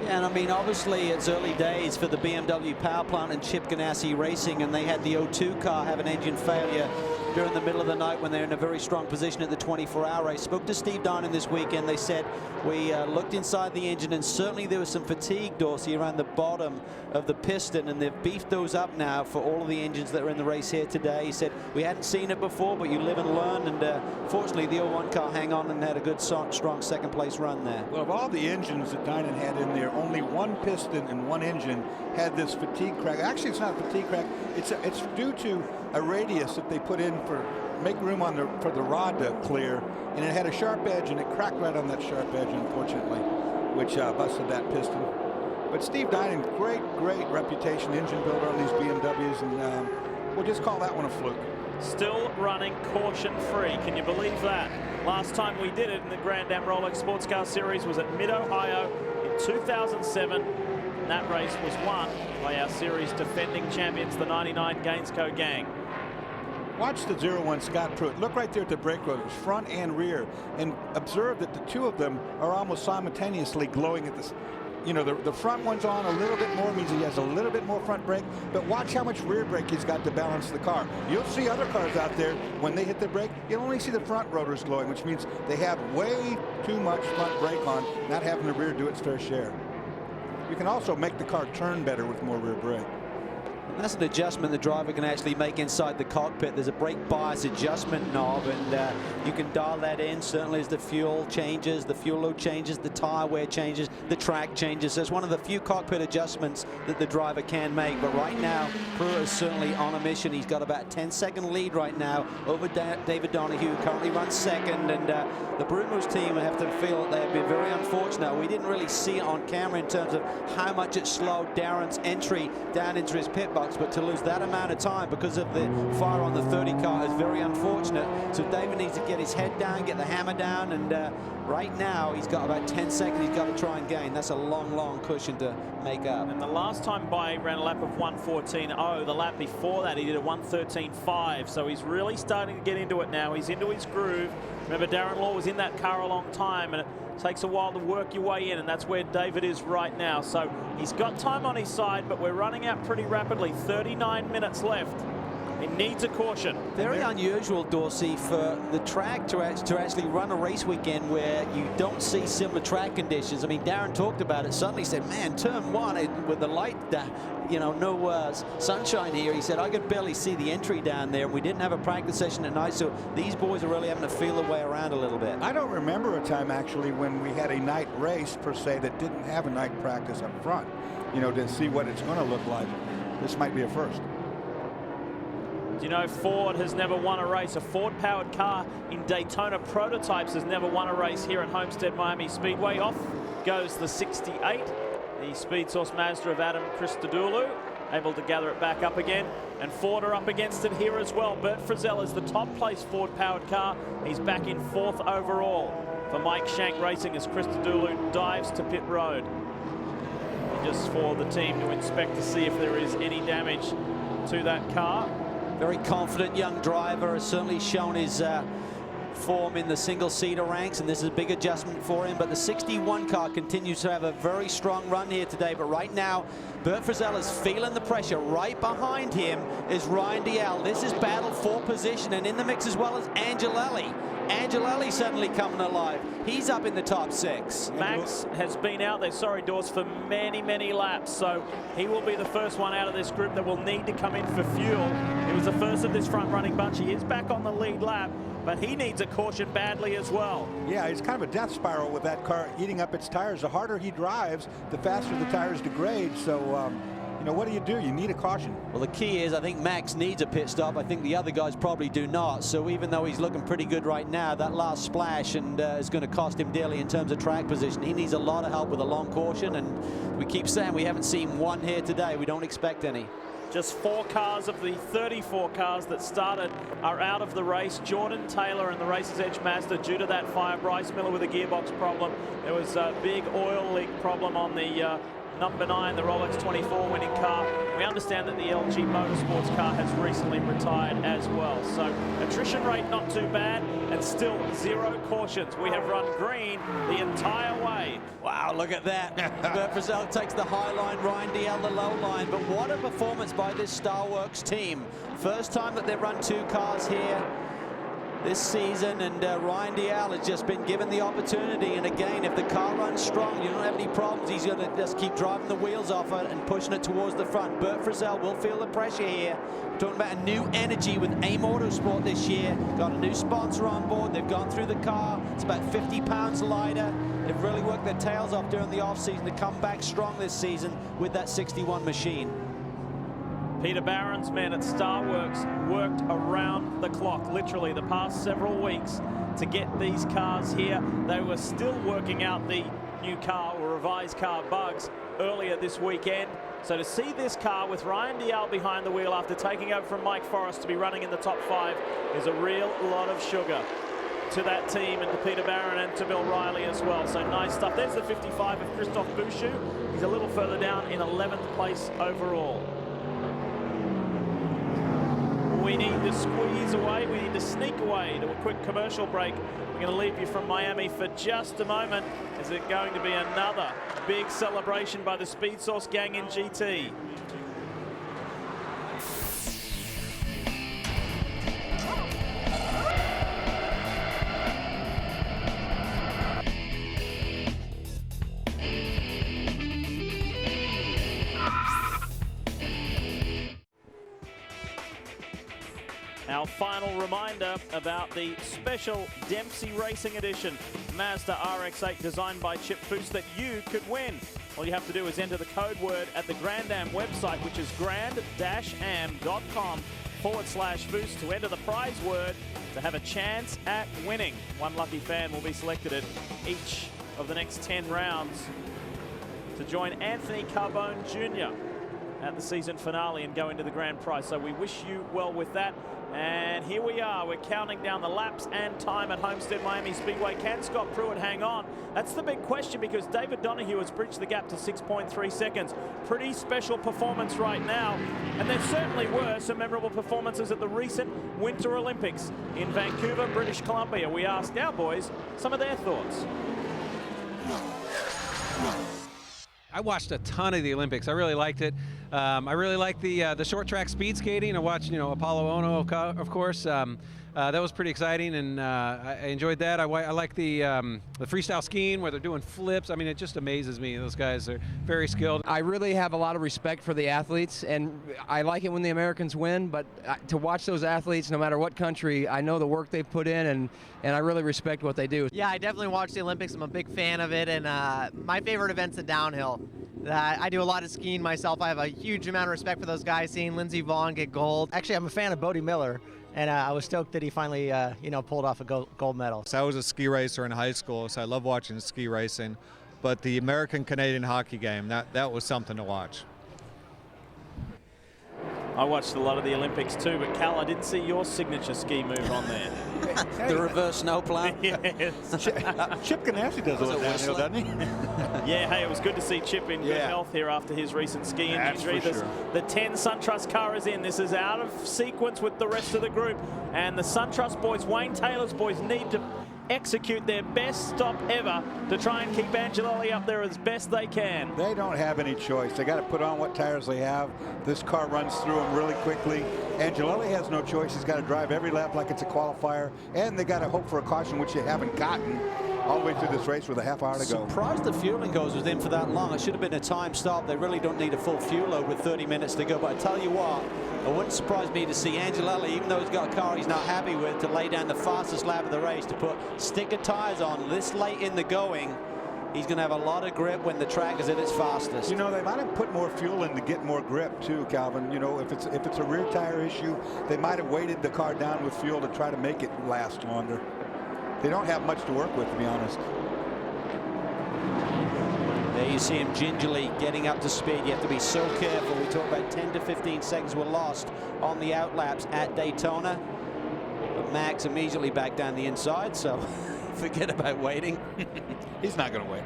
Yeah, and I mean, obviously it's early days for the BMW power plant and Chip Ganassi Racing, and they had the O2 car have an engine failure during the middle of the night when they're in a very strong position at the 24-hour race. Spoke to Steve Dinan this weekend. They said we looked inside the engine, and certainly there was some fatigue, Dorsey, around the bottom of the piston, and they've beefed those up now for all of the engines that are in the race here today. He said we hadn't seen it before, but you live and learn, and fortunately the 01 car hang on and had a good strong second place run there. Well, of all the engines that Dinan had in there, only one piston and one engine had this fatigue crack. Actually, it's not a fatigue crack. It's due to a radius that they put in for make room for the rod to clear, and it had a sharp edge, and it cracked right on that sharp edge, unfortunately, which busted that piston. But Steve Dinan, great reputation, engine builder on these BMWs, and we'll just call that one a fluke. Still running caution-free. Can you believe that? Last time we did it in the Grand Am Rolex Sports Car Series was at Mid-Ohio in 2007. And that race was won by our series defending champions, the 99 Gainsco gang. Watch the 01 Scott Pruitt. Look right there at the brake rotors, front and rear, and observe that the two of them are almost simultaneously glowing at this. You know, the front one's on a little bit more, means he has a little bit more front brake, but watch how much rear brake he's got to balance the car. You'll see other cars out there, when they hit the brake, you'll only see the front rotors glowing, which means they have way too much front brake on, not having the rear do its fair share. You can also make the car turn better with more rear brake. And that's an adjustment the driver can actually make inside the cockpit. There's a brake bias adjustment knob, and you can dial that in. Certainly as the fuel changes, the fuel load changes, the tire wear changes, the track changes. So it's one of the few cockpit adjustments that the driver can make. But right now, Pruitt is certainly on a mission. He's got about a 10-second lead right now over David Donahue, who currently runs second. And the Brumos team have to feel that they've been very unfortunate. We didn't really see it on camera in terms of how much it slowed Darren's entry down into his pit box, but to lose that amount of time because of the fire on the 30 car is very unfortunate. So David needs to get his head down, get the hammer down, and right now he's got about 10 seconds he's got to try and gain. That's a long cushion to make up. And the last time by ran a lap of 1:14.0. The lap before that he did a 1:13.5. So he's really starting to get into it now. He's into his groove. Remember, Darren Law was in that car a long time, and it takes a while to work your way in, and that's where David is right now. So he's got time on his side, but we're running out pretty rapidly. 39 minutes left. He needs a caution. Very unusual, Dorsey, for the track to actually run a race weekend where you don't see similar track conditions. I mean, Darren talked about it. Suddenly said, man, turn one with the light, you know, no sunshine here. He said, I could barely see the entry down there. We didn't have a practice session at night, so these boys are really having to feel their way around a little bit. I don't remember a time, actually, when we had a night race, per se, that didn't have a night practice up front, you know, to see what it's going to look like. This might be a first. Do you know Ford has never won a race? A Ford-powered car in Daytona prototypes has never won a race here at Homestead Miami Speedway. Off goes the 68. The Speed Source Mazda of Adam Christodoulou, able to gather it back up again. And Ford are up against it here as well. Bert Frizzell is the top place Ford-powered car. He's back in 4th overall. for Mike Shank Racing as Chris Dulu dives to pit road. Just for the team to inspect to see if there is any damage to that car. Very confident young driver, has certainly shown his form in the single-seater ranks, and this is a big adjustment for him. But the 61 car continues to have a very strong run here today. But right now, Bert Frizzell is feeling the pressure. Right behind him is Ryan Dial. This is battle for position, and in the mix as well as Angelelli. Angelelli suddenly coming alive. He's up in the top 6. Max has been out there, sorry Dawes, for many, many laps. So he will be the first one out of this group that will need to come in for fuel. He was the first of this front running bunch. He is back on the lead lap, but he needs a caution badly as well. Yeah, it's kind of a death spiral with that car eating up its tires. The harder he drives, the faster the tires degrade. So, you know, what do? You need a caution. Well, the key is I think Max needs a pit stop. I think the other guys probably do not. So even though he's looking pretty good right now, that last splash and is going to cost him dearly in terms of track position. He needs a lot of help with a long caution, and we keep saying we haven't seen one here today. We don't expect any. Just 4 cars of the 34 cars that started are out of the race. Jordan Taylor and the Racer's Edge Mazda due to that fire. Bryce Miller with a gearbox problem. There was a big oil leak problem on the number 9, the Rolex 24 winning car. We understand that the LG Motorsports car has recently retired as well. So attrition rate not too bad, and still 0 cautions. We have run green the entire way. Wow, look at that. Bert Frizzell takes the high line, Ryan Dial the low line. But what a performance by this Starworks team. First time that they've run 2 cars here this season, and Ryan Dial has just been given the opportunity. And again, if the car runs strong, you don't have any problems. He's going to just keep driving the wheels off it and pushing it towards the front. Bert Frizzell will feel the pressure here. We're talking about a new energy with AIM Autosport this year. Got a new sponsor on board. They've gone through the car. It's about 50 pounds lighter. They've really worked their tails off during the off-season to come back strong this season with that 61 machine. Peter Barron's men at Starworks worked around the clock, literally the past several weeks, to get these cars here. They were still working out the new car or revised car bugs earlier this weekend. So to see this car with Ryan Dial behind the wheel after taking over from Mike Forrest to be running in the top 5 is a real lot of sugar to that team, and to Peter Barron and to Bill Riley as well. So nice stuff. There's the 55 of Christophe Bouchou. He's a little further down in 11th place overall. We need to squeeze away, we need to sneak away to a quick commercial break. We're going to leave you from Miami for just a moment. Is it going to be another big celebration by the Speed Source gang in GT? Our final reminder about the special Dempsey Racing Edition Mazda RX-8 designed by Chip Foose that you could win. All you have to do is enter the code word at the Grand Am website, which is grand-am.com/Foose to enter the prize word to have a chance at winning. One lucky fan will be selected at each of the next 10 rounds to join Anthony Carbone Jr. at the season finale and go into the grand prize. So we wish you well with that. And here we are, we're counting down the laps and time at Homestead Miami Speedway. Can Scott Pruitt hang on? That's the big question, because David Donahue has bridged the gap to 6.3 seconds. Pretty special performance right now. And there certainly were some memorable performances at the recent Winter Olympics in Vancouver, British Columbia. We asked our boys some of their thoughts. I watched a ton of the Olympics. I really liked it. I really liked the short track speed skating. I watched, Apollo Ono, of course. That was pretty exciting, and I enjoyed that. I like the freestyle skiing where they're doing flips. I mean, it just amazes me. Those guys are very skilled. I really have a lot of respect for the athletes, and I like it when the Americans win, but to watch those athletes, no matter what country, I know the work they've put in, and I really respect what they do. Yeah, I definitely watch the Olympics. I'm a big fan of it, and my favorite event's the downhill. I do a lot of skiing myself. I have a huge amount of respect for those guys, seeing Lindsey Vonn get gold. Actually, I'm a fan of Bodie Miller, and I was stoked that he finally, pulled off a gold medal. So I was a ski racer in high school, so I love watching ski racing. But the American-Canadian hockey game, that was something to watch. I watched a lot of the Olympics too, but Cal, I didn't see your signature ski move on there. The reverse snow plow. Chip Ganassi does it downhill, doesn't he? Yeah, hey, it was good to see Chip in good health here after his recent ski injury. The 10 SunTrust car is in. This is out of sequence with the rest of the group. And the SunTrust boys, Wayne Taylor's boys, need to execute their best stop ever to try and keep Angelelli up there as best they can. They don't have any choice. They got to put on what tires they have. This car runs through them really quickly. Angelelli has no choice. He's got to drive every lap like it's a qualifier, and they got to hope for a caution, which they haven't gotten all the way through this race with a half hour to go. Surprised the fueling hose was in for that long. It should have been a time stop. They really don't need a full fuel load with 30 minutes to go. But I tell you what, it wouldn't surprise me to see Angelelli, even though he's got a car he's not happy with, to lay down the fastest lap of the race, to put sticker tires on this late in the going. He's going to have a lot of grip when the track is at its fastest. You know, they might have put more fuel in to get more grip too, Calvin. You know, if it's a rear tire issue, they might have weighted the car down with fuel to try to make it last longer. They don't have much to work with, to be honest. There you see him gingerly getting up to speed. You have to be so careful. We talk about 10 to 15 seconds were lost on the outlaps at Daytona. But Max immediately back down the inside, so forget about waiting. He's not going to wait.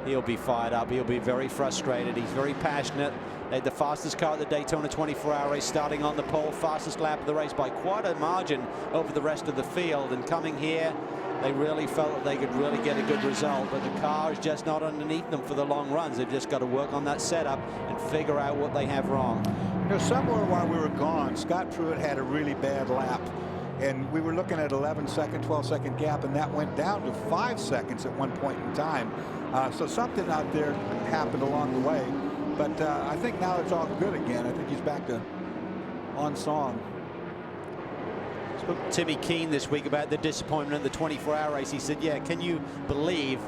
He'll be fired up. He'll be very frustrated. He's very passionate. They had the fastest car at the Daytona 24-hour race, starting on the pole, fastest lap of the race by quite a margin over the rest of the field. And coming here, they really felt that they could really get a good result, but the car is just not underneath them for the long runs. They've just got to work on that setup and figure out what they have wrong. You know, somewhere while we were gone, Scott Pruitt had a really bad lap, and we were looking at 11-second, 12-second gap, and that went down to 5 seconds at one point in time. So something out there happened along the way, but I think now it's all good again. I think he's back to on song. Spoke to Timmy Keane this week about the disappointment in the 24-hour race. He said, yeah, can you believe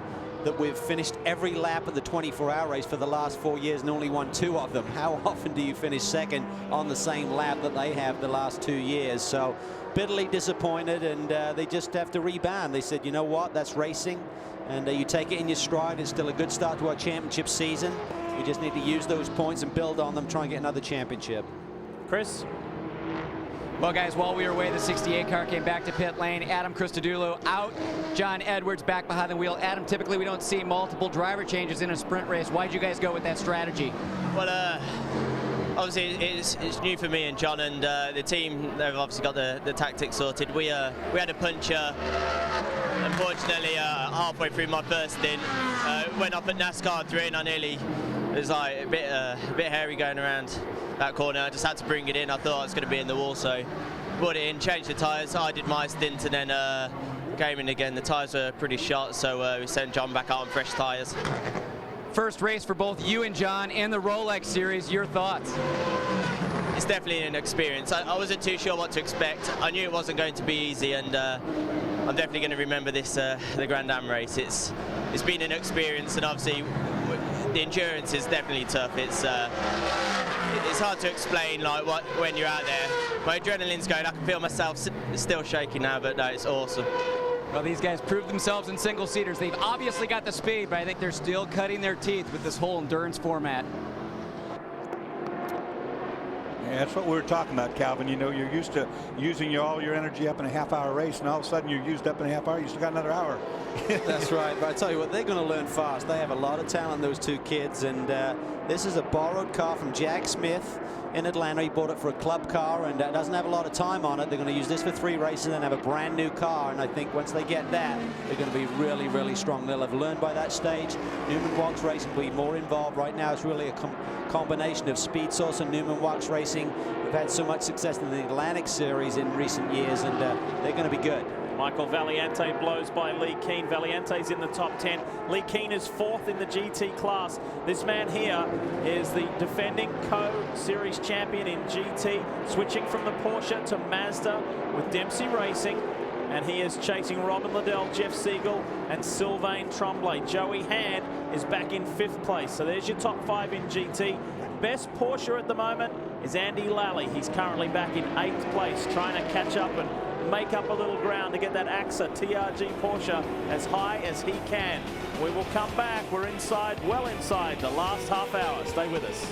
that we've finished every lap of the 24-hour race for the last 4 years and only won 2 of them? How often do you finish second on the same lap that they have the last 2 years? So bitterly disappointed, and they just have to rebound. They said, you know what, that's racing, and you take it in your stride. It's still a good start to our championship season. We just need to use those points and build on them, try and get another championship. Chris? Well, guys, while we were away, the 68 car came back to pit lane. Adam Christodoulou out. John Edwards back behind the wheel. Adam, typically we don't see multiple driver changes in a sprint race. Why'd you guys go with that strategy? Well, obviously it's new for me and John, and the team, they've obviously got the tactics sorted. We had a puncher, unfortunately, halfway through my first stint. Went up at NASCAR 3 and I nearly, it was like a bit hairy going around that corner. I just had to bring it in. I thought I was going to be in the wall, so brought it in, changed the tyres. I did my stint and then came in again. The tyres were pretty shot, so we sent John back out on fresh tyres. First race for both you and John in the Rolex series. Your thoughts? It's definitely an experience. I wasn't too sure what to expect. I knew it wasn't going to be easy, and I'm definitely going to remember this, the Grand Am race. It's been an experience, and obviously the endurance is definitely tough. It's hard to explain like when you're out there. My adrenaline's going. I can feel myself still shaking now, but no, it's awesome. Well, these guys proved themselves in single-seaters. They've obviously got the speed, but I think they're still cutting their teeth with this whole endurance format. Yeah, that's what we were talking about, Calvin. You know, you're used to using all your energy up in a half-hour race, and all of a sudden you're used up in a half hour. You still got another hour. That's right. But I tell you what, they're going to learn fast. They have a lot of talent, those two kids, and this is a borrowed car from Jack Smith in Atlanta. He bought it for a club car and doesn't have a lot of time on it. They're going to use this for 3 races and have a brand new car, and I think once they get that, they're going to be really, really strong. They'll have learned by that stage. Newman Wax Racing will be more involved. Right now it's really a combination of Speed Source and Newman Wax Racing. We've had so much success in the Atlantic Series in recent years, and they're going to be good. Michael Valiante blows by Lee Keane. Valiante's in the top 10. Lee Keane is 4th in the GT class. This man here is the defending Co-Series champion in GT, switching from the Porsche to Mazda with Dempsey Racing. And he is chasing Robin Liddell, Jeff Siegel, and Sylvain Tremblay. Joey Hand is back in 5th place. So there's your top 5 in GT. Best Porsche at the moment is Andy Lally. He's currently back in 8th place, trying to catch up and make up a little ground to get that AXA TRG Porsche as high as he can. We will come back. We're inside, well inside the last half hour. Stay with us.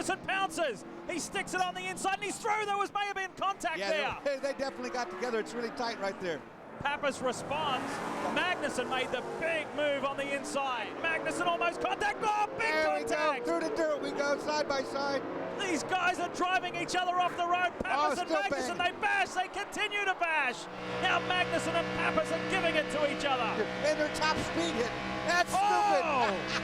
Magnussen pounces. He sticks it on the inside and he's through. There may have been contact there. They definitely got together. It's really tight right there. Pappas responds. Magnussen made the big move on the inside. Magnussen almost contact. Oh, big contact. Through the dirt we go, side by side. These guys are driving each other off the road. Pappas and Magnussen, they bash. They continue to bash. Now Magnussen and Pappas are giving it to each other. And their top speed hit. That's stupid.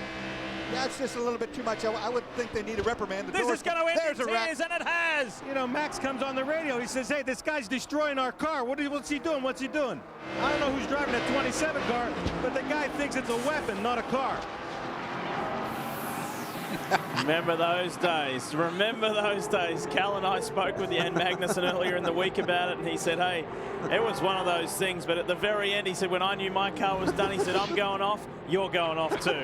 That's just a little bit too much. I would think they need a reprimand. This is going to end in tears, and it has. You know, Max comes on the radio. He says, hey, this guy's destroying our car. What's he doing? What's he doing? I don't know who's driving a 27 car, but the guy thinks it's a weapon, not a car. Remember those days. Remember those days. Cal and I spoke with Jan Magnussen earlier in the week about it, and he said, hey, it was one of those things, but at the very end, he said, when I knew my car was done, he said, I'm going off, you're going off too.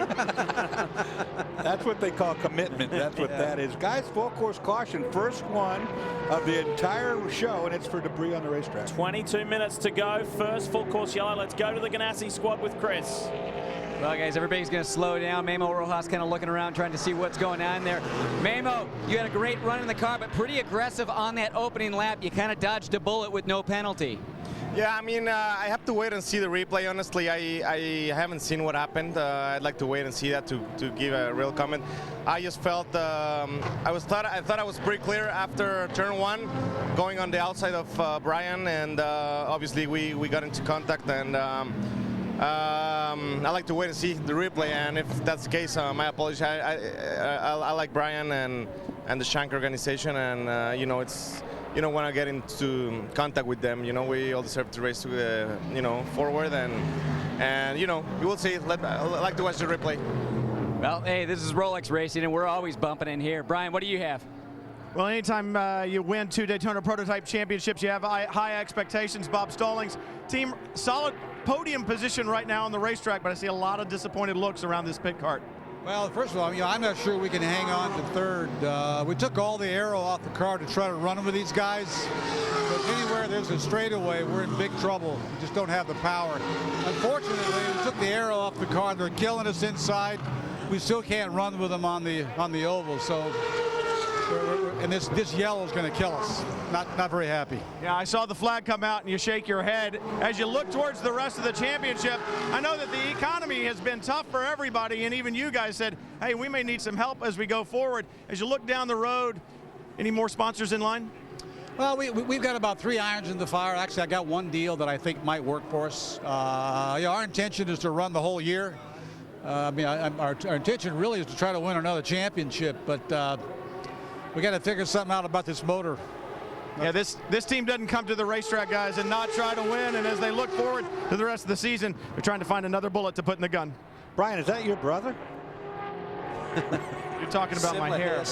That's what they call commitment. That's what that is. Guys, full course caution. First one of the entire show, and it's for debris on the racetrack. 22 minutes to go. First full course yellow. Let's go to the Ganassi squad with Chris. Well, guys, everybody's going to slow down. Memo Rojas kind of looking around, trying to see what's going on there. Memo, you had a great run in the car, but pretty aggressive on that opening lap. You kind of dodged a bullet with no penalty. Yeah, I mean, I have to wait and see the replay. Honestly, I haven't seen what happened. I'd like to wait and see that to give a real comment. I just felt I thought I was pretty clear after turn 1, going on the outside of Brian, and obviously we got into contact, and I like to wait and see the replay. And if that's the case, my apologies. I like Brian and the Shank organization, and you know, it's. You know, when I get into contact with them, you know, we all deserve to race to, you know, forward, and you know, you will see. I like to watch the replay. Well, hey, this is Rolex Racing, and we're always bumping in here. Brian, what do you have? Well, anytime you win 2 Daytona Prototype Championships, you have high expectations. Bob Stallings' team, solid podium position right now on the racetrack, but I see a lot of disappointed looks around this pit cart. Well, first of all, you know, I'm not sure we can hang on to third. We took all the aero off the car to try to run with these guys. But anywhere there's a straightaway, we're in big trouble. We just don't have the power. Unfortunately, we took the aero off the car. They're killing us inside. We still can't run with them on the oval. So, and this yellow is going to kill us. Not very happy. Yeah, I saw the flag come out and you shake your head. As you look towards the rest of the championship, I know that the economy has been tough for everybody, and even you guys said, hey, we may need some help as we go forward. As you look down the road, any more sponsors in line? Well, we've got about 3 irons in the fire. Actually, I got one deal that I think might work for us. Yeah, our intention is to run the whole year. I mean, our intention really is to try to win another championship, but we got to figure something out about this motor. Yeah, this team doesn't come to the racetrack, guys, and not try to win. And as they look forward to the rest of the season, they're trying to find another bullet to put in the gun. Brian, is that your brother? You're talking about my hair.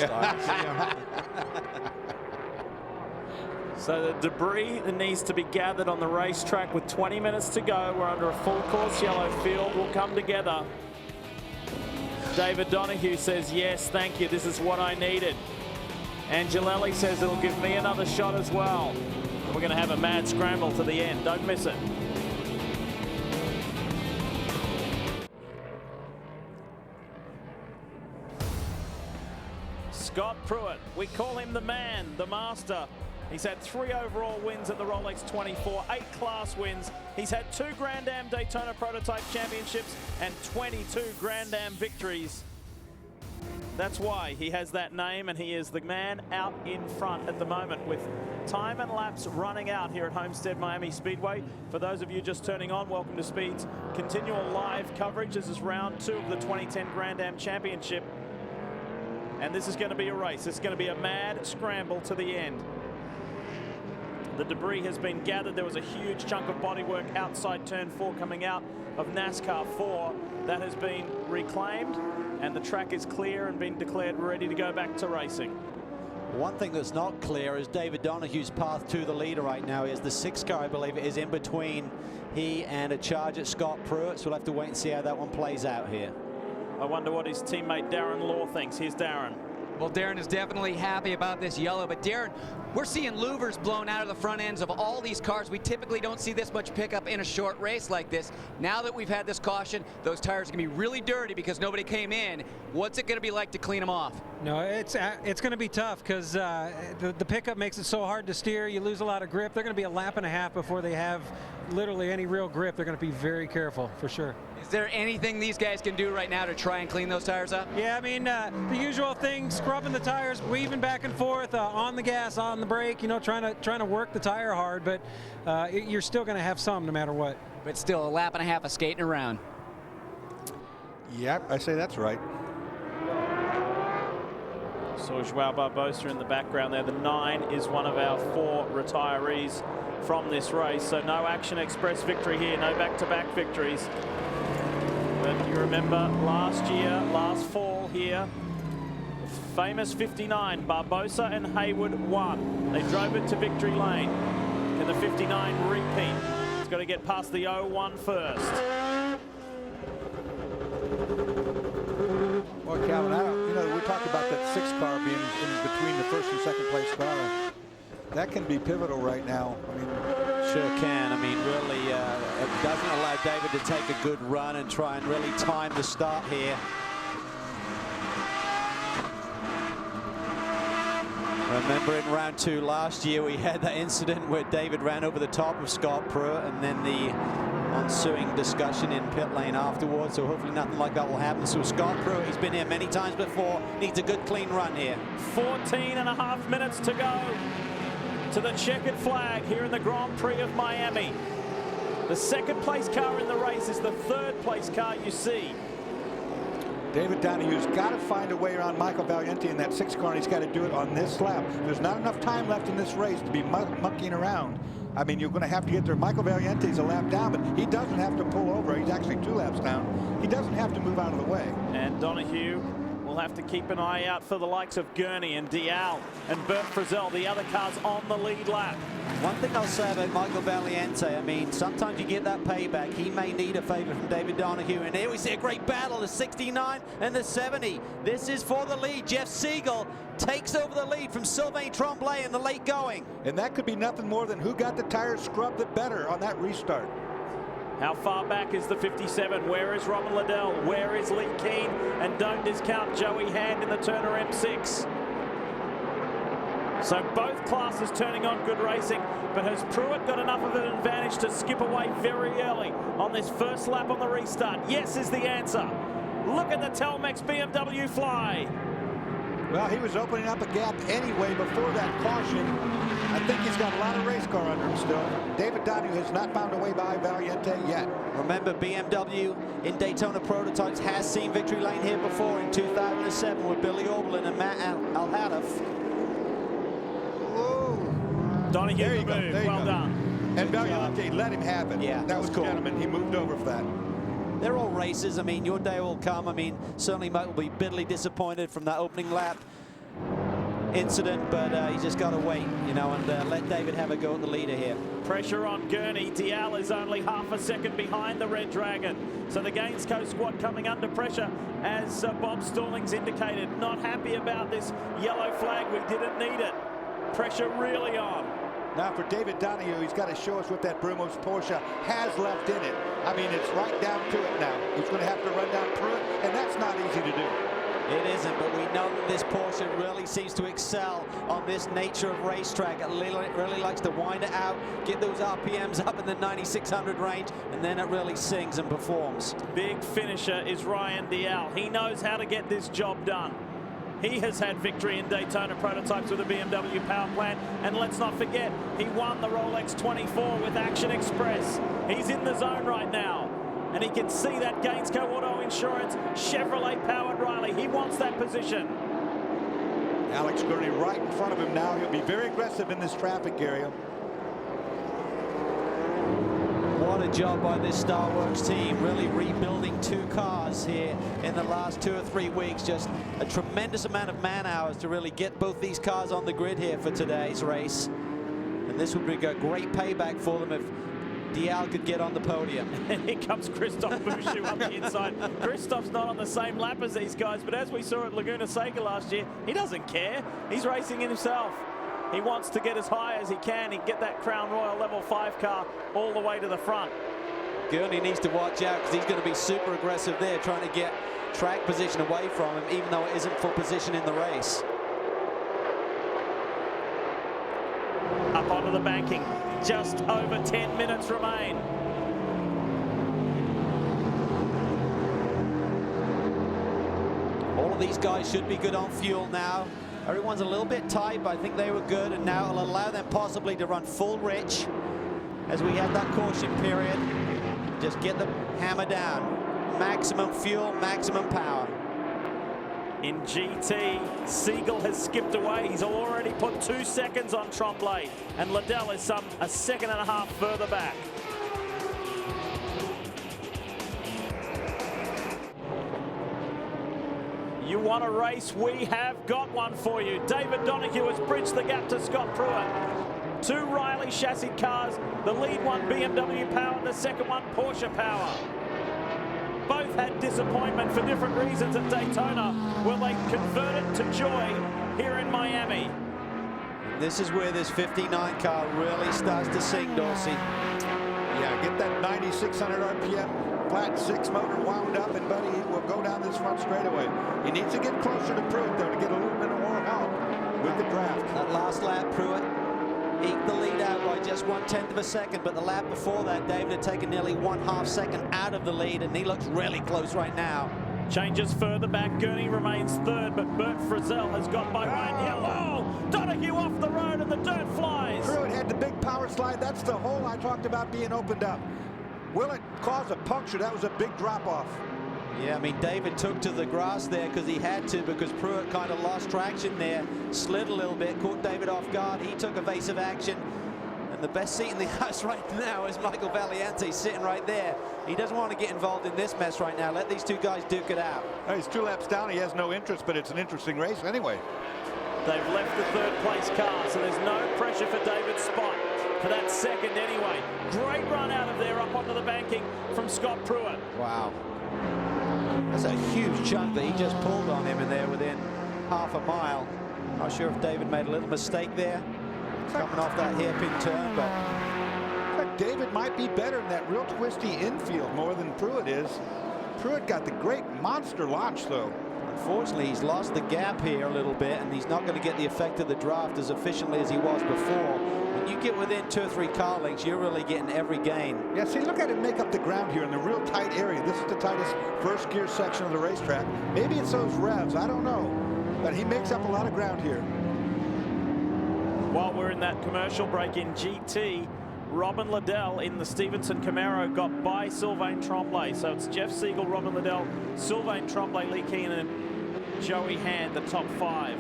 So the debris that needs to be gathered on the racetrack with 20 minutes to go. We're under a full course yellow. Field will come together. David Donahue says, yes, thank you. This is what I needed. Angelelli says it'll give me another shot as well. We're going to have a mad scramble to the end. Don't miss it. Scott Pruitt, we call him the man, the master. He's had 3 overall wins at the Rolex 24, 8 class wins. He's had 2 Grand Am Daytona Prototype Championships and 22 Grand Am victories. That's why he has that name, and he is the man out in front at the moment with time and laps running out here at Homestead Miami Speedway. For those of you just turning on, welcome to Speed's continual live coverage. This is round 2 of the 2010 Grand Am Championship. And this is going to be a race. It's going to be a mad scramble to the end. The debris has been gathered. There was a huge chunk of bodywork outside turn 4 coming out of NASCAR 4 that has been reclaimed, and the track is clear and been declared ready to go back to racing. One thing that's not clear is David Donahue's path to the leader right now. Is the 6 car, I believe it is, in between he and a charge at Scott Pruitt, so we'll have to wait and see how that one plays out here. I wonder what his teammate Darren Law thinks. Here's Darren. Well, Darren is definitely happy about this yellow, but Darren, we're seeing louvers blown out of the front ends of all these cars. We typically don't see this much pickup in a short race like this. Now that we've had this caution, those tires are going to be really dirty because nobody came in. What's it going to be like to clean them off? No, it's going to be tough because the pickup makes it so hard to steer. You lose a lot of grip. They're going to be a lap and a half before they have literally any real grip. They're going to be very careful for sure. Is there anything these guys can do right now to try and clean those tires up? Yeah, I mean, the usual thing, scrubbing the tires, weaving back and forth, on the gas, on the brake, you know, trying to work the tire hard, but you're still going to have some no matter what. But still a lap and a half of skating around. Yep, I say that's right. So Joao Barbosa in the background there. The 9 is one of our 4 retirees from this race. So no Action Express victory here, no back-to-back victories. But you remember last year, last fall here, the famous 59, Barbosa and Hayward won. They drove it to victory lane. Can the 59 repeat? It's got to get past the 01 first. Well, Calvin, you know, we talked about that 6 car being in between the first and second place car. That can be pivotal right now. I mean, sure can. I mean, really, it doesn't allow David to take a good run and try and really time the start here. Remember in round 2 last year, we had that incident where David ran over the top of Scott Pruitt, and then the ensuing discussion in pit lane afterwards. So hopefully nothing like that will happen. So Scott Pruitt, he's been here many times before, needs a good clean run here. 14.5 minutes to go to the checkered flag here in the Grand Prix of Miami. The second place car in the race is the third place car you see. David Donahue's got to find a way around Michael Valiente in that 6 car, and he's got to do it on this lap. There's not enough time left in this race to be monkeying around. I mean, you're going to have to get there. Michael Valiente's a lap down, but he doesn't have to pull over. He's actually 2 laps down. He doesn't have to move out of the way. And Donahue will have to keep an eye out for the likes of Gurney and Dial and Bert Frizzell, the other cars on the lead lap. One thing I'll say about Michael Valiente, I mean, sometimes you get that payback. He may need a favor from David Donahue. And here we see a great battle, the 69 and the 70. This is for the lead. Jeff Siegel takes over the lead from Sylvain Tremblay in the late going. And that could be nothing more than who got the tires scrubbed it better on that restart. How far back is the 57? Where is Robin Liddell? Where is Lee Keane? And don't discount Joey Hand in the Turner M6. So both classes turning on good racing, but has Pruitt got enough of an advantage to skip away very early on this first lap on the restart? Yes is the answer. Look at the Telmex BMW fly. Well, he was opening up a gap anyway before that caution. I think he's got a lot of race car under him still. David Donahue has not found a way by Valiente yet. Remember, BMW in Daytona Prototypes has seen victory lane here before in 2007 with Billy Oberlin and Matt Alhadeff. Donahue, there you go. move. There you Well go. done. And Valiente let him have it. Yeah, that was cool. Gentleman. He moved over for that. They're all races. I mean, your day will come. I mean, certainly Mike will be bitterly disappointed from that opening lap incident, but he's just got to wait, you know, and let David have a go at the leader here. Pressure on Gurney. Dial is only half a second behind the Red Dragon. So the Gainsco squad coming under pressure, as Bob Stallings indicated. Not happy about this yellow flag. We didn't need it. Pressure really on. Now for David Donahue, he's got to show us what that Brumos Porsche has left in it. I mean, it's right down to it now. He's going to have to run down Pruitt, and that's not easy to do. It isn't, but we know that this Porsche really seems to excel on this nature of racetrack. It really likes to wind it out, get those RPMs up in the 9,600 range, and then it really sings and performs. Big finisher is Ryan Dial. He knows how to get this job done. He has had victory in Daytona Prototypes with a BMW power plant. And let's not forget, he won the Rolex 24 with Action Express. He's in the zone right now. And he can see that Gainsco Auto Insurance Chevrolet powered Riley. He wants that position. Alex Gurney right in front of him now. He'll be very aggressive in this traffic area. What a job by this Star Works team, really rebuilding 2 cars here in the last 2 or 3 weeks. Just a tremendous amount of man hours to really get both these cars on the grid here for today's race. And this would be a great payback for them if Dial could get on the podium. Here comes Christophe Bouchou up the inside. Christophe's not on the same lap as these guys, but as we saw at Laguna Seca last year, he doesn't care. He's racing himself. He wants to get as high as he can and get that Crown Royal Level 5 car all the way to the front. Gurney needs to watch out because he's going to be super aggressive there, trying to get track position away from him, even though it isn't full position in the race. Up onto the banking. Just over 10 minutes remain. All of these guys should be good on fuel now. Everyone's a little bit tight, but I think they were good, and now it'll allow them possibly to run full rich as we had that caution period. Just get the hammer down. Maximum fuel, maximum power. In GT, Siegel has skipped away. He's already put 2 seconds on Tremblay, and Liddell is a second and a half further back. You want a race? We have got one for you. David Donahue has bridged the gap to Scott Pruitt. 2 Riley chassis cars. The lead one BMW power, the second one Porsche power. Both had disappointment for different reasons at Daytona. Will they convert it to joy here in Miami? This is where this 59 car really starts to sing, Dorsey. Yeah, get that 9,600 RPM flat 6 motor wound up, and Buddy will go down this front straightaway. He needs to get closer to Pruitt, though, to get a little bit more help with the draft. That last lap, Pruitt eked the lead out by just 1/10 of a second, but the lap before that, David had taken nearly 1/2 second out of the lead, and he looks really close right now. Changes further back. Gurney remains third, but Bert Frizzell has got by Ryan Yellow. Donahue off the road, and the dirt flies. Pruitt had the big power slide. That's the hole I talked about being opened up. Will it cause a puncture? That was a big drop-off. Yeah, I mean, David took to the grass there because he had to, because Pruitt kind of lost traction there, slid a little bit, caught David off guard. He took evasive action. And the best seat in the house right now is Michael Valiante sitting right there. He doesn't want to get involved in this mess right now. Let these two guys duke it out. Well, he's 2 laps down. He has no interest, but it's an interesting race anyway. They've left the third place car, so there's no pressure for David's spot for that second anyway. Great run out of there up onto the banking from Scott Pruitt. Wow. That's a huge chunk that he just pulled on him in there within half a mile. Not sure if David made a little mistake there, coming off that hairpin turn, but David might be better in that real twisty infield more than Pruitt is. Pruitt got the great monster launch, though. Unfortunately, he's lost the gap here a little bit, and he's not going to get the effect of the draft as efficiently as he was before. When you get within 2 or 3 car lengths, you're really getting every gain. Yeah, see, look at him make up the ground here in the real tight area. This is the tightest first gear section of the racetrack. Maybe it's those revs, I don't know. But he makes up a lot of ground here. While we're in that commercial break in GT, Robin Liddell in the Stevenson Camaro got by Sylvain Tremblay. So it's Jeff Siegel, Robin Liddell, Sylvain Tremblay, Lee Keenan, and Joey Hand, the top 5.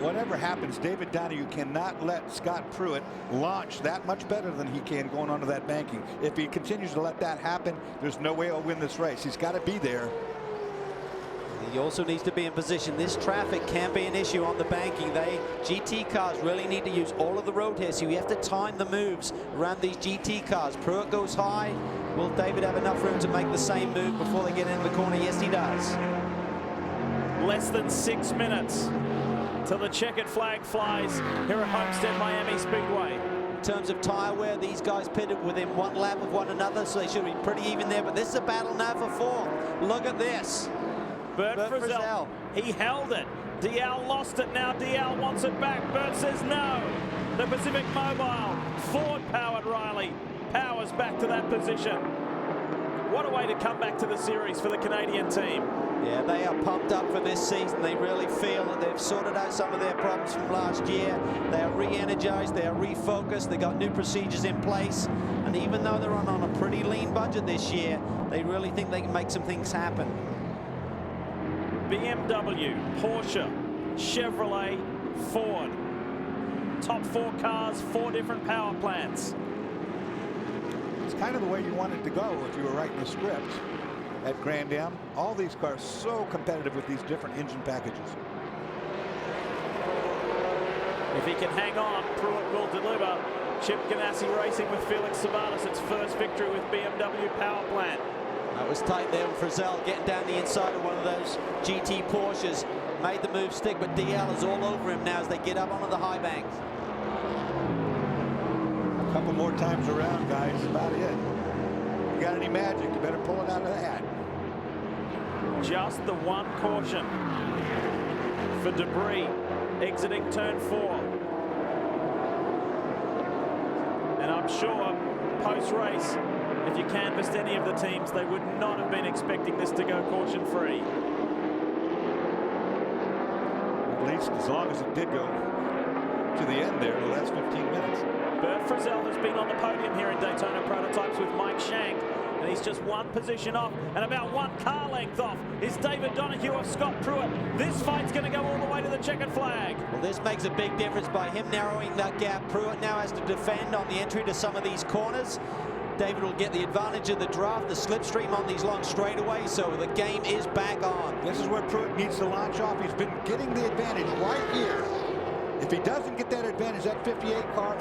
Whatever happens, David Donahue cannot let Scott Pruitt launch that much better than he can going onto that banking. If he continues to let that happen, there's no way he'll win this race. He's got to be there. He also needs to be in position. This traffic can be an issue on the banking. GT cars really need to use all of the road here, so you have to time the moves around these GT cars. Pruitt goes high. Will David have enough room to make the same move before they get into the corner? Yes, he does. Less than 6 minutes till the checkered flag flies here at Homestead Miami Speedway. In terms of tire wear, these guys pitted within 1 lap of one another, so they should be pretty even there. But this is a battle now for 4. Look at this. Bert Frizzell, he held it. Dial lost it. Now Dial wants it back. Bert says no. The Pacific Mobile, Ford-powered Riley, powers back to that position. What a way to come back to the series for the Canadian team. Yeah, they are pumped up for this season. They really feel that they've sorted out some of their problems from last year. They are re-energized, they are refocused, they got new procedures in place. And even though they're on a pretty lean budget this year, they really think they can make some things happen. BMW, Porsche, Chevrolet, Ford. Top 4 cars, 4 different power plants. It's kind of the way you want it to go if you were writing the script at Grand Am. All these cars so competitive with these different engine packages. If he can hang on, Pruitt will deliver. Chip Ganassi racing with Felix Savalas, its first victory with BMW power plant. That was tight there with Frizzell getting down the inside of one of those GT Porsches. Made the move stick, but DL is all over him now as they get up onto the high bank. A couple more times around, guys. That's about it. You got any magic, you better pull it out of the hat. Just the one caution for Debris exiting turn 4. And I'm sure post-race, if you canvassed any of the teams, they would not have been expecting this to go caution-free. At least as long as it did go to the end there, the last 15 minutes. Bert Frizzell has been on the podium here in Daytona Prototypes with Mike Shank, and he's just one position off and about one car length off is David Donahue of Scott Pruitt. This fight's going to go all the way to the checkered flag. Well, this makes a big difference by him narrowing that gap. Pruitt now has to defend on the entry to some of these corners. David will get the advantage of the draft, the slipstream on these long straightaways, so the game is back on. This is where Pruitt needs to launch off. He's been getting the advantage right here. If he doesn't get that advantage, that 59 car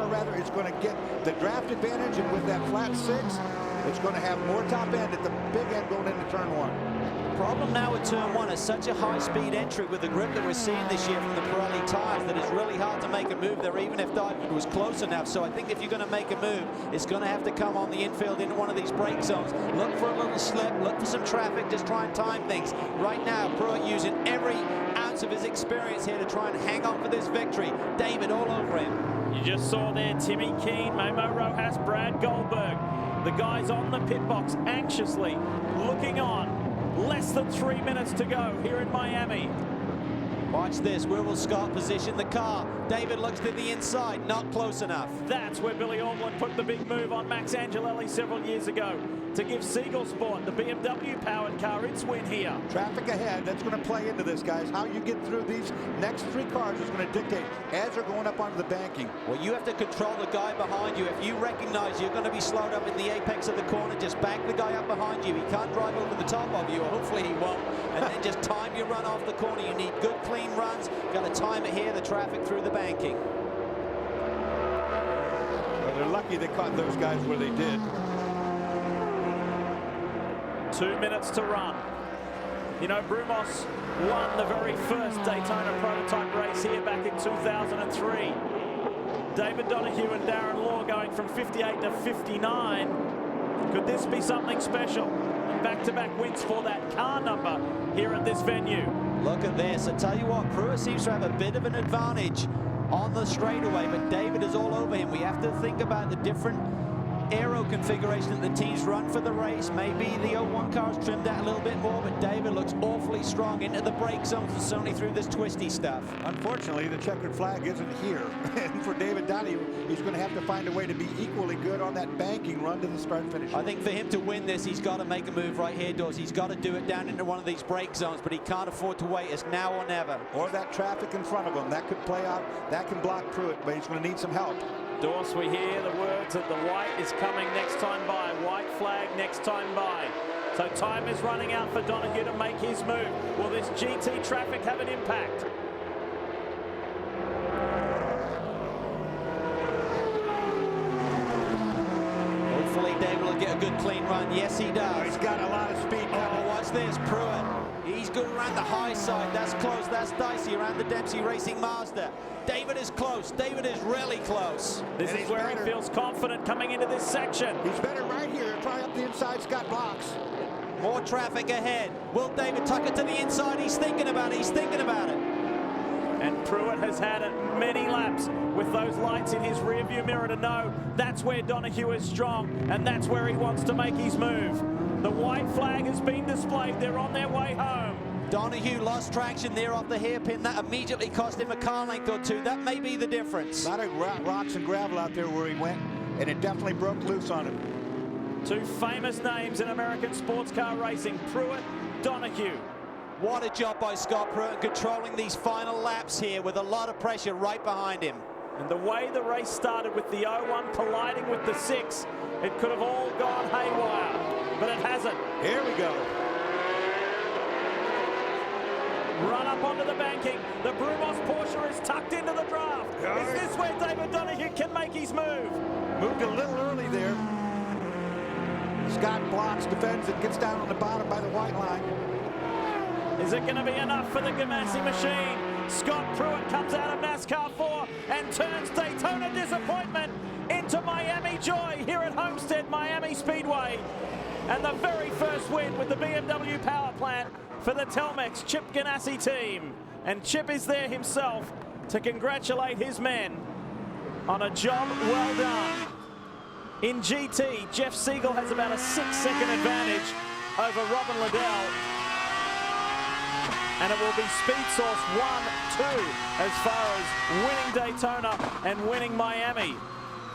rather, is going to get the draft advantage, and with that flat 6, it's going to have more top end at the big end going into turn 1. Problem now with turn 1 is such a high-speed entry with the grip that we're seeing this year from the Pirelli tires that it's really hard to make a move there, even if David was close enough. So I think if you're going to make a move, it's going to have to come on the infield into one of these brake zones. Look for a little slip, look for some traffic, just try and time things. Right now, Pruitt using every ounce of his experience here to try and hang on for this victory. David all over him. You just saw there Timmy Keane, Momo Rojas, Brad Goldberg. The guys on the pit box anxiously looking on. Less than 3 minutes to go here in Miami. Watch this. Where will Scott position the car? David looks to the inside, not close enough. That's where Billy Orland put the big move on Max Angelelli several years ago to give Siegel Sport, the BMW-powered car, its win here. Traffic ahead, that's going to play into this, guys. How you get through these next 3 cars is going to dictate as they're going up onto the banking. Well, you have to control the guy behind you. If you recognize you're going to be slowed up in the apex of the corner, just back the guy up behind you. He can't drive over the top of you, or hopefully he won't. And then just time your run off the corner. You need good, clean runs. You've got to time it here, the traffic through the banking. Well, they're lucky they caught those guys where they did. 2 minutes to run. You know, Brumos won the very first Daytona prototype race here back in 2003. David Donahue and Darren Law going from 58 to 59. Could this be something special? Back-to-back wins for that car number here at this venue. Look at this. I tell you what, Pruitt seems to have a bit of an advantage on the straightaway, but David is all over him. We have to think about the different aero configuration that the teams run for the race. Maybe the 01 car's trimmed out a little bit more, but David looks awfully strong into the brake zones and certainly through this twisty stuff. Unfortunately, the checkered flag isn't here. And for David Donahue, he's going to have to find a way to be equally good on that banking run to the start-finish. I think for him to win this, he's got to make a move right here, Dawes. He's got to do it down into one of these brake zones, but he can't afford to wait. It's now or never. Or that traffic in front of him. That could play out. That can block Pruitt, but he's going to need some help. Dorse, we hear the words that the white is coming next time by. White flag next time by. So time is running out for Donahue to make his move. Will this GT traffic have an impact? Hopefully David will get a good clean run. Yes, he does. Oh, he's got a lot of speed coming. Oh, watch this, Pruitt. He's good around the high side. That's close. That's dicey around the Dempsey Racing Mazda. David is close. David is really close. This is where he feels confident coming into this section. He's better right here. Try up the inside. Scott blocks. More traffic ahead. Will David tuck it to the inside? He's thinking about it. He's thinking about it. And Pruitt has had many laps with those lights in his rearview mirror to know that's where Donahue is strong, and that's where he wants to make his move. The white flag has been displayed. They're on their way home. Donahue lost traction there off the hairpin. That immediately cost him a car length or two. That may be the difference. A lot of rocks and gravel out there where he went, and it definitely broke loose on him. 2 famous names in American sports car racing, Pruitt, Donahue. What a job by Scott Pruitt controlling these final laps here with a lot of pressure right behind him. And the way the race started with the 01 colliding with the 6, it could have all gone haywire, but it hasn't. Here we go. Run up onto the banking. The Brumos Porsche is tucked into the draft. Is this where David Donahue can make his Rocky's move. Moved a little early there. Scott blocks, defends, and gets down on the bottom by the white line. Is it going to be enough for the Ganassi machine? Scott Pruitt comes out of NASCAR 4 and turns Daytona disappointment into Miami joy here at Homestead Miami Speedway. And the very first win with the BMW power plant for the Telmex Chip Ganassi team. And Chip is there himself to congratulate his men on a job well done. In GT, Jeff Siegel has about a 6-second advantage over Robin Liddell. And it will be Speed Source 1-2 as far as winning Daytona and winning Miami.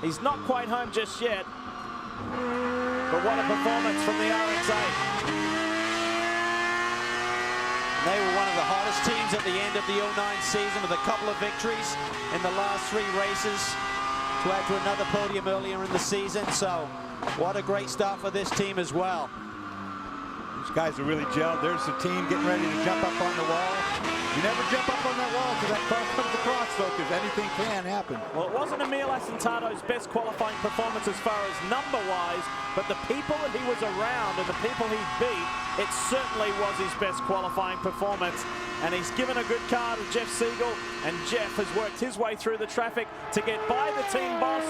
He's not quite home just yet, but what a performance from the RX-8. They were one of the hottest teams at the end of the 09 season with a couple of victories in the last 3 races to add to another podium earlier in the season. So what a great start for this team as well. These guys are really gelled. There's the team getting ready to jump up on the wall. You never jump up on that wall because that car comes across, though, because anything can happen. Well, it wasn't Emil Asentato's best qualifying performance as far as number-wise, but the people that he was around and the people he beat, it certainly was his best qualifying performance. And he's given a good car to Jeff Siegel, and Jeff has worked his way through the traffic to get by the team boss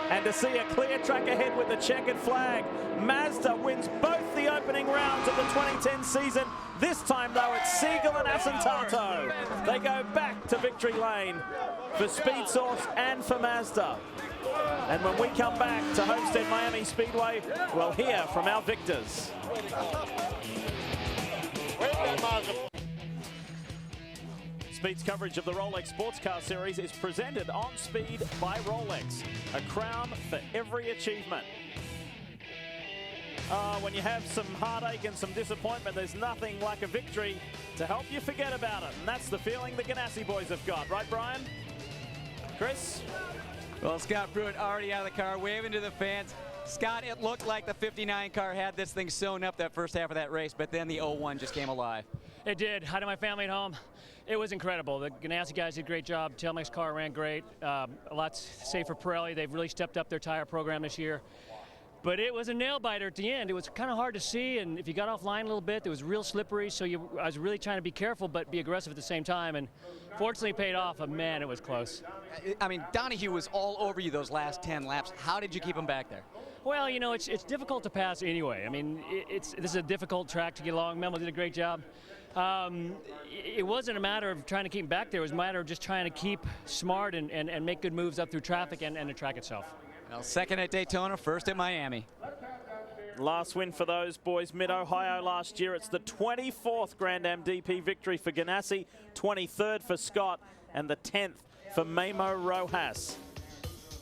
and to see a clear track ahead with the checkered flag. Mazda wins both the opening rounds of the 2010 season. This time, though, it's Siegel and Asentato. They go back to victory lane for Speed Source and for Mazda. And when we come back to Homestead Miami Speedway, we'll hear from our victors. Speed's coverage of the Rolex Sports Car Series is presented on Speed by Rolex. A crown for every achievement. When you have some heartache and some disappointment, there's nothing like a victory to help you forget about it. And that's the feeling the Ganassi boys have got. Right, Brian? Chris? Well, Scott Pruitt already out of the car, waving to the fans. Scott, it looked like the 59 car had this thing sewn up that first half of that race, but then the 01 just came alive. It did. Hi to my family at home. It was incredible. The Ganassi guys did a great job. Telmex car ran great. A lot safer for Pirelli. They've really stepped up their tire program this year. But it was a nail-biter at the end. It was kind of hard to see, and if you got offline a little bit, it was real slippery, so I was really trying to be careful but be aggressive at the same time, and fortunately it paid off, but man, it was close. I mean, Donahue was all over you those last 10 laps. How did you keep him back there? Well, you know, it's difficult to pass anyway. I mean, this is a difficult track to get along. Memo did a great job. It wasn't a matter of trying to keep him back there. It was a matter of just trying to keep smart and make good moves up through traffic and the track itself. Well, second at Daytona, first at Miami. Last win for those boys, Mid-Ohio last year. It's the 24th Grand Am DP victory for Ganassi, 23rd for Scott, and the 10th for Memo Rojas.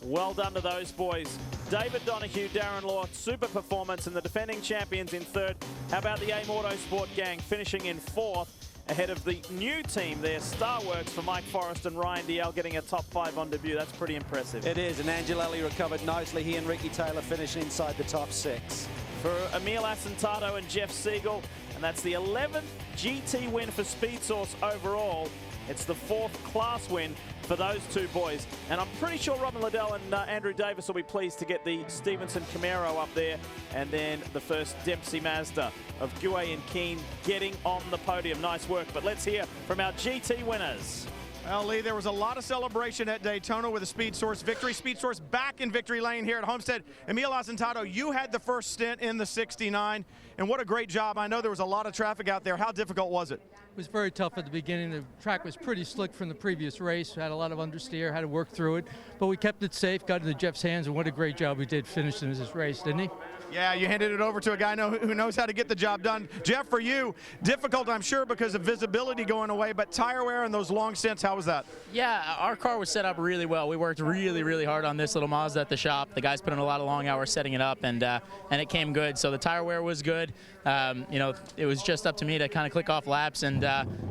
Well done to those boys. David Donahue, Darren Law, super performance, and the defending champions in third. How about the AIM Autosport gang finishing in fourth ahead of the new team there, Starworks, for Mike Forrest and Ryan DL getting a top 5 on debut. That's pretty impressive. It is, and Angelelli recovered nicely. He and Ricky Taylor finishing inside the top 6. For Emil Asentato and Jeff Siegel, and that's the 11th GT win for Speed Source overall. It's the 4th class win for those two boys. And I'm pretty sure Robin Liddell and Andrew Davis will be pleased to get the Stevenson Camaro up there. And then the first Dempsey Mazda of Guay and Keane getting on the podium. Nice work. But let's hear from our GT winners. Well, Lee, there was a lot of celebration at Daytona with a Speed Source victory. Speed Source back in victory lane here at Homestead. Emil Asentato, you had the first stint in the 69, and what a great job. I know there was a lot of traffic out there. How difficult was it? It was very tough at the beginning. The track was pretty slick from the previous race. We had a lot of understeer, had to work through it, but we kept it safe, got into Jeff's hands, and what a great job we did finishing this race, didn't he? Yeah, you handed it over to a guy who knows how to get the job done. Jeff, for you, difficult, I'm sure, because of visibility going away, but tire wear and those long stints, how was that? Yeah, our car was set up really well. We worked really, really hard on this little Mazda at the shop. The guys put in a lot of long hours setting it up, and it came good. So the tire wear was good. You know, it was just up to me to kind of click off laps, and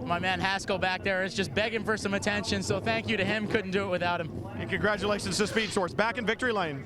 my man Haskell back there is just begging for some attention, so thank you to him. Couldn't do it without him. And congratulations to Speed Source. Back in victory lane.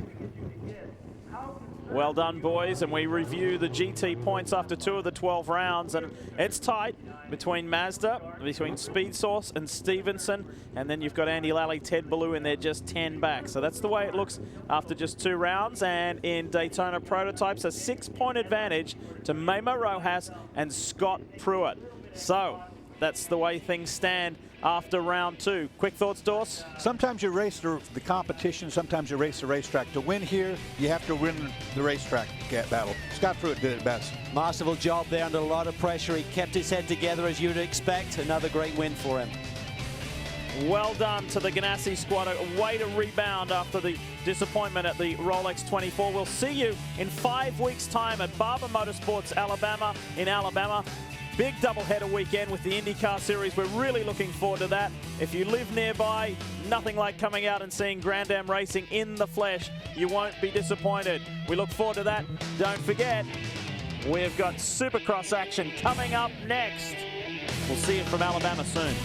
Well done, boys, and we review the GT points after 2 of the 12 rounds, and it's tight between Mazda, between Speed Source and Stevenson, and then you've got Andy Lally, Ted Ballou, and they're just 10 back. So that's the way it looks after just 2 rounds, and in Daytona Prototypes, a 6-point advantage to Memo Rojas and Scott Pruitt. So that's the way things stand after round 2. Quick thoughts, Dorse? Sometimes you race the competition, sometimes you race the racetrack. To win here, you have to win the racetrack battle. Scott Pruitt did it best. Masterful job there under a lot of pressure. He kept his head together as you'd expect. Another great win for him. Well done to the Ganassi squad. A way to rebound after the disappointment at the Rolex 24. We'll see you in 5 weeks' time at Barber Motorsports, Alabama, in Alabama. Big doubleheader weekend with the IndyCar Series. We're really looking forward to that. If you live nearby, nothing like coming out and seeing Grand Am racing in the flesh. You won't be disappointed. We look forward to that. Don't forget, we've got Supercross action coming up next. We'll see you from Alabama soon.